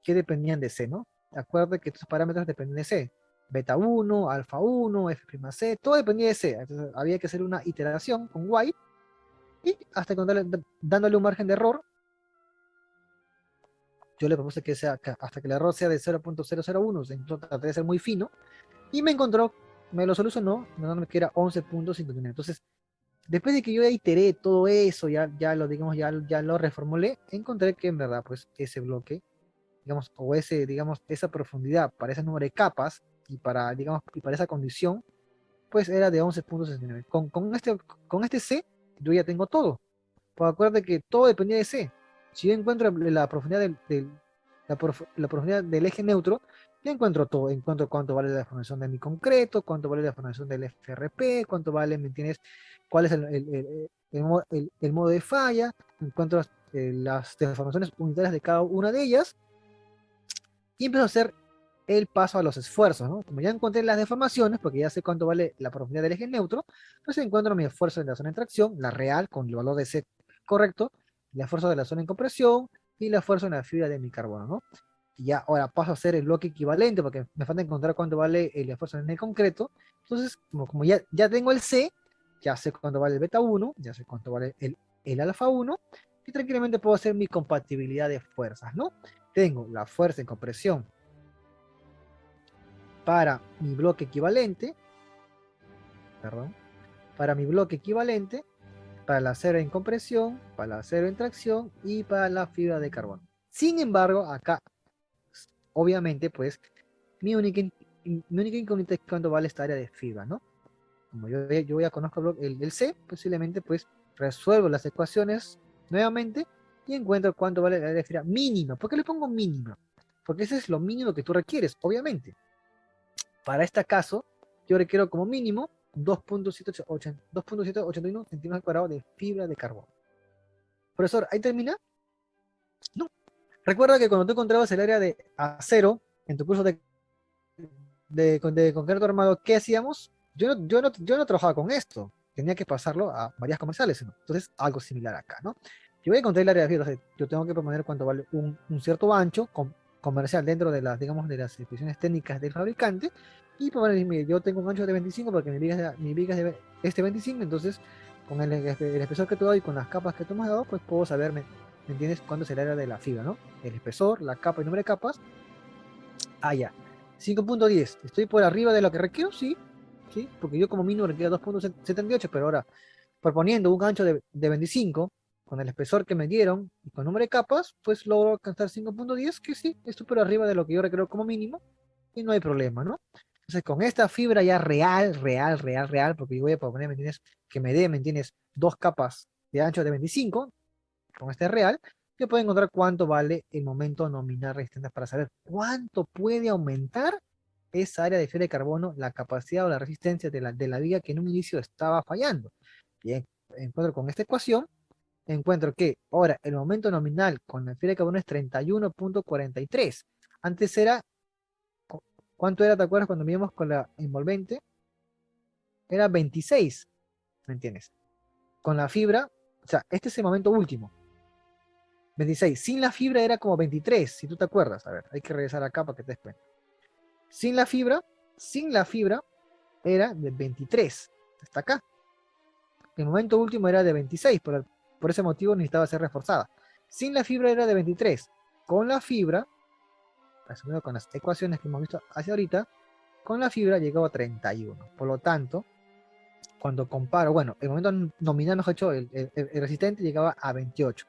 que dependían de C, ¿no? Acuérdate que estos parámetros dependen de C. Beta 1, alfa 1, F'C, todo dependía de C. Entonces había que hacer una iteración con white y hasta dándole un margen de error. Yo le propuse que sea hasta que el error sea de 0.001, incluso traté de ser muy fino, y me lo solucionó, dándome que era 11.59. Entonces, después de que yo ya iteré todo eso, ya lo, digamos, ya lo reformulé, encontré que en verdad, pues, ese bloque, digamos, o digamos, esa profundidad para ese número de capas digamos, y para esa condición, pues era de 11.69. Con este C, yo ya tengo todo. Pues acuérdate que todo dependía de C. Si yo encuentro la profundidad la profundidad del eje neutro, ya encuentro todo. Encuentro cuánto vale la deformación de mi concreto, cuánto vale la deformación del FRP, cuánto vale, ¿me entiendes? Cuál es el modo de falla, encuentro las deformaciones unitarias de cada una de ellas y empiezo a hacer el paso a los esfuerzos, ¿no? Como ya encontré las deformaciones, porque ya sé cuánto vale la profundidad del eje neutro, pues encuentro mi esfuerzo en la zona de tracción, la real, con el valor de C correcto, el esfuerzo de la zona en compresión y el esfuerzo en la fibra de mi carbono, ¿no? Y ya ahora paso a hacer el bloque equivalente, porque me falta encontrar cuánto vale el esfuerzo en el concreto. Entonces, como ya tengo el C, ya sé cuánto vale el beta 1, ya sé cuánto vale el alfa 1, y tranquilamente puedo hacer mi compatibilidad de fuerzas, ¿no? Tengo la fuerza en compresión para mi bloque equivalente, perdón, para mi bloque equivalente, para la acero en compresión, para la acero en tracción y para la fibra de carbono. Sin embargo, acá, obviamente, pues, mi única incógnita es cuánto vale esta área de fibra, ¿no? Como yo ya conozco el C, posiblemente, pues, resuelvo las ecuaciones nuevamente y encuentro cuánto vale la área de fibra mínima. ¿Por qué le pongo mínima? Porque ese es lo mínimo que tú requieres, obviamente. Para este caso, yo requiero como mínimo 2.781 centímetros cuadrados de fibra de carbono. Profesor, ¿ahí termina? No. Recuerda que cuando tú encontrabas el área de acero en tu curso de concreto armado, ¿qué hacíamos? Yo no trabajaba con esto. Tenía que pasarlo a varias comerciales, ¿no? Entonces, algo similar acá, ¿no? Yo voy a encontrar el área de fibra. Yo tengo que proponer cuánto vale un cierto ancho comercial dentro de las, digamos, de las especificaciones técnicas del fabricante. Y proponer, mire, yo tengo un ancho de 25 porque mi viga es de este 25, entonces con el espesor que te doy, con las capas que tú me has dado, pues puedo saber, ¿me entiendes? Cuánto es el área de la fibra, ¿no? El espesor, la capa y número de capas. Ah, ya. 5.10. ¿Estoy por arriba de lo que requiero? Sí, sí, porque yo como mínimo requiero 2.78, pero ahora, proponiendo un ancho de 25, con el espesor que me dieron y con número de capas, pues logro alcanzar 5.10, que sí, estoy por arriba de lo que yo requiero como mínimo, y no hay problema, ¿no? Entonces, con esta fibra ya real, porque yo voy a proponer, ¿me entiendes? Que me dé, ¿me entiendes? Dos capas de ancho de 25, con este real, yo puedo encontrar cuánto vale el momento nominal resistente para saber cuánto puede aumentar esa área de fibra de carbono, la capacidad o la resistencia de la viga que en un inicio estaba fallando. Bien, encuentro con esta ecuación, encuentro que ahora el momento nominal con la fibra de carbono es 31.43. Antes era, ¿cuánto era? ¿Te acuerdas cuando medíamos con la envolvente? Era 26, ¿me entiendes? Con la fibra, o sea, este es el momento último. 26. Sin la fibra era como 23, si tú te acuerdas. A ver, hay que regresar acá para que te des cuenta. Sin la fibra era de 23. Hasta acá. El momento último era de 26, por ese motivo necesitaba ser reforzada. Sin la fibra era de 23. Con la fibra, asumiendo con las ecuaciones que hemos visto hacia ahorita, con la fibra llegó a 31. Por lo tanto, cuando comparo, bueno, el momento nominal, mejor dicho, el resistente llegaba a 28.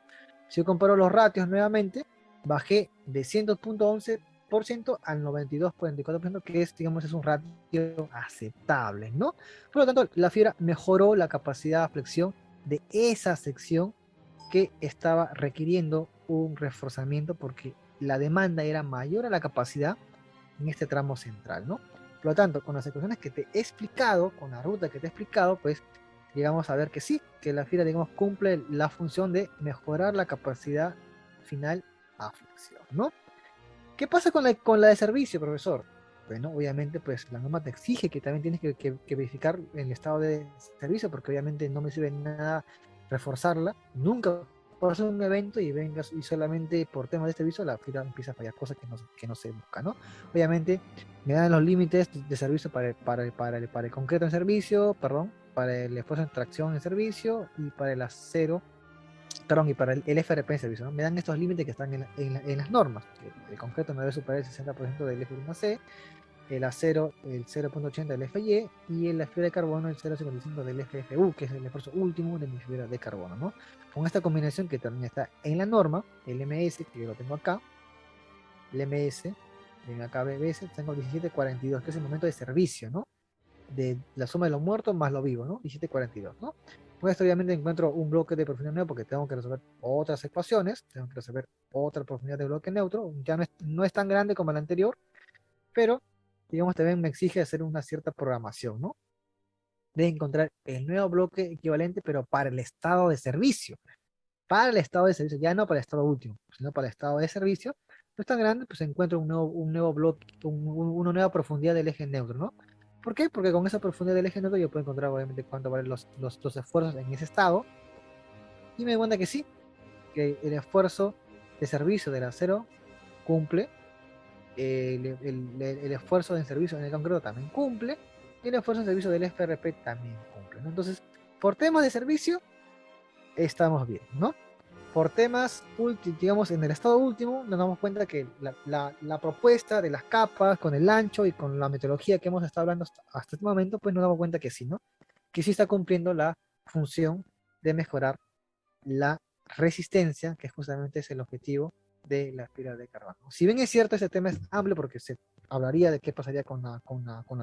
Si yo comparo los ratios nuevamente, bajé de 100.11% al 92.44%, que es, digamos, es un ratio aceptable, ¿no? Por lo tanto, la fibra mejoró la capacidad de flexión de esa sección que estaba requiriendo un reforzamiento porque la demanda era mayor a la capacidad en este tramo central, ¿no? Por lo tanto, con las ecuaciones que te he explicado, con la ruta que te he explicado, pues llegamos a ver que sí, que la fibra, digamos, cumple la función de mejorar la capacidad final a flexión, ¿no? ¿Qué pasa con la de servicio, profesor? Bueno, obviamente, pues la norma te exige que también tienes que verificar el estado de servicio, porque obviamente no me sirve nada reforzarla. Nunca pasa un evento y vengas y solamente por temas de servicio la fibra empieza a fallar, cosas que no se busca, ¿no? Obviamente, me dan los límites de servicio para el concreto en servicio, perdón, para el esfuerzo en tracción en servicio y para el acero, perdón, y para el FRP en servicio, ¿no? Me dan estos límites que están en las normas. El concreto no debe superar el 60% del F1C, el acero el 0.80 del FY y la fibra de carbono el 0.55 del FFU, que es el esfuerzo último de mi fibra de carbono, ¿no? Con esta combinación que también está en la norma, el MS, que yo lo tengo acá, el MS, ven acá BBS, tengo el 1742, que es el momento de servicio, ¿no? De la suma de los muertos más lo vivo, ¿no? 1742, ¿no? Pues esto obviamente encuentro un bloque de profundidad nuevo porque tengo que resolver otras ecuaciones, tengo que resolver otra profundidad de bloque neutro, ya no es tan grande como el anterior, pero digamos también me exige hacer una cierta programación, ¿no? De encontrar el nuevo bloque equivalente, pero para el estado de servicio. Para el estado de servicio, ya no para el estado último, sino para el estado de servicio. No es tan grande, pues encuentro un nuevo bloque, una nueva profundidad del eje neutro, ¿no? ¿Por qué? Porque con esa profundidad del eje neutro yo puedo encontrar obviamente cuánto valen los esfuerzos en ese estado. Y me doy cuenta que sí, que el esfuerzo de servicio del acero cumple, el esfuerzo de servicio en el concreto también cumple, y el esfuerzo de servicio del FRP también cumple, ¿no? Entonces, por temas de servicio, estamos bien, ¿no? Por temas, digamos, en el estado último, nos damos cuenta que la propuesta de las capas, con el ancho y con la metodología que hemos estado hablando hasta este momento, pues nos damos cuenta que sí, ¿no? Que sí está cumpliendo la función de mejorar la resistencia, que justamente es el objetivo de la fibra de carbono. Si bien es cierto, ese tema es amplio porque se hablaría de qué pasaría con la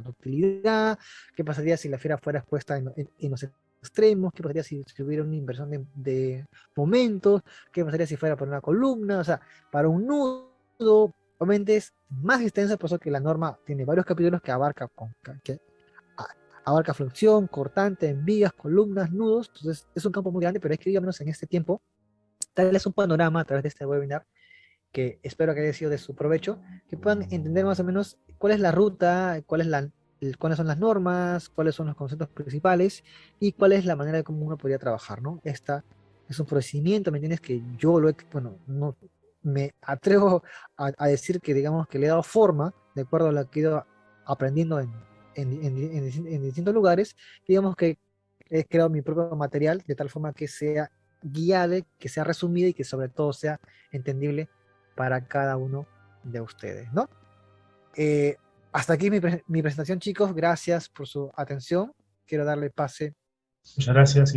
ductilidad, qué pasaría si la fibra fuera expuesta en los extremos, qué pasaría si hubiera una inversión de momentos, qué pasaría si fuera por una columna, o sea, para un nudo, obviamente es más extenso, por eso que la norma tiene varios capítulos que abarca flexión, cortante, envías, columnas, nudos. Entonces es un campo muy grande, pero es que yo, menos en este tiempo, darles un panorama a través de este webinar que espero que haya sido de su provecho, que puedan entender más o menos cuál es la ruta, cuáles son las normas, cuáles son los conceptos principales y cuál es la manera de cómo uno podría trabajar, ¿no? Esta es un procedimiento, ¿me entiendes? Que yo bueno, no me atrevo a decir que, digamos, que le he dado forma de acuerdo a lo que he ido aprendiendo en distintos lugares, digamos que he creado mi propio material de tal forma que sea guiable, que sea resumida y que sobre todo sea entendible para cada uno de ustedes, ¿no? Eh, Hasta aquí mi presentación, chicos. Gracias por su atención. Quiero darle pase Muchas gracias,